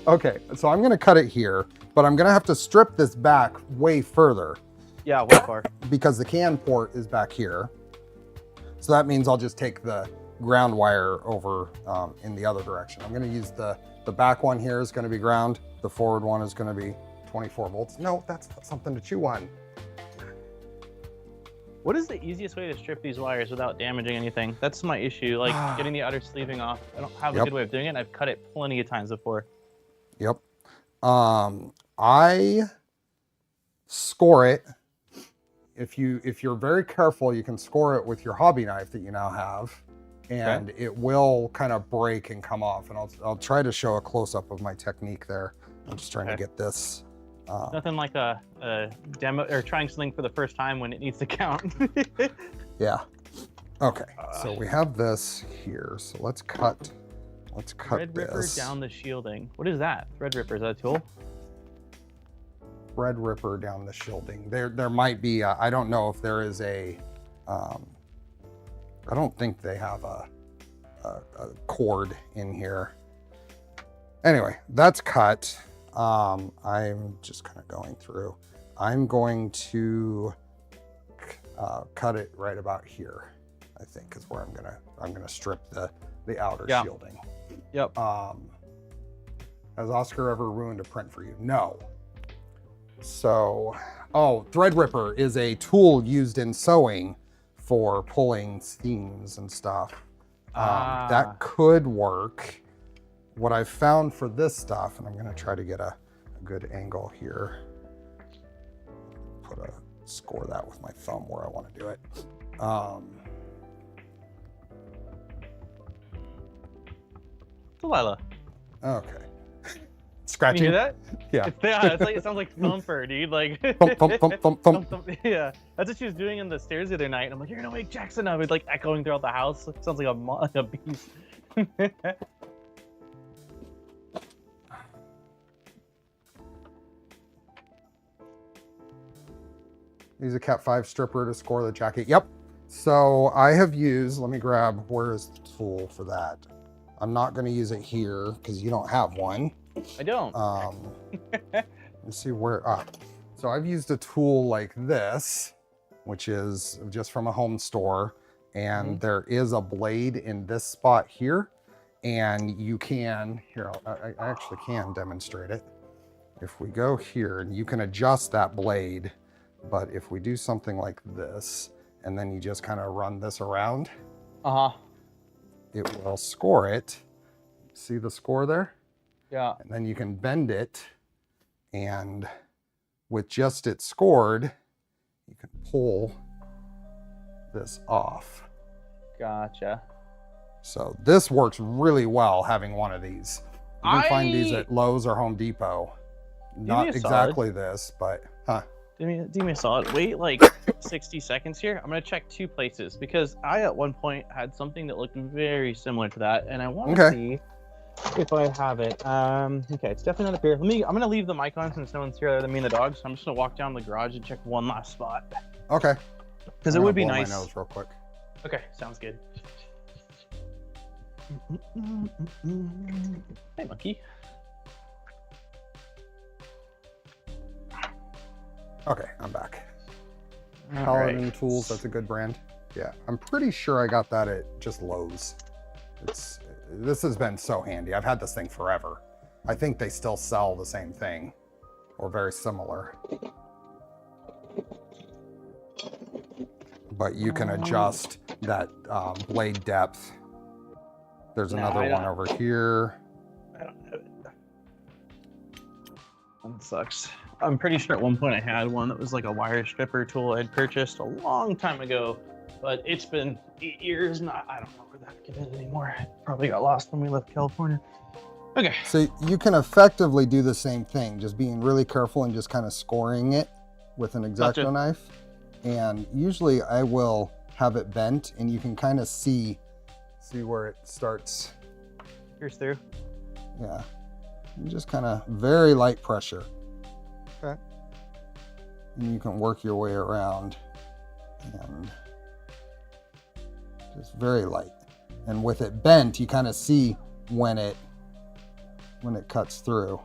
Okay, so I'm gonna cut it here, but I'm gonna have to strip this back way further. Yeah, way far. Because the can port is back here. So that means I'll just take the ground wire over in the other direction. I'm gonna use the back one here is gonna be ground. The forward one is gonna be 24 volts. No, that's not something to chew on. What is the easiest way to strip these wires without damaging anything? That's my issue, like getting the outer sleeving off. I don't have a good way of doing it. I've cut it plenty of times before. Yep. I score it. If you're very careful, you can score it with your hobby knife that you now have, and it will kind of break and come off. And I'll try to show a close-up of my technique there. I'm just trying to get this. Nothing like a demo or trying something for the first time when it needs to count. Yeah. Okay. So we have this here. So let's cut. Let's cut Threadripper this. down the shielding. What is that? Threadripper, is that a tool? Threadripper down the shielding. There might be. I don't know if there is a. I don't think they have a cord in here. Anyway, that's cut. I'm just kind of going through. I'm going to cut it right about here. I think is where I'm gonna strip the outer shielding. Yep. Has Oscar ever ruined a print for you? No. So, Threadripper is a tool used in sewing for pulling seams and stuff. That could work. what I've found for this stuff, and I'm gonna try to get a good angle here. Score that with my thumb where I want to do it. Delilah. Okay. Can Scratching. you hear that? Yeah. It's like, it sounds like Thumper, dude. Like Thump, thump, thump, thump, thump. Thump. Yeah, that's what she was doing in the stairs the other night. And I'm like, you're gonna wake Jackson up. It's like echoing throughout the house. It sounds like a beast. Use a Cat 5 stripper to score the jacket. Yep. So I have used, let me grab, where is the tool for that? I'm not going to use it here because you don't have one. I don't. Let's see where, so I've used a tool like this, which is just from a home store. And there is a blade in this spot here. And you can, here, I actually can demonstrate it. If we go here, and you can adjust that blade. But if we do something like this, and then you just kind of run this around, it will score it. See the score there? Yeah. And then you can bend it, and with just it scored, you can pull this off. Gotcha. So this works really well, having one of these. You can find these at Lowe's or Home Depot. Not exactly this, but, Do me a solid. Wait like 60 seconds here. I'm gonna check two places because I at one point had something that looked very similar to that, and I want to see if I have it. Okay, it's definitely not up here. I'm gonna leave the mic on since no one's here other than me and the dog. So I'm just gonna walk down the garage and check one last spot. Okay. Because it would be nice. My nose real quick. Okay, sounds good. Hey, monkey. Okay, I'm back. All Paladin right. Tools, that's a good brand. Yeah, I'm pretty sure I got that at just Lowe's. This has been so handy. I've had this thing forever. I think they still sell the same thing or very similar. But you can adjust that blade depth. There's another one over here. I don't have it. That sucks. I'm pretty sure at one point I had one that was like a wire stripper tool I'd purchased a long time ago, but it's been 8 years and I don't know where that is anymore. It probably got lost when we left California. Okay. So you can effectively do the same thing, just being really careful and just kind of scoring it with an X-Acto knife. And usually I will have it bent and you can kind of see where it starts. Here's through. Yeah. And just kind of very light pressure. Okay. And you can work your way around and just very light. And with it bent, you kind of see when it cuts through.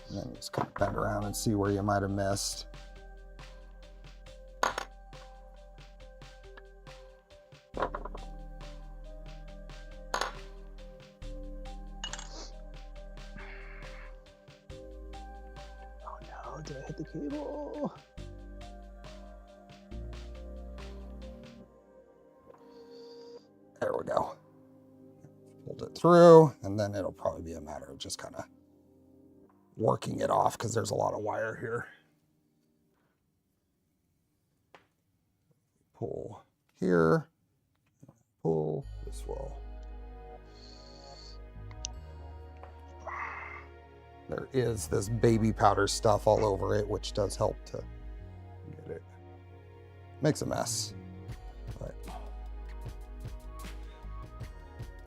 And then you just kind of bend around and see where you might have missed. Did I hit the cable? There we go. Pulled it through, and then it'll probably be a matter of just kind of working it off because there's a lot of wire here. Pull here, pull this will. There is this baby powder stuff all over it, which does help to get it. Makes a mess, but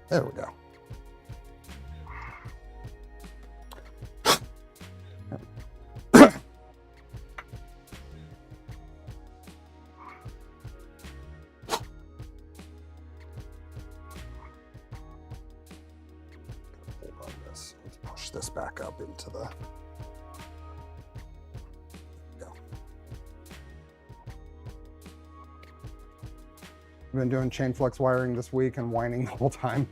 there we go. This back up into the go. I've been doing chain flex wiring this week and whining the whole time.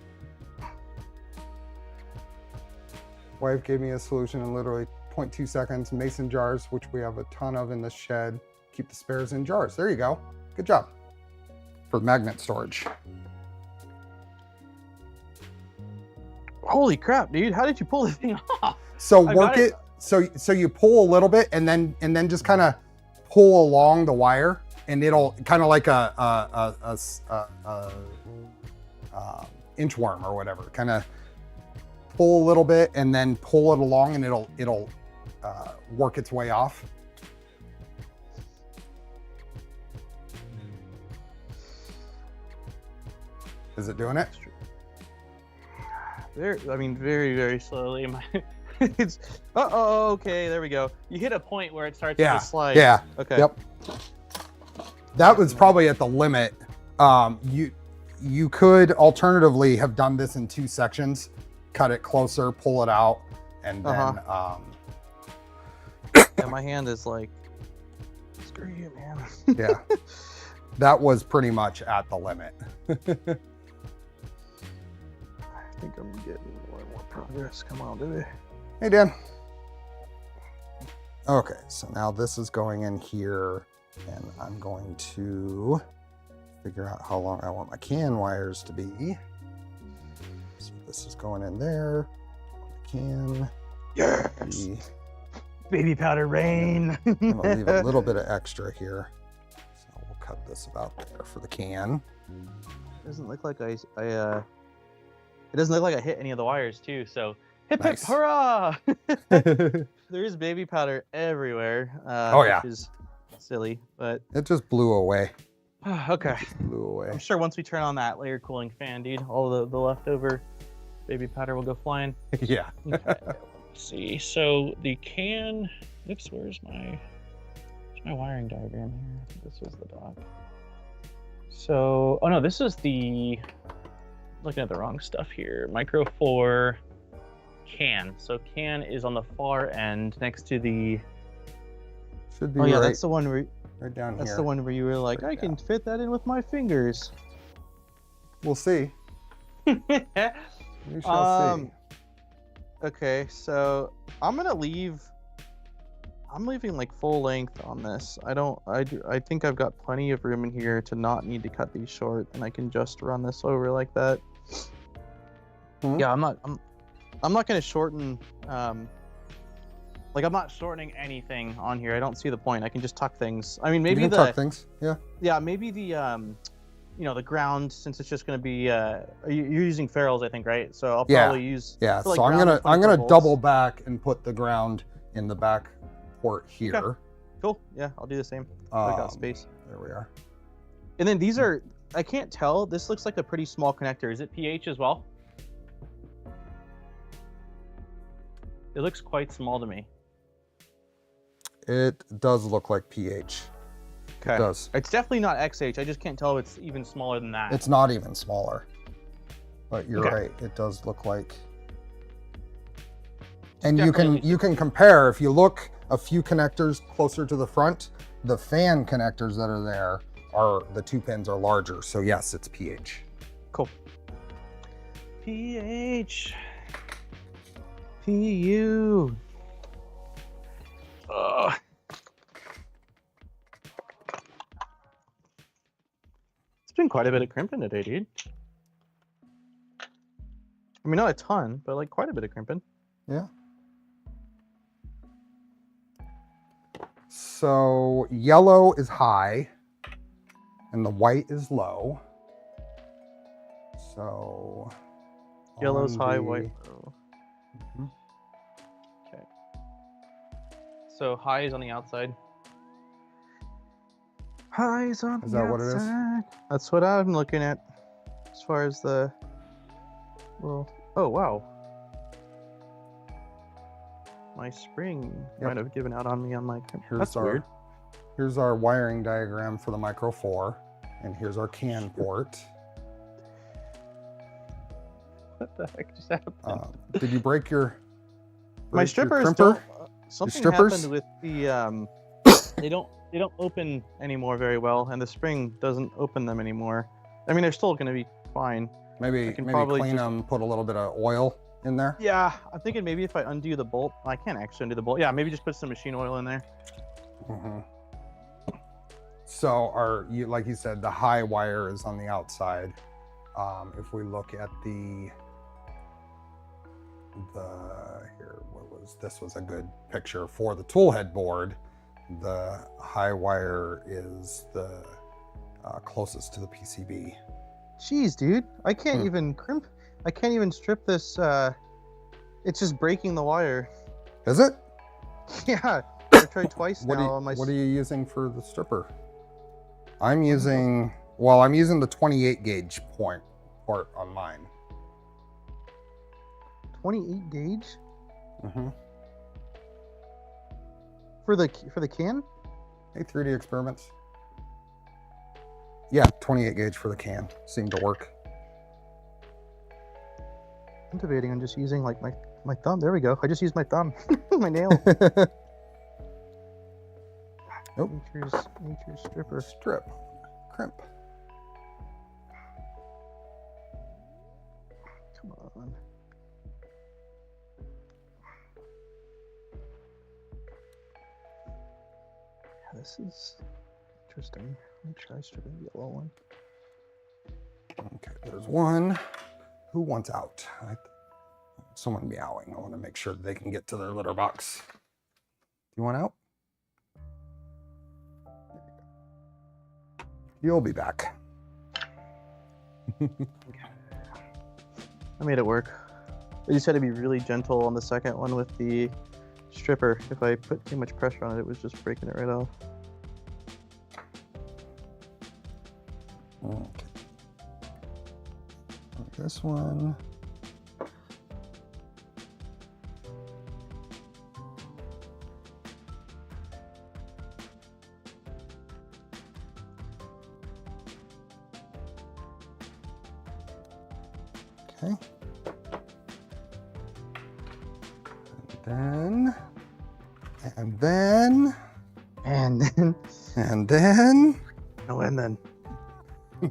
Wife gave me a solution in literally 0.2 seconds. Mason jars, which we have a ton of in the shed. Keep the spares in jars. There you go. Good job. For magnet storage. Holy crap, dude! How did you pull this thing off? So work it. So you pull a little bit and then just kind of pull along the wire, and it'll kind of like a inchworm or whatever. Kind of pull a little bit and then pull it along, and it'll work its way off. Is it doing it? I mean, very, very slowly. It's okay, there we go. You hit a point where it starts to slide. Yeah. Okay. Yep. That was probably at the limit. You could alternatively have done this in 2 sections, cut it closer, pull it out, and then yeah, my hand is like, screw you, man. Yeah. That was pretty much at the limit. I think I'm getting more and more progress. Come on, baby. Hey, Dan. Okay, so now this is going in here, and I'm going to figure out how long I want my can wires to be. So this is going in there. Can. Yes. Baby powder rain. I'm gonna leave a little bit of extra here. So we'll cut this about there for the can. It doesn't look like it doesn't look like I hit any of the wires too, so hip Nice. hip hurrah! There is baby powder everywhere. Oh, yeah. Which is silly, but It just blew away. okay. Blew away. I'm sure once we turn on that layer cooling fan, dude, all the leftover baby powder will go flying. Yeah. Okay, let's see. So the can. Oops, where's my wiring diagram here? I think this is the dock. So, oh no, this is the. Looking at the wrong stuff here. Micro 4 can. So can is on the far end next to the. Should be Oh yeah, right, that's the one where. right down That's here. the one where you were like, Right I can down. fit that in with my fingers. We'll see. We shall see. Okay, so I'm leaving like full length on this. I think I've got plenty of room in here to not need to cut these short, and I can just run this over like that. Yeah, I'm not gonna shorten. Like I'm not shortening anything on here. I don't see the point. I can just tuck things. I mean, maybe you can tuck things. Yeah. Yeah, maybe the the ground, since it's just gonna be you're using ferrules, I think, right? So I'll probably use Yeah. for, like, So I'm ground gonna bolts. double back and put the ground in the back port here. Okay. Cool. Yeah, I'll do the same. I got Um, space. There we are. And then these are, I can't tell. This looks like a pretty small connector. Is it pH as well? It looks quite small to me. It does look like pH. Okay. It does. It's definitely not XH. I just can't tell if it's even smaller than that. It's not even smaller. But you're Okay. right. It does look like. And you can compare. If you look a few connectors closer to the front, the fan connectors that are there are the 2 pins are larger. So yes, it's pH. Cool. pH. PU. It's been quite a bit of crimping today, dude. I mean, not a ton, but like quite a bit of crimping. Yeah. So yellow is high and the white is low. So Yellow's on high, the- white low. Mhm. Okay. So high is on the outside. Highs on Is the that what it is? outside. That's what I'm looking at. As far as the. Well. Oh wow. My spring Yep. might have given out on me on my. Here's our here's our wiring diagram for the Micro 4, and here's our can port. What the heck just happened? Did you break your My your strippers crimper? don't. Something strippers? happened with the. They don't open. Anymore very well, and the spring doesn't open them anymore. I mean, they're still going to be fine. Maybe can maybe probably clean just- them, put a little bit of oil in there. Yeah, I'm thinking maybe if I undo the bolt, I can't actually undo the bolt. Yeah, maybe just put some machine oil in there. Mhm. So like you said, the high wire is on the outside. If we look at the this was a good picture for the tool head board. The high wire is the closest to the PCB. Jeez, dude, I can't even crimp. I can't even strip this. It's just breaking the wire. Is it? Yeah, I tried twice now on my. What are you using for the stripper? I'm using the 28 gauge port on mine. 28 gauge? Mm-hmm. For the can? Hey, 3D Experiments. Yeah, 28 gauge for the can. Seemed to work. I'm debating on just using like my thumb. There we go. I just used my thumb. My nail. Nope. Nature's stripper. Strip. Crimp. Come on. Yeah, this is interesting. Let me try stripping the yellow one. Okay, there's one. Who wants out? Someone meowing. I want to make sure they can get to their litter box. You want out? You'll be back. I made it work. I just had to be really gentle on the second one with the stripper. If I put too much pressure on it, it was just breaking it right off. Okay. This one. Okay. And then. No, and then.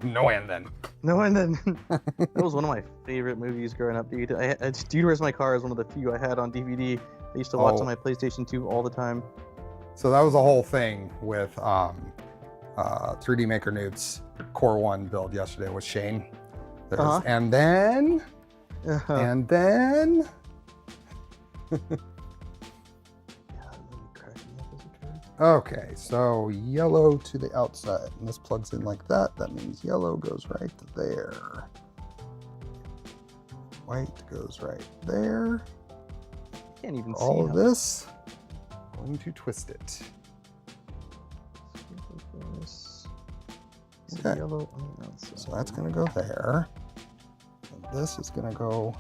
No, and then. No, and then. That was one of my favorite movies growing up, dude. Dude, Where's My Car is one of the few I had on DVD. I used to watch on my PlayStation 2 all the time. So that was a whole thing with 3D Maker Newt's Core 1 build yesterday with Shane. And then. And then. Okay, so yellow to the outside, and this plugs in like that. That means yellow goes right there. White goes right there. Can't even see all of this. Going to twist it. Okay. Yellow on the outside. So that's going to go there. And this is going to go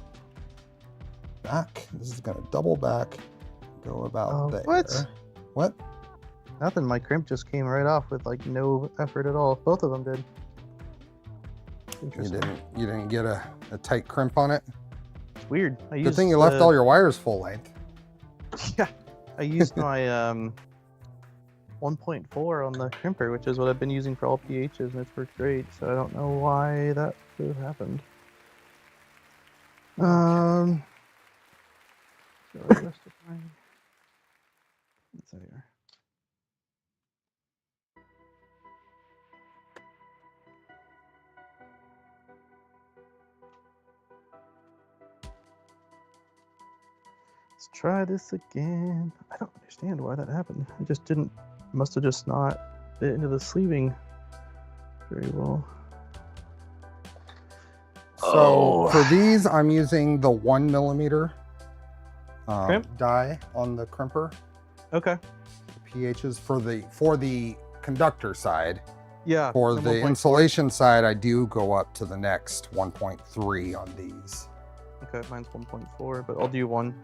back. This is going to double back. Go about there. What? What? Nothing. My crimp just came right off with like no effort at all. Both of them did. You didn't get a tight crimp on it? It's weird. Good thing you left all your wires full length. Yeah. I used my 1.4 on the crimper, which is what I've been using for all pHs, and it's worked great. So I don't know why that could have happened. So the rest of my... There you are. Let's try this again. I don't understand why that happened. I just didn't, must have just not fit into the sleeving very well. So for these, I'm using the 1mm die on the crimper. Okay. The pHs for the conductor side. Yeah. For the insulation side, I do go up to the next 1.3 on these. Okay, mine's 1.4, but I'll do 1.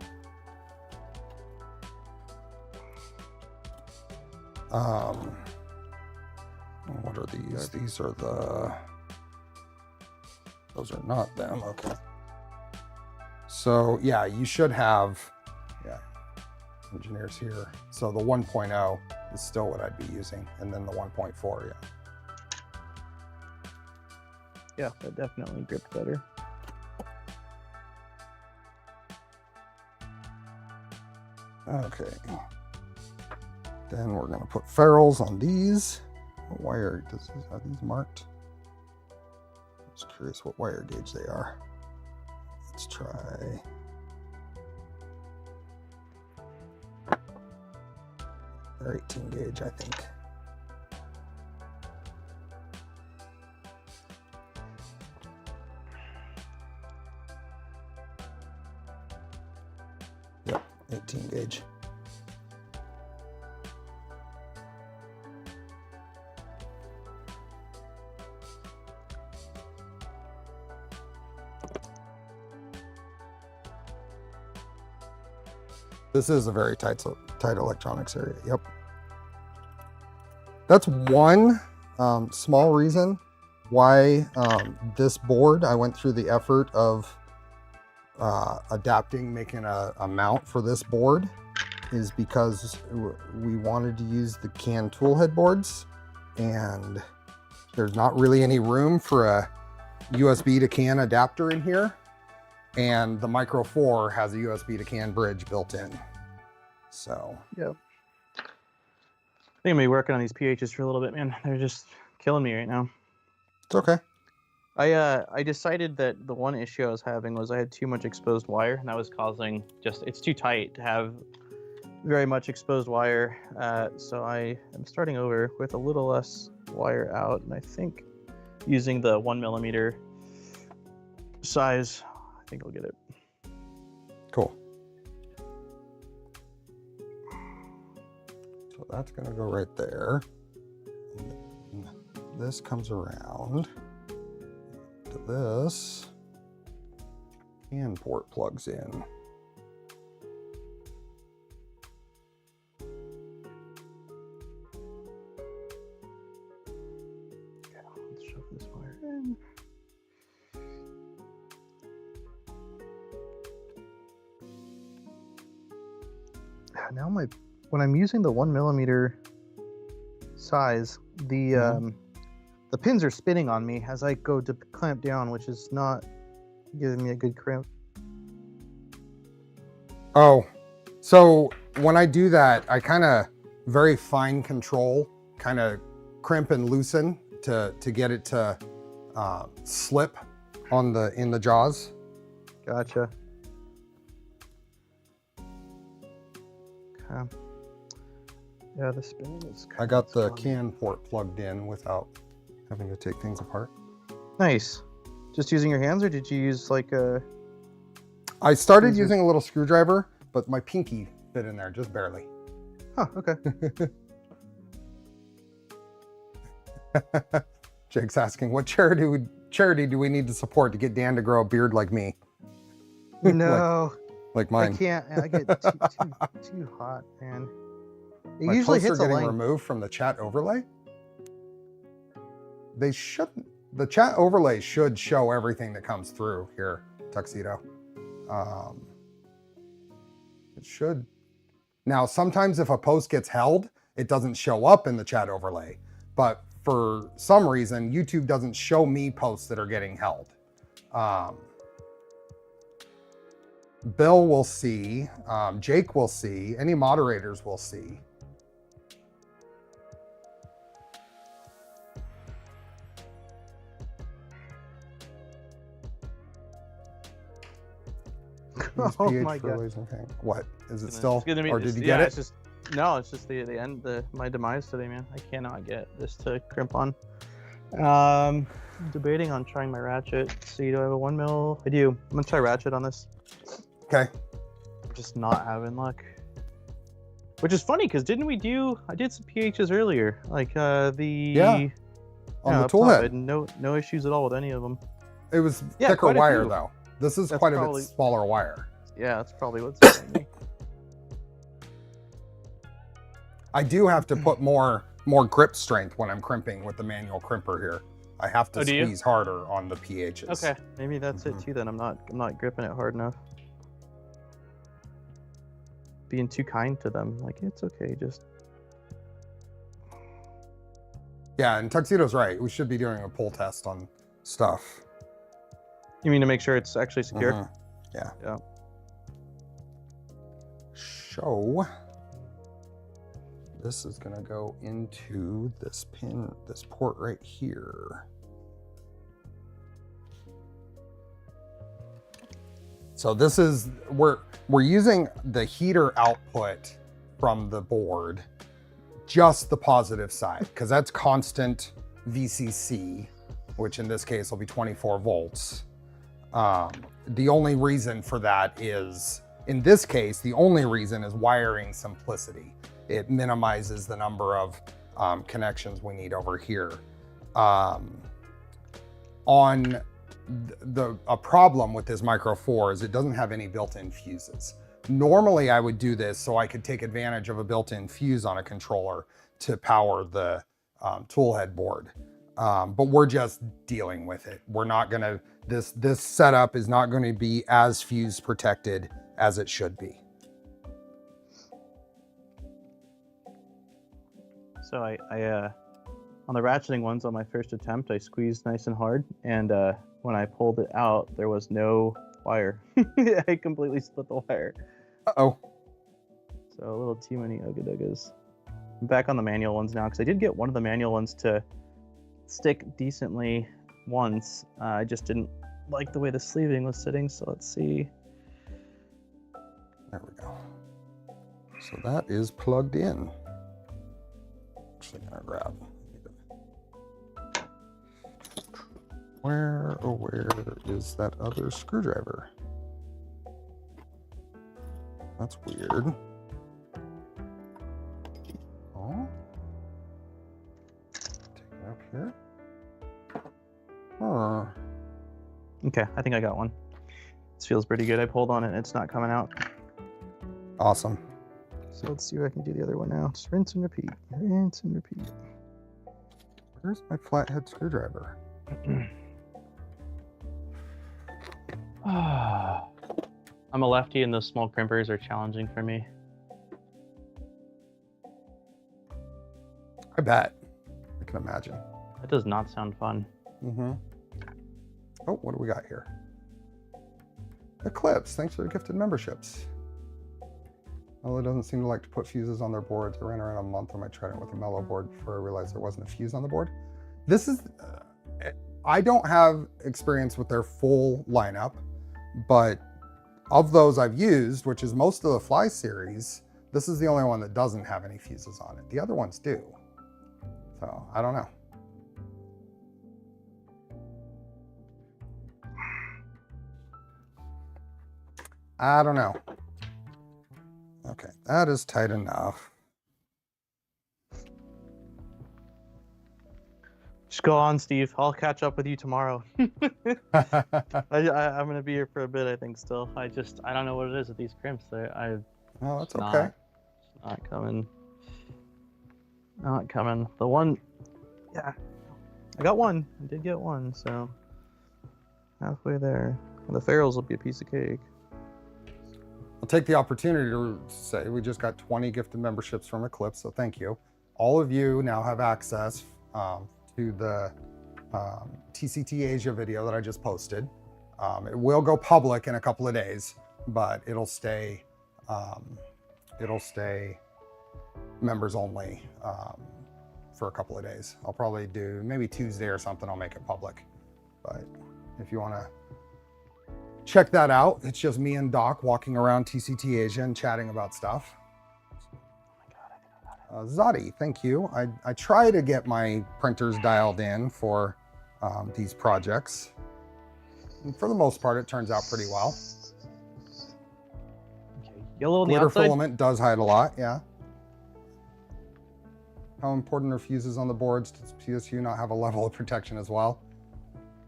What are these? These are those are not them. Okay. So yeah, you should have, engineers here. So the 1.0 is still what I'd be using, and then the 1.4, yeah. Yeah, that definitely gripped better. Okay. Then we're gonna put ferrules on these. What wire are these marked? I'm just curious what wire gauge they are. Let's try They're 18 gauge, I think. Yep, 18 gauge. This is a very tight electronics area. Yep. That's one small reason why this board, I went through the effort of adapting, making a mount for this board, is because we wanted to use the CAN tool head boards, and there's not really any room for a USB to CAN adapter in here. And the Micro 4 has a USB to CAN bridge built in. So. Yep. I think I'm gonna be working on these PHs for a little bit, man. They're just killing me right now. It's okay. I decided that the one issue I was having was I had too much exposed wire, and that was causing it's too tight to have very much exposed wire. So I am starting over with a little less wire out, and I think using the 1mm size, I think I'll get it. Cool. So that's gonna go right there. And this comes around to this. CAN port plugs in. Yeah, let's shove this wire in. Now when I'm using the 1mm size, the pins are spinning on me as I go to clamp down, which is not giving me a good crimp. Oh, so when I do that, I kind of very fine control, kind of crimp and loosen to get it to slip on in the jaws. Gotcha. Okay. Yeah, the spinning is I got the CAN port plugged in without having to take things apart. Nice. Just using your hands, or did you use like a... I started using a little screwdriver, but my pinky fit in there just barely. Huh, okay. Jake's asking, what charity do we need to support to get Dan to grow a beard like me? No. like mine. I can't. I get too hot, man. It My usually posts hits are a getting line. removed from the chat overlay. They shouldn't. The chat overlay should show everything that comes through here, Tuxedo. It should. Now, sometimes if a post gets held, it doesn't show up in the chat overlay. But for some reason, YouTube doesn't show me posts that are getting held. Bill will see, Jake will see, any moderators will see. Oh my God. What is it still? Be, or did you get it? It's just, no, it's just the end. My demise today, man. I cannot get this to crimp on. Debating on trying my ratchet. Let's see, do I have a 1mm? I do. I'm gonna try ratchet on this. Okay. I'm just not having luck. Which is funny because I did some PHs earlier, like on the tool head. No issues at all with any of them. It was thicker wire though. This is quite a bit smaller wire. Yeah, that's probably what's happening me. I do have to put more grip strength when I'm crimping with the manual crimper here. I have to squeeze harder on the PHs. Okay, maybe that's it too. Then I'm not gripping it hard enough. Being too kind to them, like it's okay, just. Yeah, and Tuxedo's right. We should be doing a pull test on stuff. You mean to make sure it's actually secure? Yeah. Yeah. So this is gonna go into this pin, this port right here. So this is, we're using the heater output from the board just the positive side, because that's constant VCC, which in this case will be 24 volts. The only reason for that is, in this case, the only reason is wiring simplicity. It minimizes the number of connections we need over here. A problem with this Micro 4 is it doesn't have any built-in fuses. Normally I would do this so I could take advantage of a built-in fuse on a controller to power the toolhead board. But we're just dealing with it. We're not gonna, this setup is not gonna be as fuse protected as it should be. So I on the ratcheting ones on my first attempt, I squeezed nice and hard, and when I pulled it out, there was no wire. I completely split the wire. Uh-oh. So a little too many ugga-duggas. I'm back on the manual ones now, because I did get one of the manual ones to stick decently once. I just didn't like the way the sleeving was sitting, so let's see. There we go. So that is plugged in. Actually gonna grab. Where is that other screwdriver? That's weird. Oh. Take it up here. Huh. Okay, I think I got one. This feels pretty good. I pulled on it and it's not coming out. Awesome. So let's see if I can do the other one now. Just rinse and repeat. Rinse and repeat. Where's my flathead screwdriver? I'm a lefty and those small crimpers are challenging for me. I bet. I can imagine. That does not sound fun. Mm-hmm. Oh, what do we got here? Eclipse, thanks for the gifted memberships. Well, it doesn't seem to like to put fuses on their boards. I ran around a month on my Trident with a mellow board before I realized there wasn't a fuse on the board. This is, I don't have experience with their full lineup, but of those I've used, which is most of the Fly series, this is the only one that doesn't have any fuses on it. The other ones do. So, I don't know. I don't know. Okay, that is tight enough. Just go on, Steve. I'll catch up with you tomorrow. I'm gonna be here for a bit, I think. Still, I don't know what it is with these crimps. Oh, that's okay. Not coming. Not coming. The one, yeah, I got one. I did get one, so halfway there. And the ferrules will be a piece of cake. I'll take the opportunity to say we just got 20 gifted memberships from Eclipse, so thank you. All of you now have access to the TCT Asia video that I just posted. It will go public in a couple of days, but it'll stay members only for a couple of days. I'll probably do maybe Tuesday or something. I'll make it public, but if you want to check that out, it's just me and Doc walking around TCT Asia and chatting about stuff. Zadi, thank you. I try to get my printers dialed in for these projects. And for the most part, it turns out pretty well. Okay. Yellow on the Glitter outside. filament does hide a lot, yeah. How important are fuses on the boards? Does PSU not have a level of protection as well?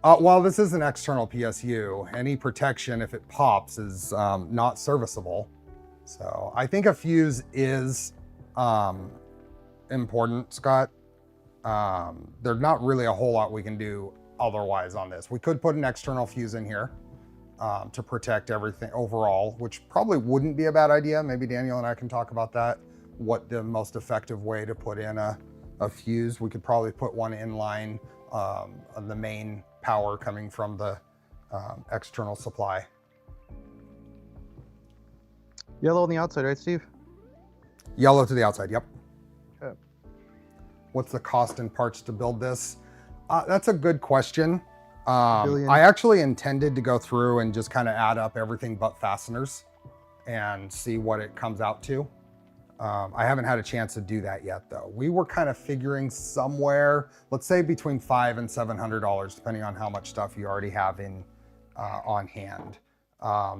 While this is an external PSU, any protection, if it pops, is not serviceable. So I think a fuse is important, Scott. There's not really a whole lot we can do otherwise on this. We could put an external fuse in here to protect everything overall, which probably wouldn't be a bad idea. Maybe Daniel and I can talk about that. What the most effective way to put in a fuse. We could probably put one in line on the main power coming from the external supply. Yellow on the outside, right, Steve? Yellow to the outside, yep. Okay. What's the cost and parts to build this? That's a good question. Billion. I actually intended to go through and just kind of add up everything but fasteners and see what it comes out to. I haven't had a chance to do that yet though. We were kind of figuring somewhere, let's say between $500 and $700, depending on how much stuff you already have in on hand.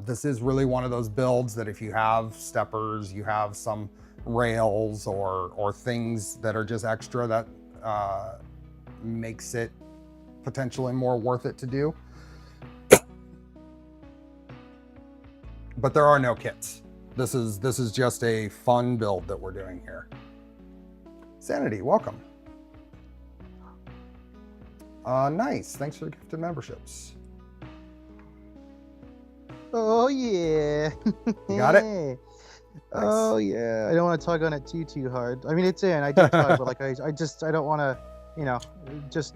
This is really one of those builds that if you have steppers, you have some rails or things that are just extra, that makes it potentially more worth it to do. But there are no kits. This is just a fun build that we're doing here. Sanity, welcome. Nice, thanks for the gifted memberships. Oh yeah. You got it? Nice. Oh yeah. I don't want to tug on it too hard. I mean, it's in. I do tug, but like I don't want to, you know, just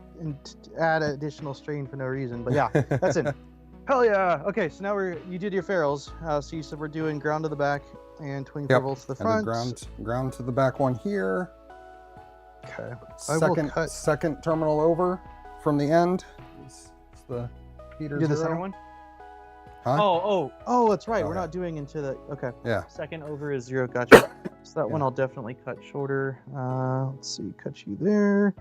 add additional strain for no reason. But yeah, that's it. Hell yeah. Okay, so now you did your ferrules. So you said we're doing ground to the back and 24 volts to the front. And ground to the back one here. Okay. Second terminal over from the end. It's the heater. You did the center one? Huh? Oh, that's right. Oh, we're yeah. not doing into the. Okay. Yeah. Second over is 0. Gotcha. So that one I'll definitely cut shorter. Let's see. Cut you there.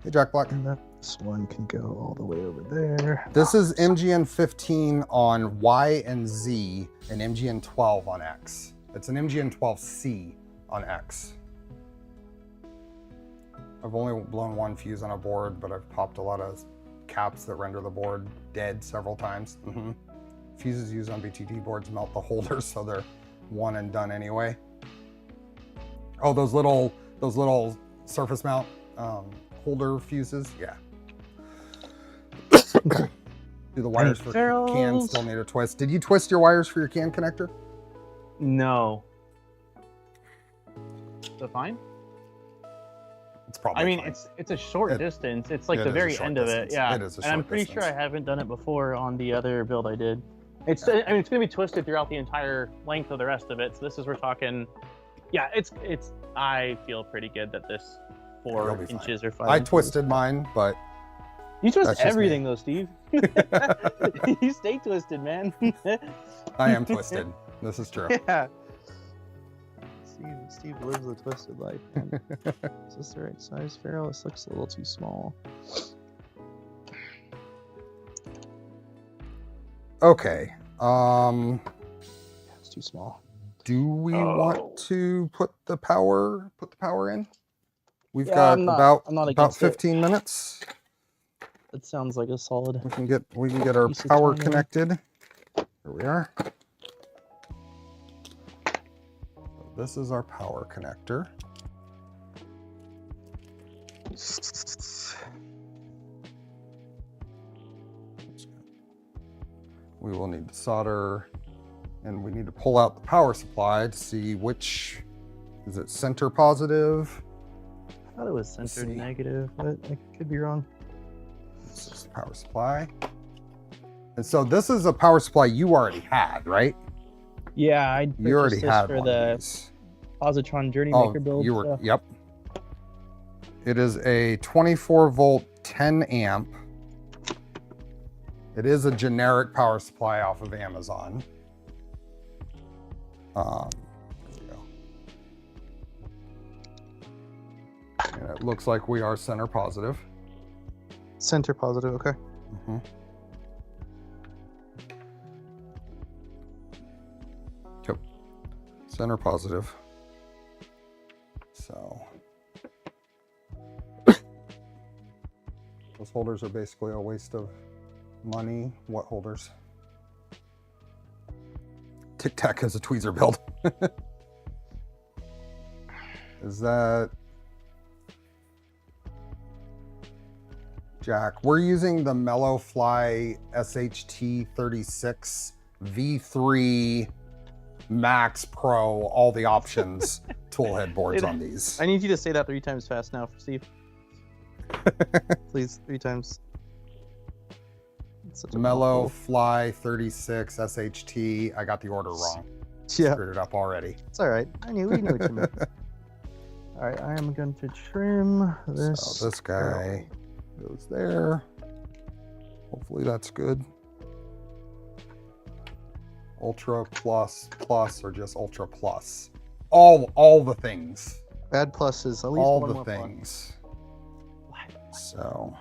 Hey, Jack Black. And this one can go all the way over there. This is MGN 15 on Y and Z and MGN 12 on X. It's an MGN 12C on X. I've only blown one fuse on a board, but I've popped a lot of caps that render the board dead several times. Fuses used on BTT boards melt the holders, so they're one and done anyway. Oh, those little surface mount holder fuses, yeah. Do the wires for can still need a twist? Did you twist your wires for your can connector? No. Is it fine? It's probably. I mean, fine. it's a short distance. It's like the very end of it. Yeah. It is a short and I'm pretty sure I haven't done it before on the other build I did. It's I mean, it's gonna be twisted throughout the entire length of the rest of it. So this is we're talking. Yeah, it's. I feel pretty good that this 4 inches or 5. I twisted mine, but you twist everything though, Steve. You stay twisted, man. I am twisted. This is true. Yeah. Steve lives the twisted life. Man. Is this the right size ferrule? This looks a little too small. Okay. It's too small. Do we want to put the power in? We've got about 15 minutes. That sounds like a solid. We can get our power connected. Here we are. This is our power connector. We will need to solder, and we need to pull out the power supply to see which, is it center positive? I thought it was center negative, but I could be wrong. This is the power supply. And so this is a power supply you already had, right? Yeah, you already had for one the of these. Positron Journey Maker build. Yep. It is a 24 volt, 10 amp. It is a generic power supply off of Amazon. There we go. And it looks like we are center positive. Center positive, okay. Yep. Center positive. So those holders are basically a waste of money. What holders? TicTac has a tweezer build. Is that Jack? We're using the Mellowfly SHT36 V3 Max Pro, all the options tool head boards on these. I need you to say that 3 times fast now, Steve. Please, 3 times. Mellowfly 36 SHT. I got the order wrong. Yeah. Screwed it up already. It's all right. We knew what you meant. All right, I am going to trim this. So this guy goes there. Hopefully that's good. Ultra plus plus or just ultra plus. all the things. Add pluses, at least All one the more things. So,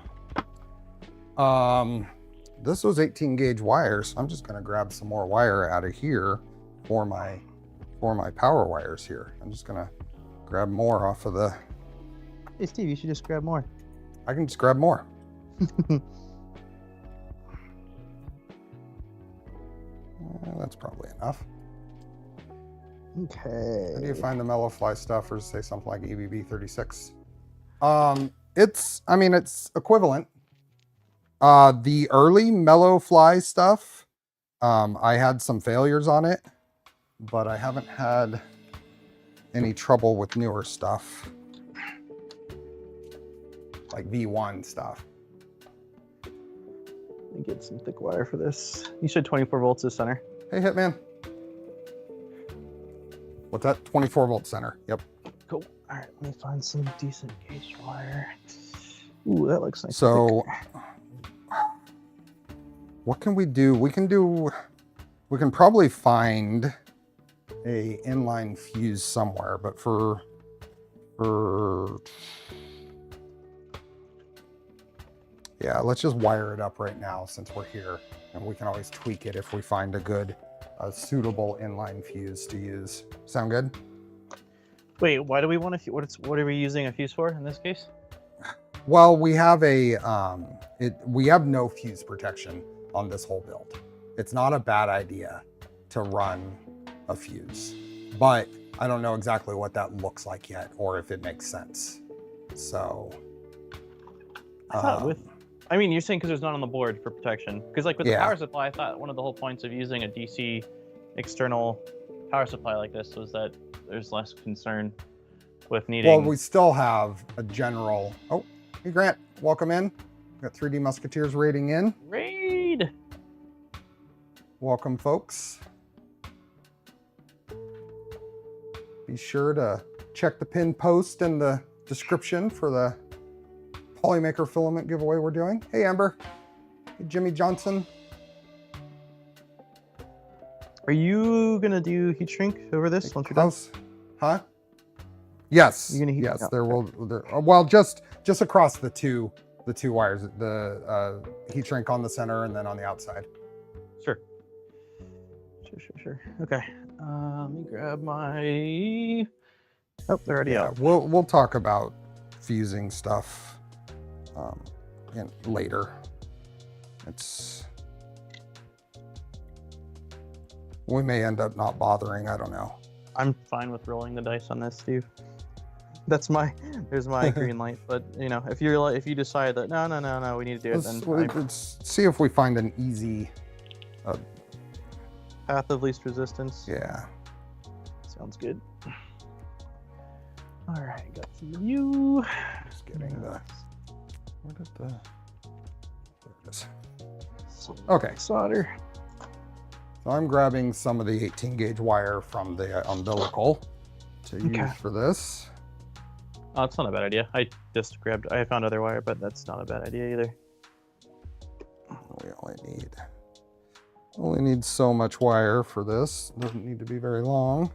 this was 18 gauge wire, so I'm just gonna grab some more wire out of here for my power wires here. I'm just gonna grab more off of the. Hey Steve, you should just grab more. I can just grab more. That's probably enough. Okay. How do you find the mellow fly stuff, or say something like EBB 36? It's equivalent. The early mellow fly stuff, I had some failures on it, but I haven't had any trouble with newer stuff, like V1 stuff. Let me get some thick wire for this. You said 24 volts is center. Hey, Hitman. What's that? 24 volt center. Yep. Cool. All right, let me find some decent gauge wire. Ooh, that looks nice. So, what can we do? We can probably find a inline fuse somewhere, but for yeah, let's just wire it up right now since we're here, and we can always tweak it if we find a good, suitable inline fuse to use. Sound good? Wait, why do we want to? What are we using a fuse for in this case? Well, we have we have no fuse protection on this whole build. It's not a bad idea to run a fuse, but I don't know exactly what that looks like yet, or if it makes sense. So, I thought I mean, you're saying because there's not on the board for protection. Because like with the power supply, I thought one of the whole points of using a DC external power supply like this was that there's less concern with needing. Well, we still have a general. Oh, hey Grant, welcome in. Got 3D Musketeers raiding in. Raid. Welcome, folks. Be sure to check the pinned post in the description for the Polymaker filament giveaway we're doing. Hey, Amber. Hey, Jimmy Johnson. Are you gonna do heat shrink over this once you're done? Huh? Yes. You're gonna heat yes. it up. There will. Well, just across the two wires. The heat shrink on the center and then on the outside. Sure. Sure. Okay. Let me grab my. Oh, they're already out. We'll talk about fusing stuff later. We may end up not bothering. I don't know. I'm fine with rolling the dice on this, Steve. There's my green light. But you know, if you decide that no, we need to do it, Let's see if we find an easy path of least resistance. Yeah. Sounds good. All right, got some of you. Just getting the. Where did the? There it is. Okay. Solder. So I'm grabbing some of the 18 gauge wire from the umbilical to use for this. Oh, it's not a bad idea. I found other wire, but that's not a bad idea either. We only need so much wire for this. Doesn't need to be very long.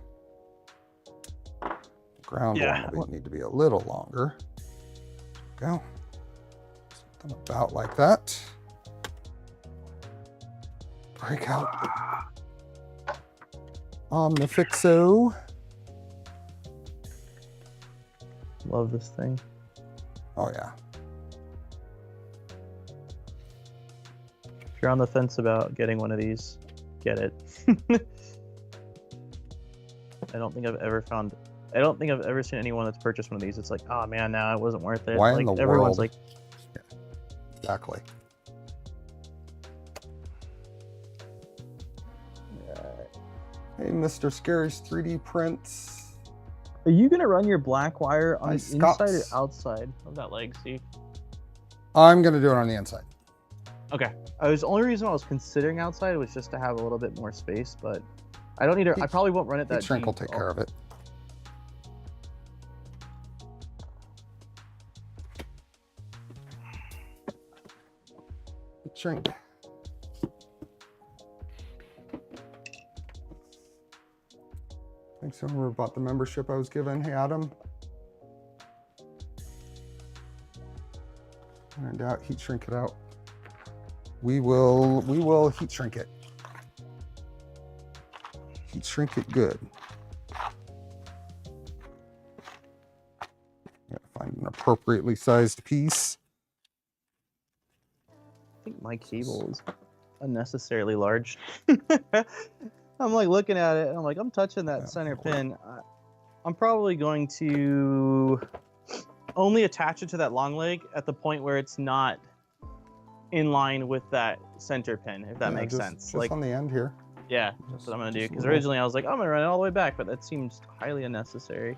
Ground one will need to be a little longer. There we go. Something about like that. Break out Omnifixo. Love this thing. Oh yeah. If you're on the fence about getting one of these, get it. I don't think I've ever seen anyone that's purchased one of these. It's like, oh man, no, it wasn't worth it. Why like in the everyone's world? like, yeah, exactly. Hey, Mr. Scary's 3D prints. Are you gonna run your black wire on the inside or outside of that leg, Steve? I'm gonna do it on the inside. Okay. The only reason I was considering outside was just to have a little bit more space, but I don't need to. I probably won't run it that Shrink deep. will take care of it. Shrink. Thanks, So remember about the membership I was given? Hey, Adam. When in doubt, heat shrink it out. We will heat shrink it. Heat shrink it good. Gotta find an appropriately sized piece. I think my cable is unnecessarily large. I'm like looking at it, and I'm like, I'm touching that center pin. I'm probably going to only attach it to that long leg at the point where it's not in line with that center pin, if that makes sense. Just like on the end here. Yeah, that's what I'm gonna do. Because originally I was like, I'm gonna run it all the way back, but that seems highly unnecessary.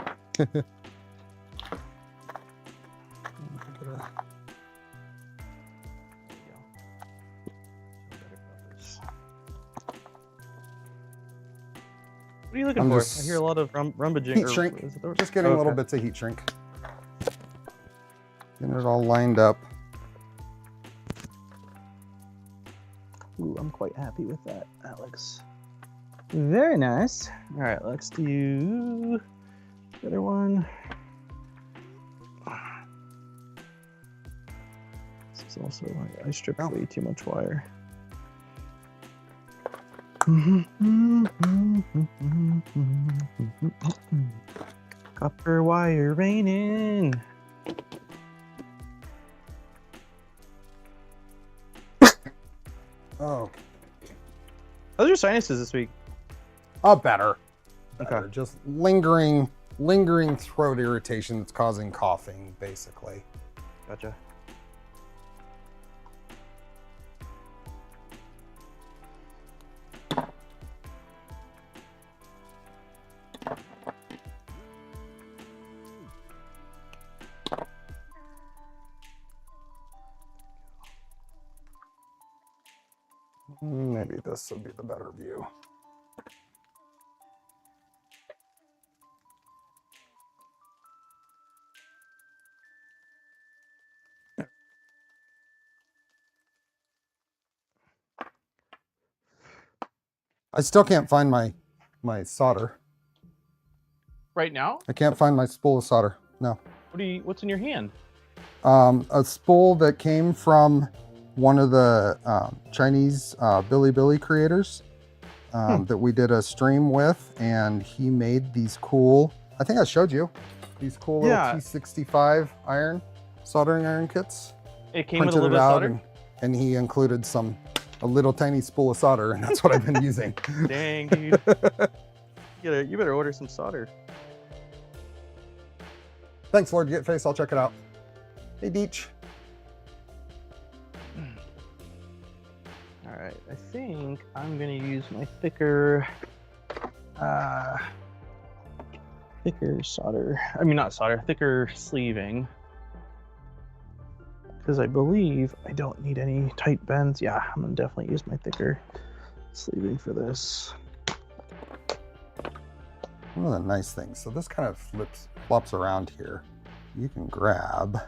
What are you looking for? I hear a lot of rummaging. Heat shrink. Just getting little bits of heat shrink. Getting it all lined up. Ooh, I'm quite happy with that. That looks very nice. All right, let's do the other one. This is also, I stripped way too much wire. Copper wire raining. Oh. How's your sinuses this week? Better. Okay. Just lingering throat irritation that's causing coughing, basically. Gotcha. Maybe this will be the better view. I still can't find my solder. Right now? I can't find my spool of solder. No. What's in your hand? A spool that came from one of the Chinese Billy creators that we did a stream with, and he made these cool, I think I showed you, these cool little T65 soldering iron kits. It came with a little bit of solder? And he included a little tiny spool of solder, and that's what I've been using. Dang, dude. You better order some solder. Thanks, Lord Get Face. I'll check it out. Hey, Deech. All right, I think I'm gonna use my thicker solder. I mean, not solder, thicker sleeving. Because I believe I don't need any tight bends. Yeah, I'm gonna definitely use my thicker sleeving for this. One of the nice things, so this kind of flops around here. You can grab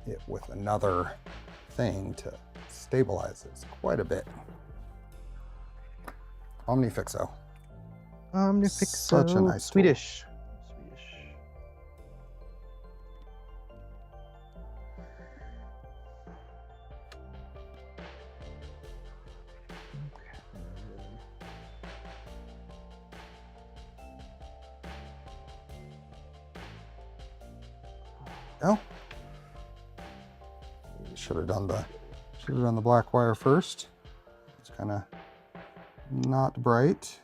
it with another thing to stabilize it quite a bit. Omnifixo. Omnifixo. Such a nice Swedish. Oh, should have done the black wire first. It's kind of not bright.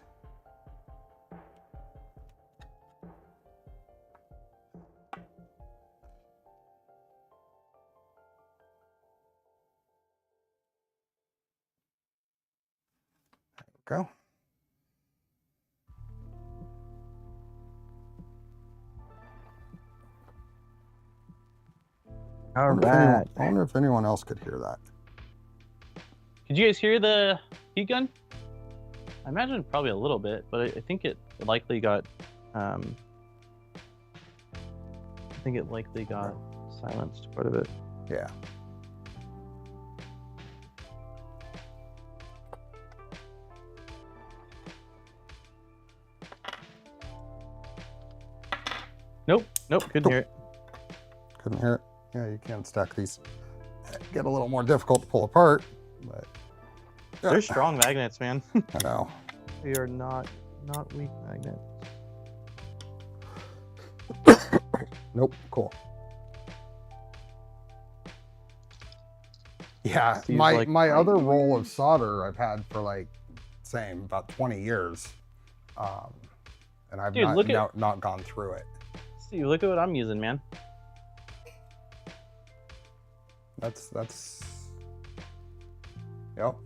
There we go. All right. I wonder if anyone else could hear that. Did you guys hear the heat gun? I imagine probably a little bit, but I think it likely got silenced quite a bit. Yeah. Nope. Couldn't hear it. Couldn't hear it. Yeah, you can stack these. Get a little more difficult to pull apart, but They're strong magnets, man. I know. They are not weak magnets. Nope. Cool. Yeah, Seems my like other roll of solder I've had for like same about 20 years, and I've not gone through it. See, look at what I'm using, man. That's yep.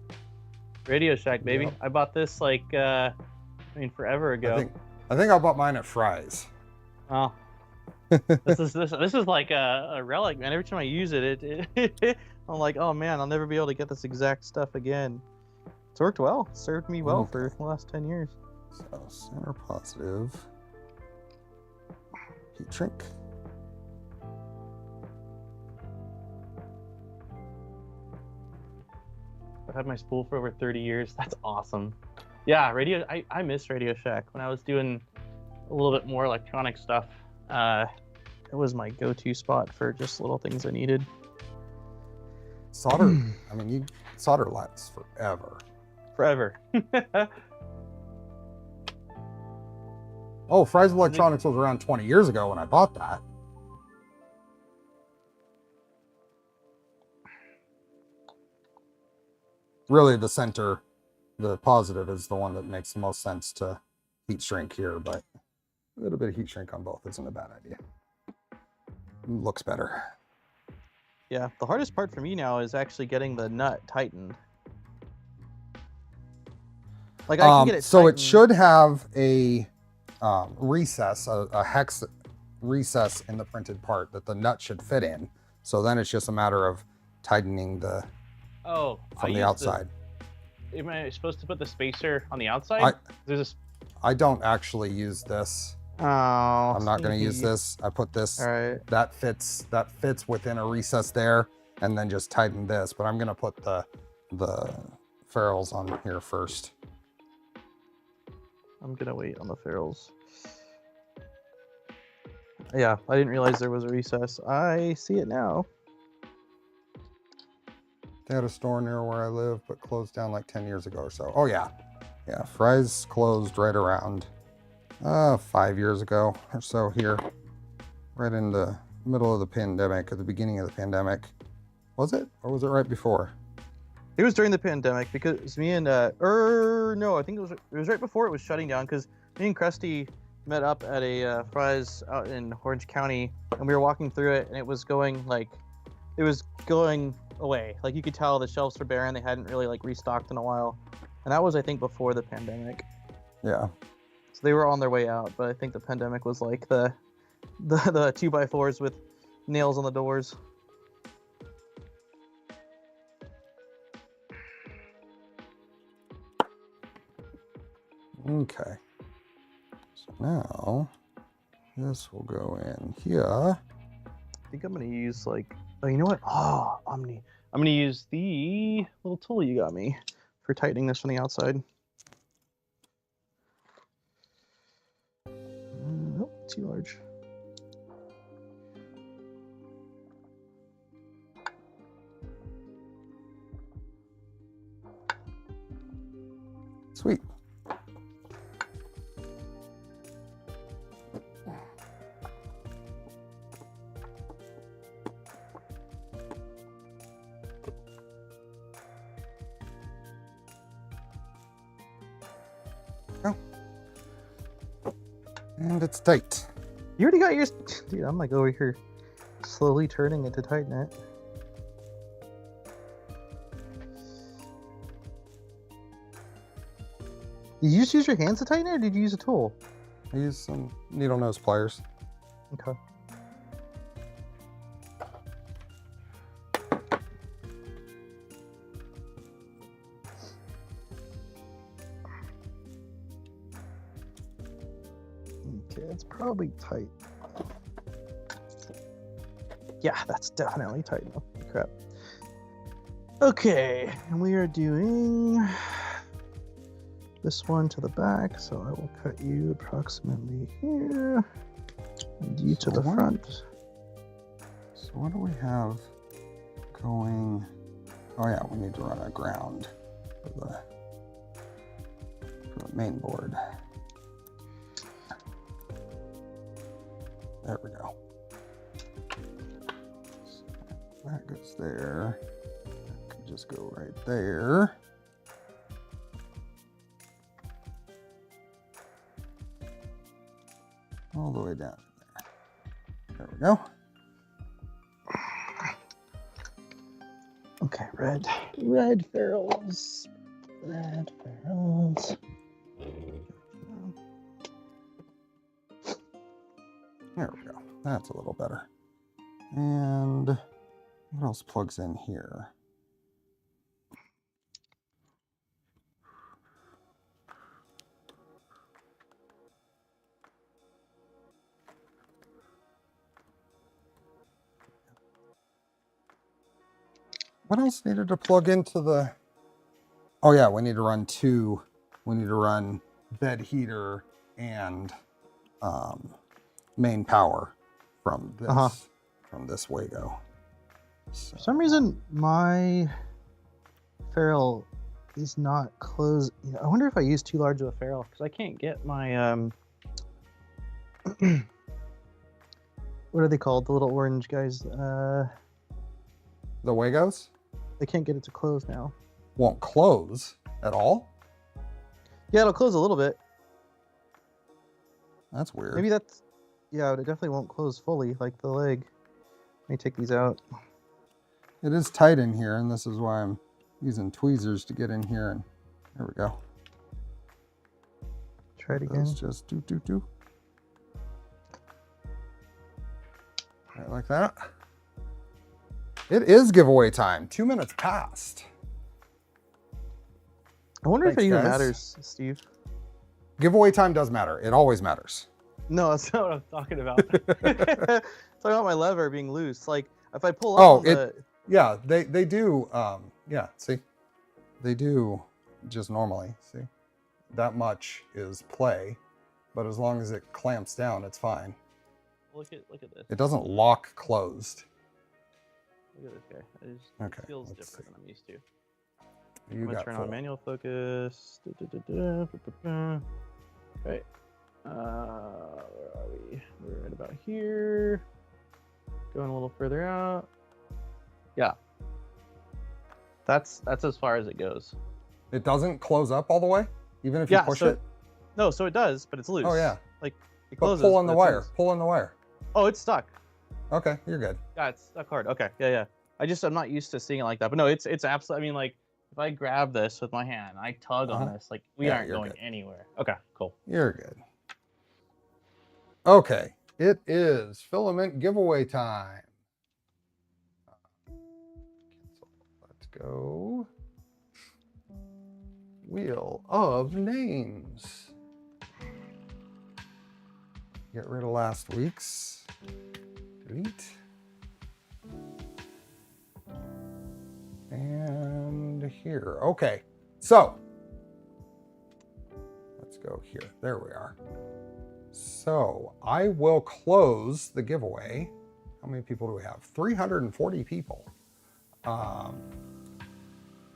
Radio Shack, baby. Yep. I bought this like forever ago. I think I bought mine at Fry's. Oh. this is like a relic, man. Every time I use it, I'm like, oh man, I'll never be able to get this exact stuff again. It's worked well. It served me well for the last 10 years. So center positive. Heat shrink. I've had my spool for over 30 years. That's awesome. Yeah, I miss Radio Shack. When I was doing a little bit more electronic stuff, it was my go-to spot for just little things I needed. Solder, I mean, solder lasts forever. Forever. Oh, Fry's Electronics was around 20 years ago when I bought that. Really, the center, the positive, is the one that makes the most sense to heat shrink here, but a little bit of heat shrink on both isn't a bad idea. Looks better. Yeah, the hardest part for me now is actually getting the nut tightened. Like I can get it so tightened. it should have a recess, a hex recess in the printed part that the nut should fit in. So then it's just a matter of tightening the from the outside. Am I supposed to put the spacer on the outside? I don't actually use this. Oh, I'm not going to use this. I put this. All right. That fits within a recess there, and then just tighten this. But I'm going to put the ferrules on here first. I'm gonna wait on the ferrules. Yeah, I didn't realize there was a recess. I see it now. They had a store near where I live, but closed down like 10 years ago or so. Oh yeah. Yeah, Fry's closed right around 5 years ago or so here. Right in the middle of the pandemic, at the beginning of the pandemic. Was it? Or was it right before? It was during the pandemic because me and no, I think it was right before it was shutting down, because me and Krusty met up at a Fry's out in Orange County, and we were walking through it, and it was going away. Like you could tell the shelves were barren. They hadn't really like restocked in a while, and that was, I think, before the pandemic. Yeah. So they were on their way out, but I think the pandemic was like the 2x4s with nails on the doors. Okay. So now this will go in here. I think I'm gonna use like, oh, you know what? Oh, I'm gonna use the little tool you got me for tightening this from the outside. Nope, too large. Sweet. And it's tight. You already got yours? Dude, I'm like over here slowly turning it to tighten it. Did you just use your hands to tighten it, or did you use a tool? I use some needle nose pliers. Okay. Okay, it's probably tight. Yeah, that's definitely tight enough. Crap. Okay, and we are doing this one to the back, so I will cut you approximately here. And you to the front. So what do we have going? Oh yeah, we need to run a ground for the main board. There we go. So that goes there. That can just go right there. All the way down there. There we go. Okay, red ferrules. Red ferrules. There we go. That's a little better. And what else plugs in here? What else needed to plug into the... Oh yeah, we need to run two. We need to run bed heater and main power from this Wago. So. For some reason, my ferrule is not closed. I wonder if I use too large of a ferrule because I can't get my what are they called? The little orange guys. The Wagos? I can't get it to close now. Won't close at all? Yeah, it'll close a little bit. That's weird. Maybe that's... Yeah, but it definitely won't close fully, like the leg. Let me take these out. It is tight in here, and this is why I'm using tweezers to get in here. And there we go. Try it again. Those just do. Right, like that. It is giveaway time. 2 minutes past. I wonder if it even guys. matters, Steve. Giveaway time does matter. It always matters. No, that's not what I'm talking about. Talking about my lever being loose. Like if I pull up on yeah, they do. Yeah, see, they do just normally. See, that much is play, but as long as it clamps down, it's fine. Look at this. It doesn't lock closed. Look at this guy. It feels different than I'm used to. I'm gonna turn on manual focus. Right. Where are we? We're right about here. Going a little further out. Yeah. That's as far as it goes. It doesn't close up all the way, even if you push it? No, so it does, but it's loose. Oh yeah. Like it But closes. pull on the wire. Loose. Pull on the wire. Oh, it's stuck. Okay, you're good. Yeah, it's stuck hard. Okay, yeah. I'm not used to seeing it like that. But no, it's absolutely. I mean, like if I grab this with my hand, I tug on this, like we aren't going anywhere. Okay, cool. You're good. Okay, it is filament giveaway time. Let's go. Wheel of names. Get rid of last week's. Delete. And here. Okay, so let's go here. There we are. So I will close the giveaway. How many people do we have? 340 people.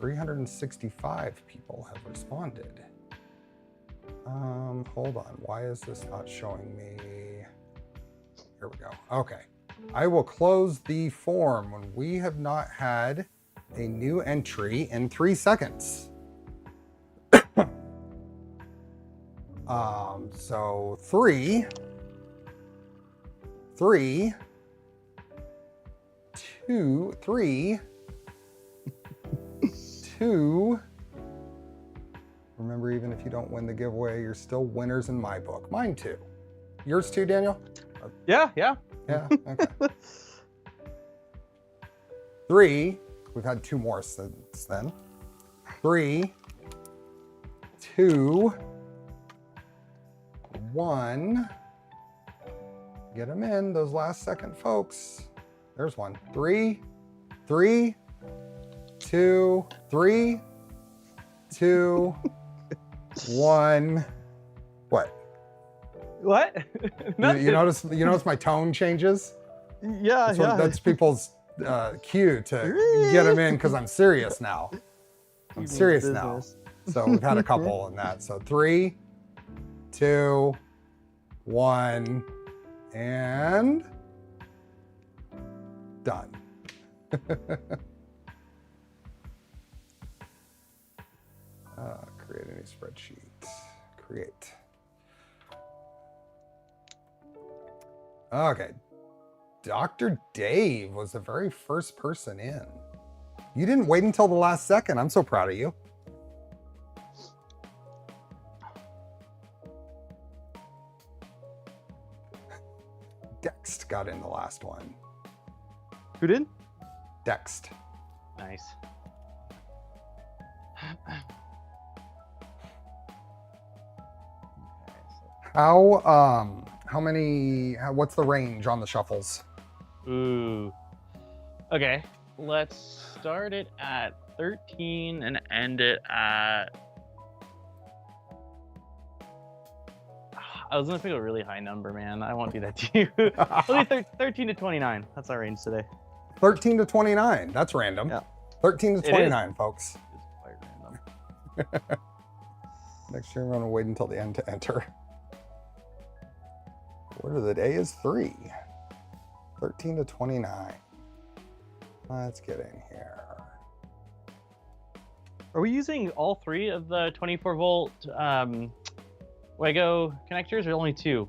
365 people have responded. Hold on. Why is this not showing me? Here we go. Okay. I will close the form when we have not had a new entry in 3 seconds. So 3, 2, 2. Remember, even if you don't win the giveaway, you're still winners in my book. Mine too. Yours too, Daniel? Yeah. Yeah, okay. 3, we've had 2 more since then. 3, 2, 1. Get them in, those last second folks. There's one. 3, 2, 3, 2, 1. What? What? You notice my tone changes? Yeah, That's people's cue to get them in because I'm serious now. I'm serious now. So we've had a couple in that. So 3, 2, 1, and done. Create a new spreadsheet. Create. Okay. Dr. Dave was the very first person in. You didn't wait until the last second. I'm so proud of you. Dext got in the last one. Who did? Dext. Nice. How many, what's the range on the shuffles? Ooh. Okay, let's start it at 13 and end it at... I was gonna pick a really high number, man. I won't do that to you. We'll do 13 to 29. That's our range today. 13 to 29. That's random. Yeah. 13 to 29, folks. It's quite random. Next year, I'm going to wait until the end to enter. Word of the day is 3. 13 to 29. Let's get in here. Are we using all 3 of the 24 volt Wago connectors or only 2?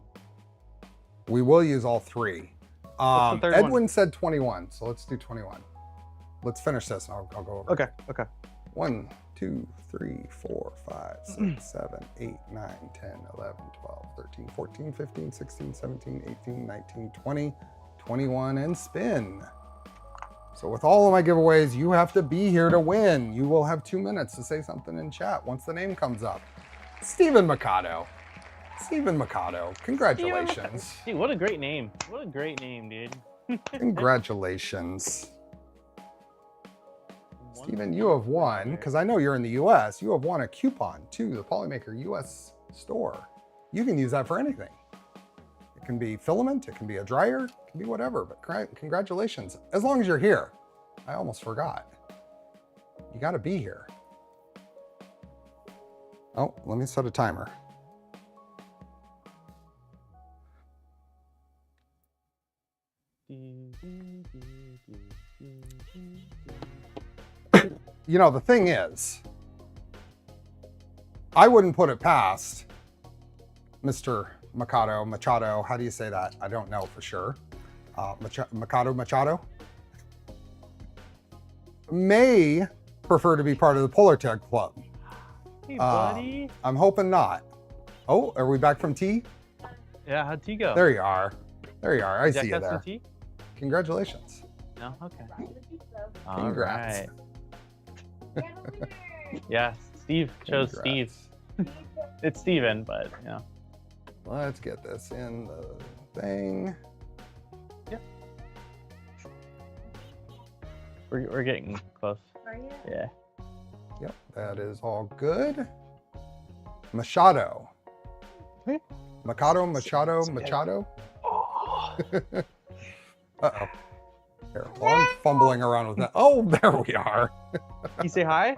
We will use all 3. What's the third Edwin one? said 21, so let's do 21. Let's finish this and I'll go over. Okay. 1, 2, 3, 4, 5, 6, 7, 8, 9, 10, 11, 12, 13, 14, 15, 16, 17, 18, 19, 20, 21, and spin. So with all of my giveaways, you have to be here to win. You will have 2 minutes to say something in chat once the name comes up. Stephen Mikado. Stephen Mikado, congratulations. Dude, what a great name. What a great name, dude. Congratulations. Stephen, you have won, because I know you're in the US, you have won a coupon to the Polymaker US store. You can use that for anything. It can be filament, it can be a dryer, it can be whatever, but congratulations. As long as you're here. I almost forgot. You gotta be here. Oh, let me set a timer. You know, the thing is, I wouldn't put it past Mr. Machado, how do you say that? I don't know for sure. Machado? May prefer to be part of the Polar Tech Club. Hey, buddy. I'm hoping not. Oh, are we back from tea? Yeah, how'd tea go? There you are. There you are. I Jack see you have some there. tea? Congratulations. No? Okay. Congrats. All right. Yeah, Steve chose Congrats. Steve. It's Steven, but you know. Let's get this in the thing. Yep. We're getting close. Are you? Yeah. Yep, that is all good. Machado. Hey. Machado. Oh. Uh-oh. Here, while I'm fumbling around with that. Oh, there we are. You say hi?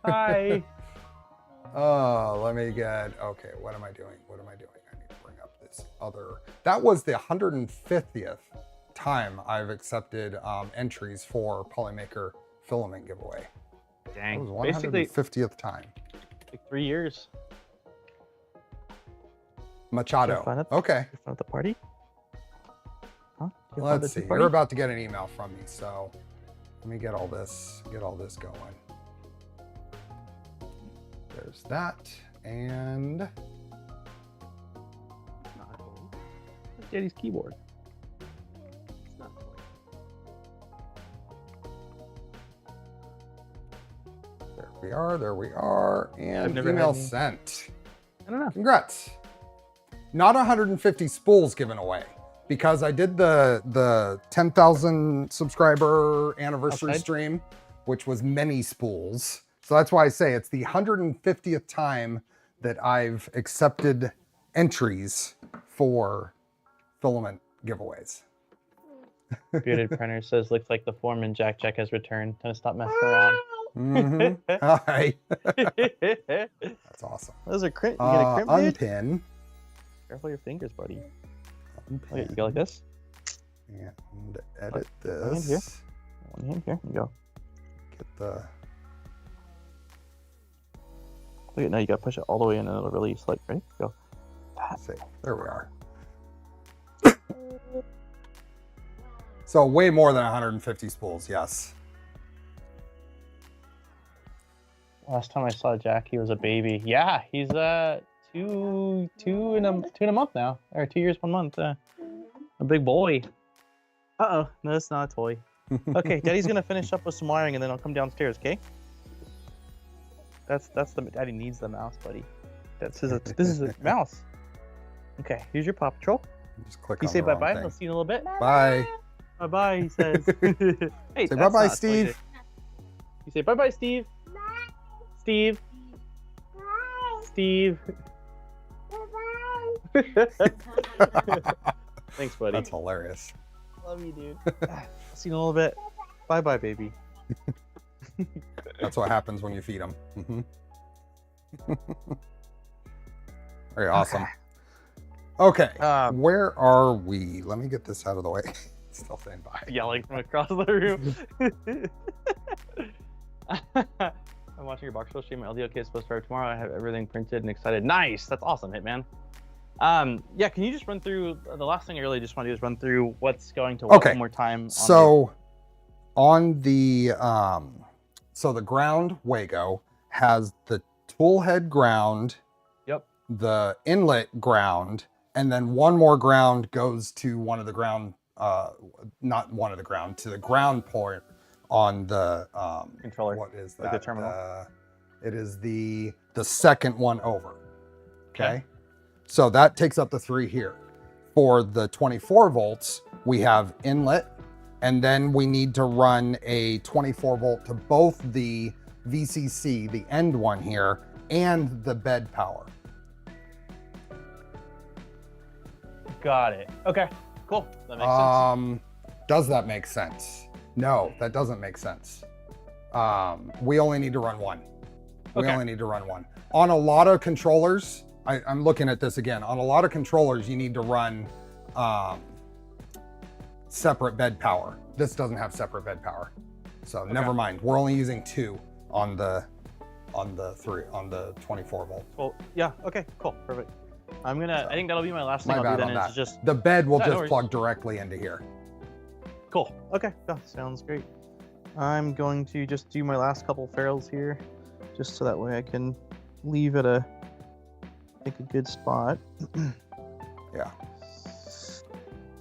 Hi. Let me get, okay, what am I doing? I need to bring up this other. That was the 150th time I've accepted entries for Polymaker filament giveaway. Dang. That was Basically, 150th time. like 3 years. Fun Machado. at- Okay, At the party? Huh? You found let's the see. tea party? You're about to get an email from me, so let me get all this going. There's that, and Not a toy. That's Daddy's keyboard. It's not a toy. there we are, and I've never had email any. sent. I don't know. Congrats. Not 150 spools given away because I did the 10,000 subscriber anniversary Outside? stream, which was many spools. So that's why I say it's the 150th time that I've accepted entries for filament giveaways. Bearded Printer says, looks like the foreman Jack has returned. Time to stop messing around. Hi. That's awesome. Those are crimp. You get a crimp, dude? Unpin. Careful your fingers, buddy. Unpin. Okay, you go like this. And edit One hand here. this. One hand here. You go. Get the. Wait, now you gotta push it all the way in and it'll release. Like, ready? Go. See, there we are. So way more than 150 spools, yes. Last time I saw Jack, he was a baby. Yeah, he's two in a month now, or 2 years 1 month. A big boy. Uh-oh, no, it's not a toy. Okay, Daddy's gonna finish up with some wiring and then I'll come downstairs. Okay. That's the Daddy needs the mouse, buddy. This is a mouse. Okay, here's your Paw Patrol. Just click You on say the wrong bye-bye. thing. We'll see you in a little bit. Bye. Bye-bye, he says. Hey, Say that's bye-bye, not a toy, Steve. is it? You say bye-bye, Steve. Steve. Steve. Thanks, buddy. That's hilarious. Love you, dude. See you in a little bit. Bye-bye, baby. That's what happens when you feed them. Very awesome. Okay, where are we? Let me get this out of the way. Still saying bye. Yelling from across the room. I'm watching your box show stream. My LDO kit is supposed to arrive tomorrow. I have everything printed and excited. Nice. That's awesome, Hitman. Yeah, can you just run through the last thing I really just want to do is run through what's going to what one more time? So on the so the ground Wago has the tool head ground, yep, the inlet ground, and then one more ground goes to one of the ground not one of the ground to the ground port on the controller. What is that? Like the terminal. It is the second one over. Okay. So that takes up the 3 here. For the 24 volts, we have inlet, and then we need to run a 24 volt to both the VCC, the end one here, and the bed power. Got it. Okay, cool. That makes sense. Does that make sense? No, that doesn't make sense. We only need to run one. We only need to run one. On a lot of controllers, I'm looking at this again. On a lot of controllers, you need to run separate bed power. This doesn't have separate bed power. So never mind. We're only using 2 on the 24 volt. Well, yeah, okay, cool, perfect. I think that'll be my last thing My I'll bad do on then that. is just The bed will no just worries. plug directly into here. Cool. Okay, that sounds great. I'm going to just do my last couple ferrules here, just so that way I can leave at a good spot. Yeah.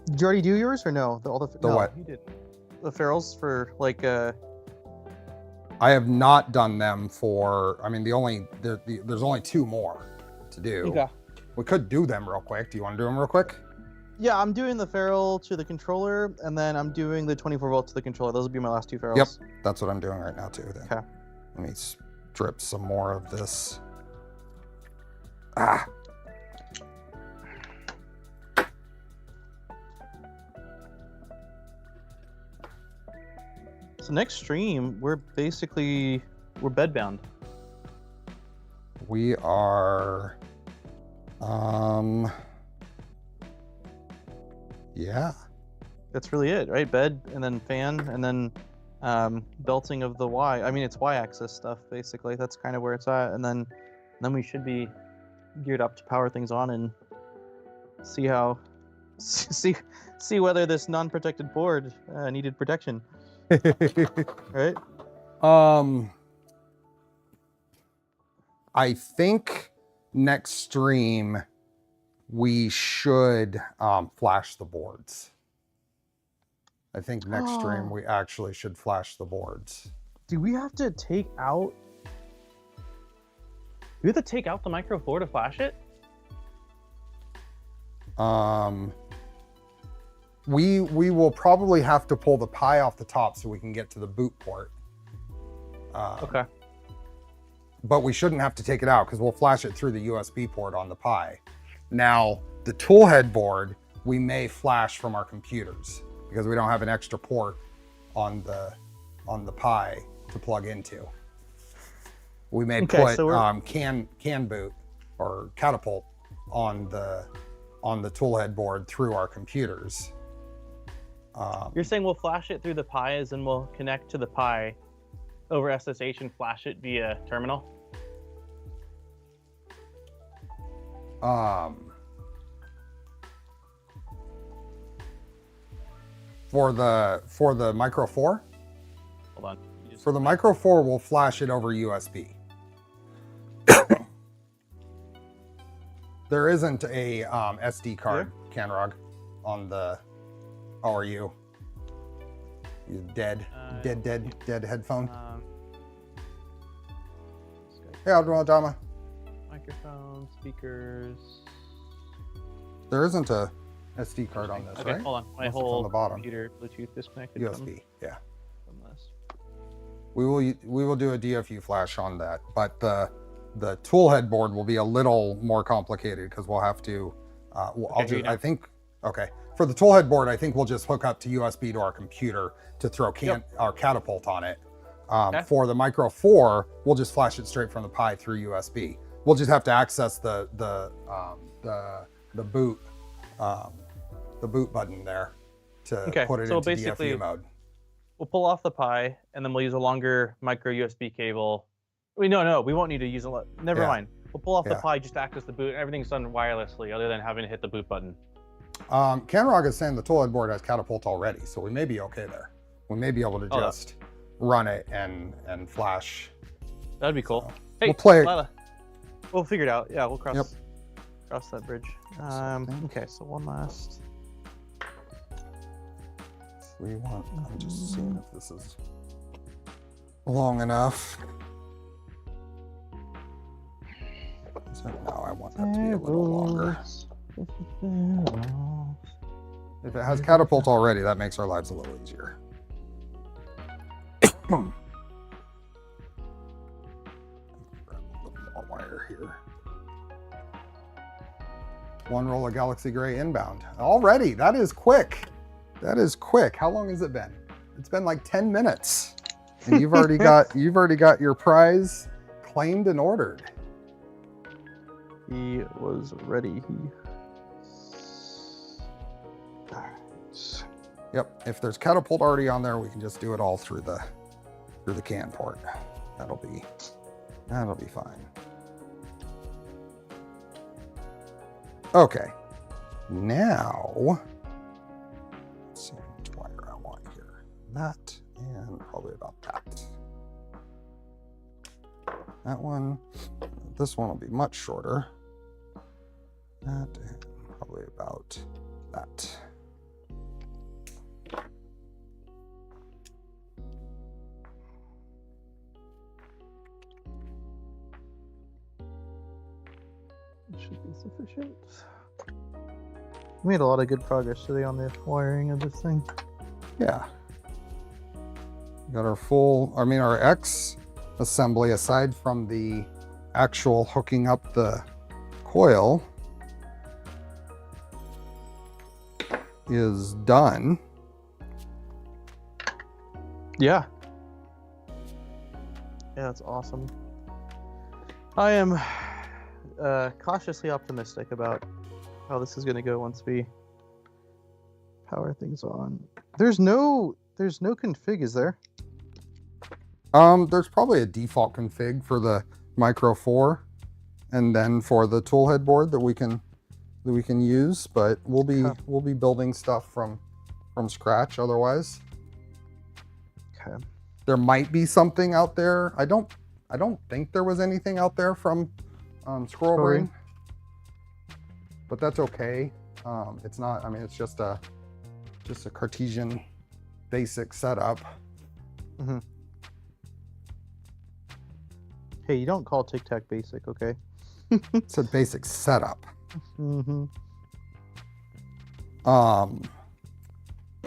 Did you already do yours or no? No, what? You did. The ferrules for like I have not done them for. I mean, there's only 2 more to do. Okay. We could do them real quick. Do you want to do them real quick? Yeah, I'm doing the ferrule to the controller, and then I'm doing the 24 volt to the controller. Those will be my last 2 ferrules. Yep, that's what I'm doing right now too. Then. Okay. Let me strip some more of this. So next stream, we're bedbound. We are. Yeah. That's really it, right? Bed and then fan and then belting of the Y. I mean, it's Y-axis stuff basically. That's kind of where it's at, and then we should be geared up to power things on and see how see whether this non-protected board needed protection. Right? I think next stream we should flash the boards. I think next stream we actually should flash the boards. Do we have to take out? You have to take out the micro 4 to flash it? We will probably have to pull the Pi off the top so we can get to the boot port. Okay. But we shouldn't have to take it out because we'll flash it through the USB port on the Pi. Now, the tool head board, we may flash from our computers because we don't have an extra port on the Pi to plug into. We may put can boot or catapult on the tool head board through our computers. You're saying we'll flash it through the Pis and we'll connect to the Pi over SSH and flash it via terminal? For the Micro 4? Hold on. For the Micro 4, we'll flash it over USB. There isn't a SD card, Canrog, on the... How are you? You dead headphone? Hey, Abdullah. Microphone, speakers. There isn't a SD card on this, okay, right? hold on. My Unless it's whole on the bottom. computer Bluetooth disconnected. USB, yeah. From this. We will do a DFU flash on that, but the tool head board will be a little more complicated because we'll have to. For the tool head board, I think we'll just hook up to USB to our computer to throw our catapult on it. For the Micro 4, we'll just flash it straight from the Pi through USB. We'll just have to access the boot button there to put it into DFU mode. We'll pull off the Pi and then we'll use a longer micro USB cable. No, we won't need to use a. Never mind. We'll pull off the Pi, just access the boot, and everything's done wirelessly, other than having to hit the boot button. Canrog is saying the tool head board has catapult already, so we may be okay there. We may be able to just run it and flash. That'd be cool. So hey, we'll play. Lila, we'll figure it out. Yeah, we'll cross that bridge. Okay, so one last. I'm just seeing if this is long enough. No, I want that to be a little longer. If it has catapult already, that makes our lives a little easier. Grab a little more wire here. One roll of Galaxy Gray inbound. Already, that is quick. That is quick. How long has it been? It's been like 10 minutes. And you've already got your prize claimed and ordered. He was ready. Yep, if there's catapult already on there, we can just do it all through the CAN port. That'll be fine. Okay, now let's see which wire I want here. That and probably about that. That one, this one will be much shorter. That and probably about that. Should be sufficient. We made a lot of good progress today on the wiring of this thing. Yeah. Got our X assembly, aside from the actual hooking up the coil, is done. Yeah. Yeah, that's awesome. I am cautiously optimistic about how this is going to go once we power things on. There's no config, is there? There's probably a default config for the Micro 4, and then for the tool head board that we can use, but we'll be building stuff from scratch otherwise. Okay. There might be something out there. I don't think there was anything out there from Squirrelbrain, but that's okay. It's not. I mean, it's just a Cartesian basic setup. Mm-hmm. Hey, you don't call TicTac basic, okay? It's a basic setup. Mm-hmm.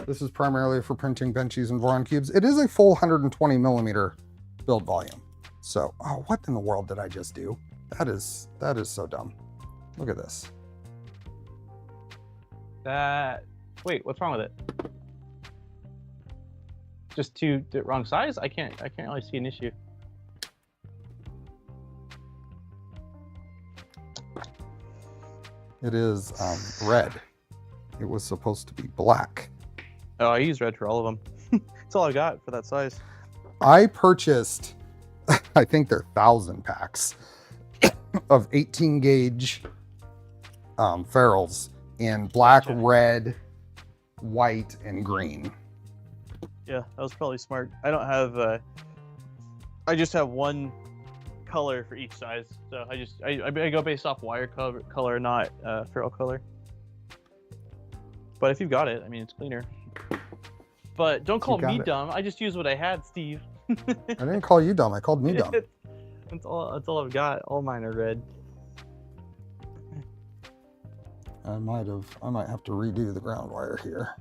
This is primarily for printing benchies and Voron cubes. It is a full 120 millimeter build volume. So, what in the world did I just do? That is so dumb. Look at this. Wait, what's wrong with it? Just the wrong size? I can't really see an issue. It is red. It was supposed to be black. Oh, I use red for all of them. That's all I got for that size. I purchased, I think they're 1,000 packs of 18 gauge ferrules in black, Gotcha. red, white, and green. Yeah, that was probably smart. I don't have. I just have one color for each size, so I go based off wire color, not ferrule color. But if you've got it, I mean, it's cleaner. But don't call me dumb. I just used what I had, Steve. I didn't call you dumb. I called me dumb. That's all I've got. All mine are red. I might have to redo the ground wire here.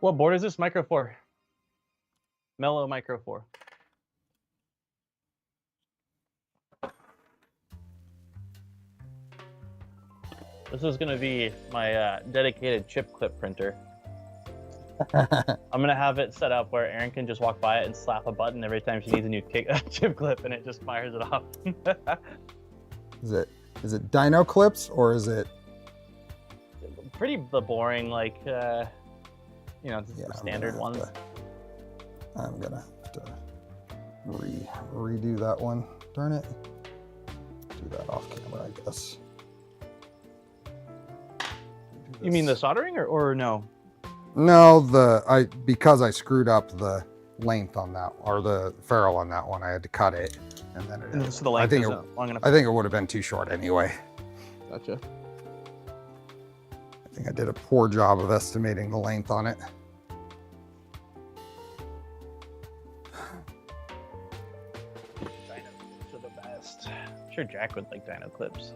What board is this? Micro 4. Mellow Micro 4. This is gonna be my dedicated chip clip printer. I'm gonna have it set up where Erin can just walk by it and slap a button every time she needs a new chip clip, and it just fires it off. Is it dino clips or is it pretty boring, like you know, the standard ones? I'm gonna have to redo that one. Darn it. Do that off camera, I guess. You mean the soldering or no? No, because I screwed up the length on that, or the ferrule on that one, I had to cut it, and then So the length isn't long enough. I think it would have been too short anyway. Gotcha. I think I did a poor job of estimating the length on it. Dino clips are the best. I'm sure Jack would like dino clips.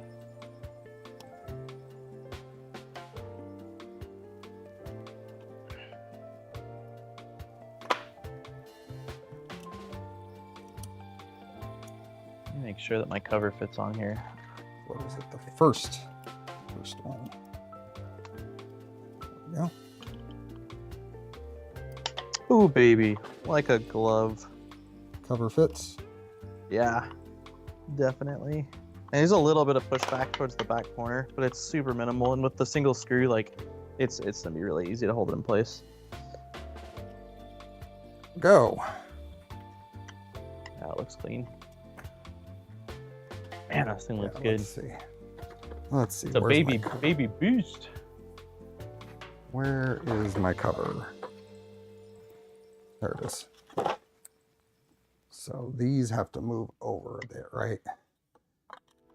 Make sure that my cover fits on here. What is it? The first one. There we go. Ooh, baby, like a glove. Cover fits. Yeah, definitely. And there's a little bit of pushback towards the back corner, but it's super minimal. And with the single screw, like, it's gonna be really easy to hold it in place. Go. Yeah, it looks clean. Man, this thing looks Yeah, good. Let's see. It's a baby boost. Where is my cover? There it is. So these have to move over a bit, right?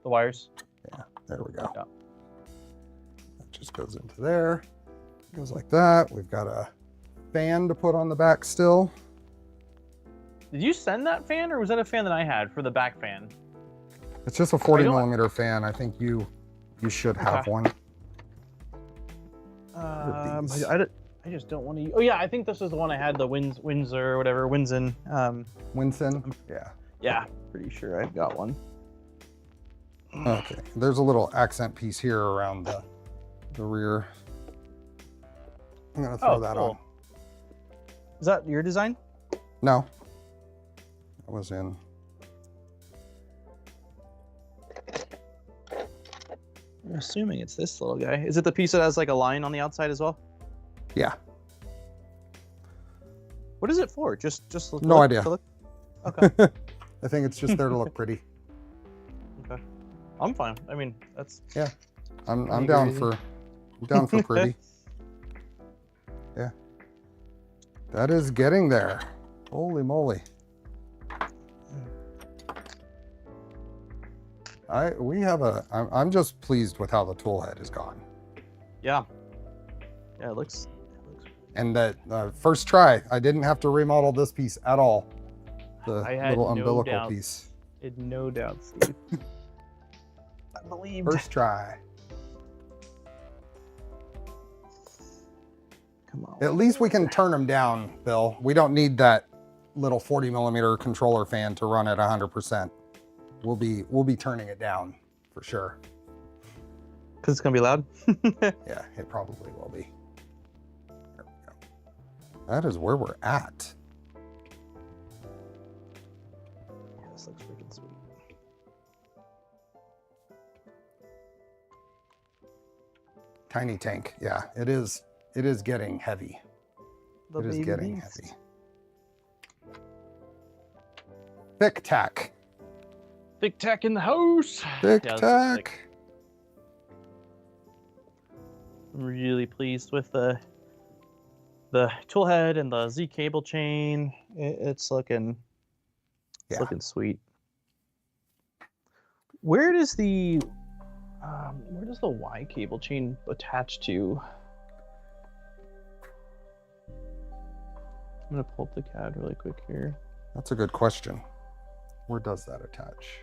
The wires. Yeah, there we go. Yeah. That just goes into there. Goes like that. We've got a fan to put on the back still. Did you send that fan, or was that a fan that I had for the back fan? It's just a 40 millimeter fan. I think you should have one. I just don't want to. Oh yeah, I think this is the one I had, the Windsor or whatever, Winsin. Winsin? Yeah. Yeah, pretty sure I've got one. Okay. There's a little accent piece here around the rear. I'm gonna throw that on. Is that your design? No. I was in. I'm assuming it's this little guy. Is it the piece that has like a line on the outside as well? Yeah. What is it for? Just no idea. Okay. I think it's just there to look pretty. Okay. I'm fine. I mean, that's I'm down for pretty. Yeah. That is getting there. Holy moly. I'm just pleased with how the tool head has gone. Yeah. Yeah, it looks. And that first try, I didn't have to remodel this piece at all. The little umbilical piece. I had no doubt, Steve. I believe. First try. Come on. At least we can turn them down, Bill. We don't need that little 40 millimeter controller fan to run at 100%. We'll be turning it down for sure. Because it's going to be loud? Yeah, it probably will be. There we go. That is where we're at. Yeah, this looks freaking sweet. Tiny tank. Yeah, it is. It is getting heavy. It is getting heavy. TicTac. TicTac in the house. TicTac. I'm really pleased with the tool head and the Z cable chain. It's looking sweet. Where does the Y cable chain attach to? I'm gonna pull up the CAD really quick here. That's a good question. Where does that attach?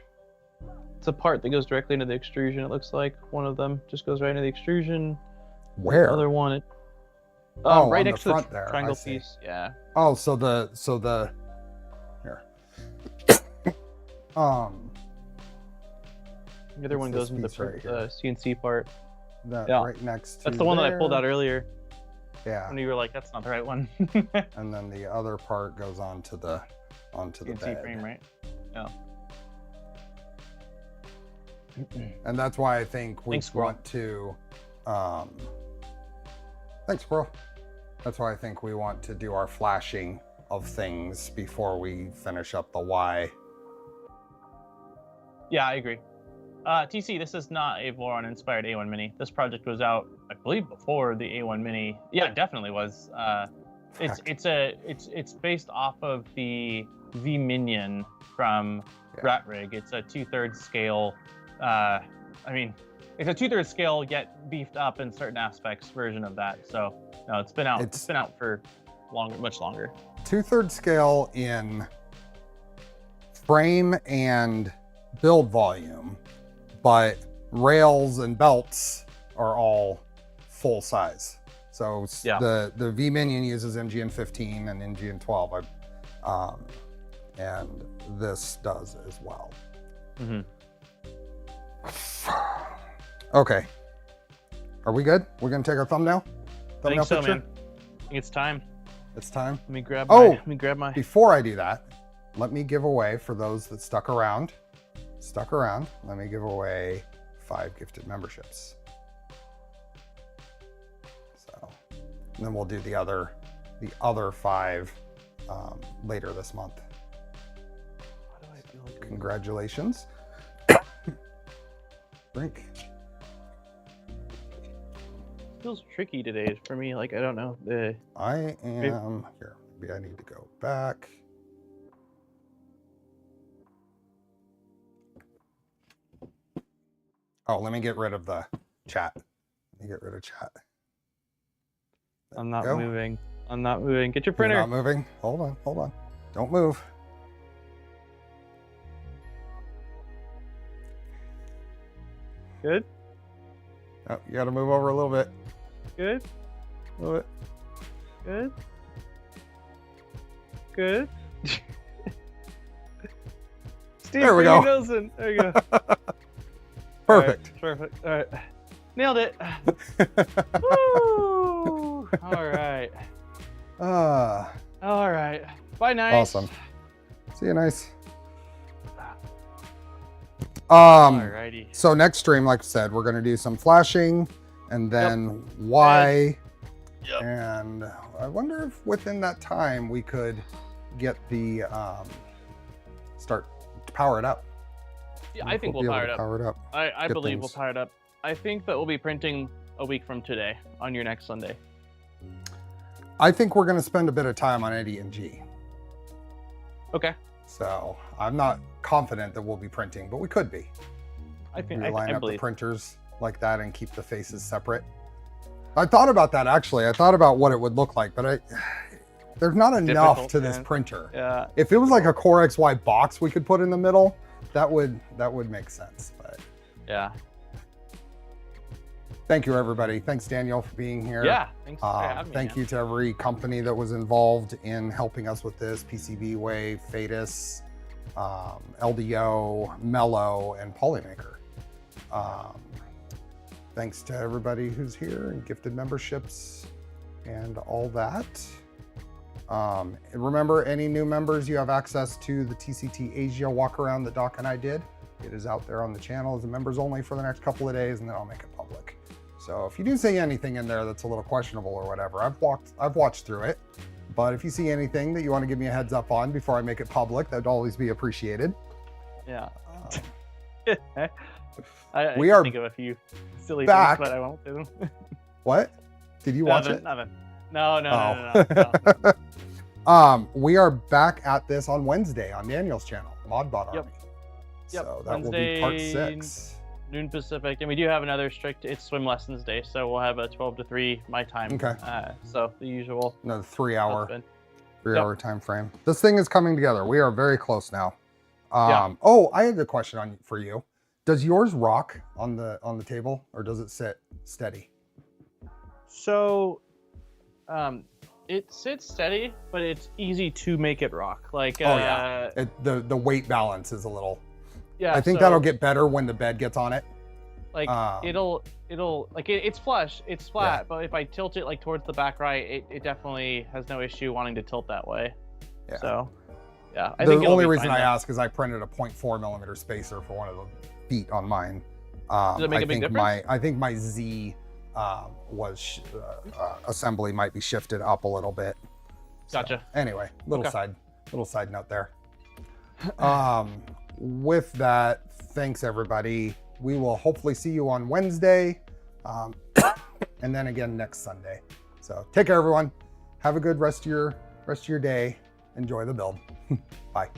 It's a part that goes directly into the extrusion. It looks like one of them just goes right into the extrusion. Where? The other one, right next to the triangle piece. Yeah. Oh, so the here. The other one goes into the CNC part. Right next to That's the one that I pulled out earlier. Yeah. And you were like, that's not the right one. And then the other part goes onto the CNC bed. frame, right? Yeah. And that's why I think we want to thanks, Squirrel. That's why I think we want to do our flashing of things before we finish up the Y. Yeah, I agree. TC, this is not a Voron inspired A1 Mini. This project was out, I believe, before the A1 Mini. Yeah, it definitely was. It's based off of the V-Minion from Ratrig. It's a 2/3 scale. It's a 2/3 scale yet beefed up in certain aspects version of that. So no, it's been out. It's been out for much longer. 2/3 scale in frame and build volume, but rails and belts are all full size. So the V-Minion uses MGN15 and MGN12, and this does as well. Mm-hmm. Okay. Are we good? We're gonna take our thumbnail? I think so, man. I think it's time. It's time. Let me grab my. Before I do that, let me give away, for those that stuck around, let me give away 5 gifted memberships. So, and then we'll do the other 5 later this month. Why do I feel like Congratulations. Drink. Feels tricky today for me. Like, I don't know. I am here. Maybe I need to go back. Oh, let me get rid of the chat. Let me get rid of chat. There I'm not moving. I'm not moving. Get your printer. You're not moving? Hold on. Don't move. Good? Oh, you gotta move over a little bit. Good? A little bit. Good? Good? Steve, there we go. Nelson. There you go. Perfect. All right, perfect. All right. Nailed it. Woo! All right. All right. Bye, Nice. Awesome. See you, Nice. Alrighty. So next stream, like I said, we're gonna do some flashing and then Y. Yep. And I wonder if within that time we could get the start to power it up. Yeah, I think we'll power it up. Power it up. I believe we'll power it up. I think that we'll be printing a week from today on your next Sunday. I think we're gonna spend a bit of time on Eddie and G. Okay. So I'm not confident that we'll be printing, but we could be. I think we line I up believe. the printers like that and keep the faces separate. I thought about that actually. I thought about what it would look like, but there's not enough to this printer. Yeah. If it was like a Core XY box we could put in the middle, that would make sense. But yeah. Thank you, everybody. Thanks, Daniel, for being here. Yeah, thanks for having me. Thank you to every company that was involved in helping us with this: PCBWay, Phaetus, LDO, Mellow, and Polymaker. thanks to everybody who's here and gifted memberships and all that. Remember, any new members, you have access to the TCT Asia walk around that Doc and I did. It is out there on the channel as a members only for the next couple of days, and then I'll make it public. So if you do see anything in there that's a little questionable or whatever, I've watched through it. But if you see anything that you want to give me a heads up on before I make it public, that'd always be appreciated. Yeah. We I are think of a few silly back. things, but I won't say them. What? Did you watch it? Nothing. No. We are back at this on Wednesday on Daniel's channel, Modbot Army. Yep. So that Wednesday, will be part 6. Noon Pacific, and we do have another strict. It's swim lessons day, so we'll have a 12 to 3 my time. Okay. So the usual. Another 3-hour Yep. time frame. This thing is coming together. We are very close now. Yeah. Oh, I had a question for you. Does yours rock on the table, or does it sit steady? So, it sits steady, but it's easy to make it rock. Like, The weight balance is a little. Yeah. I think that'll get better when the bed gets on it. Like it'll like it's flush, it's flat, but if I tilt it like towards the back right, it definitely has no issue wanting to tilt that way. Yeah. So, yeah. The only reason I ask is I printed a 0.4 millimeter spacer for one of the feet on mine. Does it make a big difference? I think my Z assembly might be shifted up a little bit. Gotcha. So, anyway, little side note there. With that, thanks everybody. We will hopefully see you on Wednesday, and then again next Sunday. So take care, everyone. Have a good rest of your day. Enjoy the build. Bye.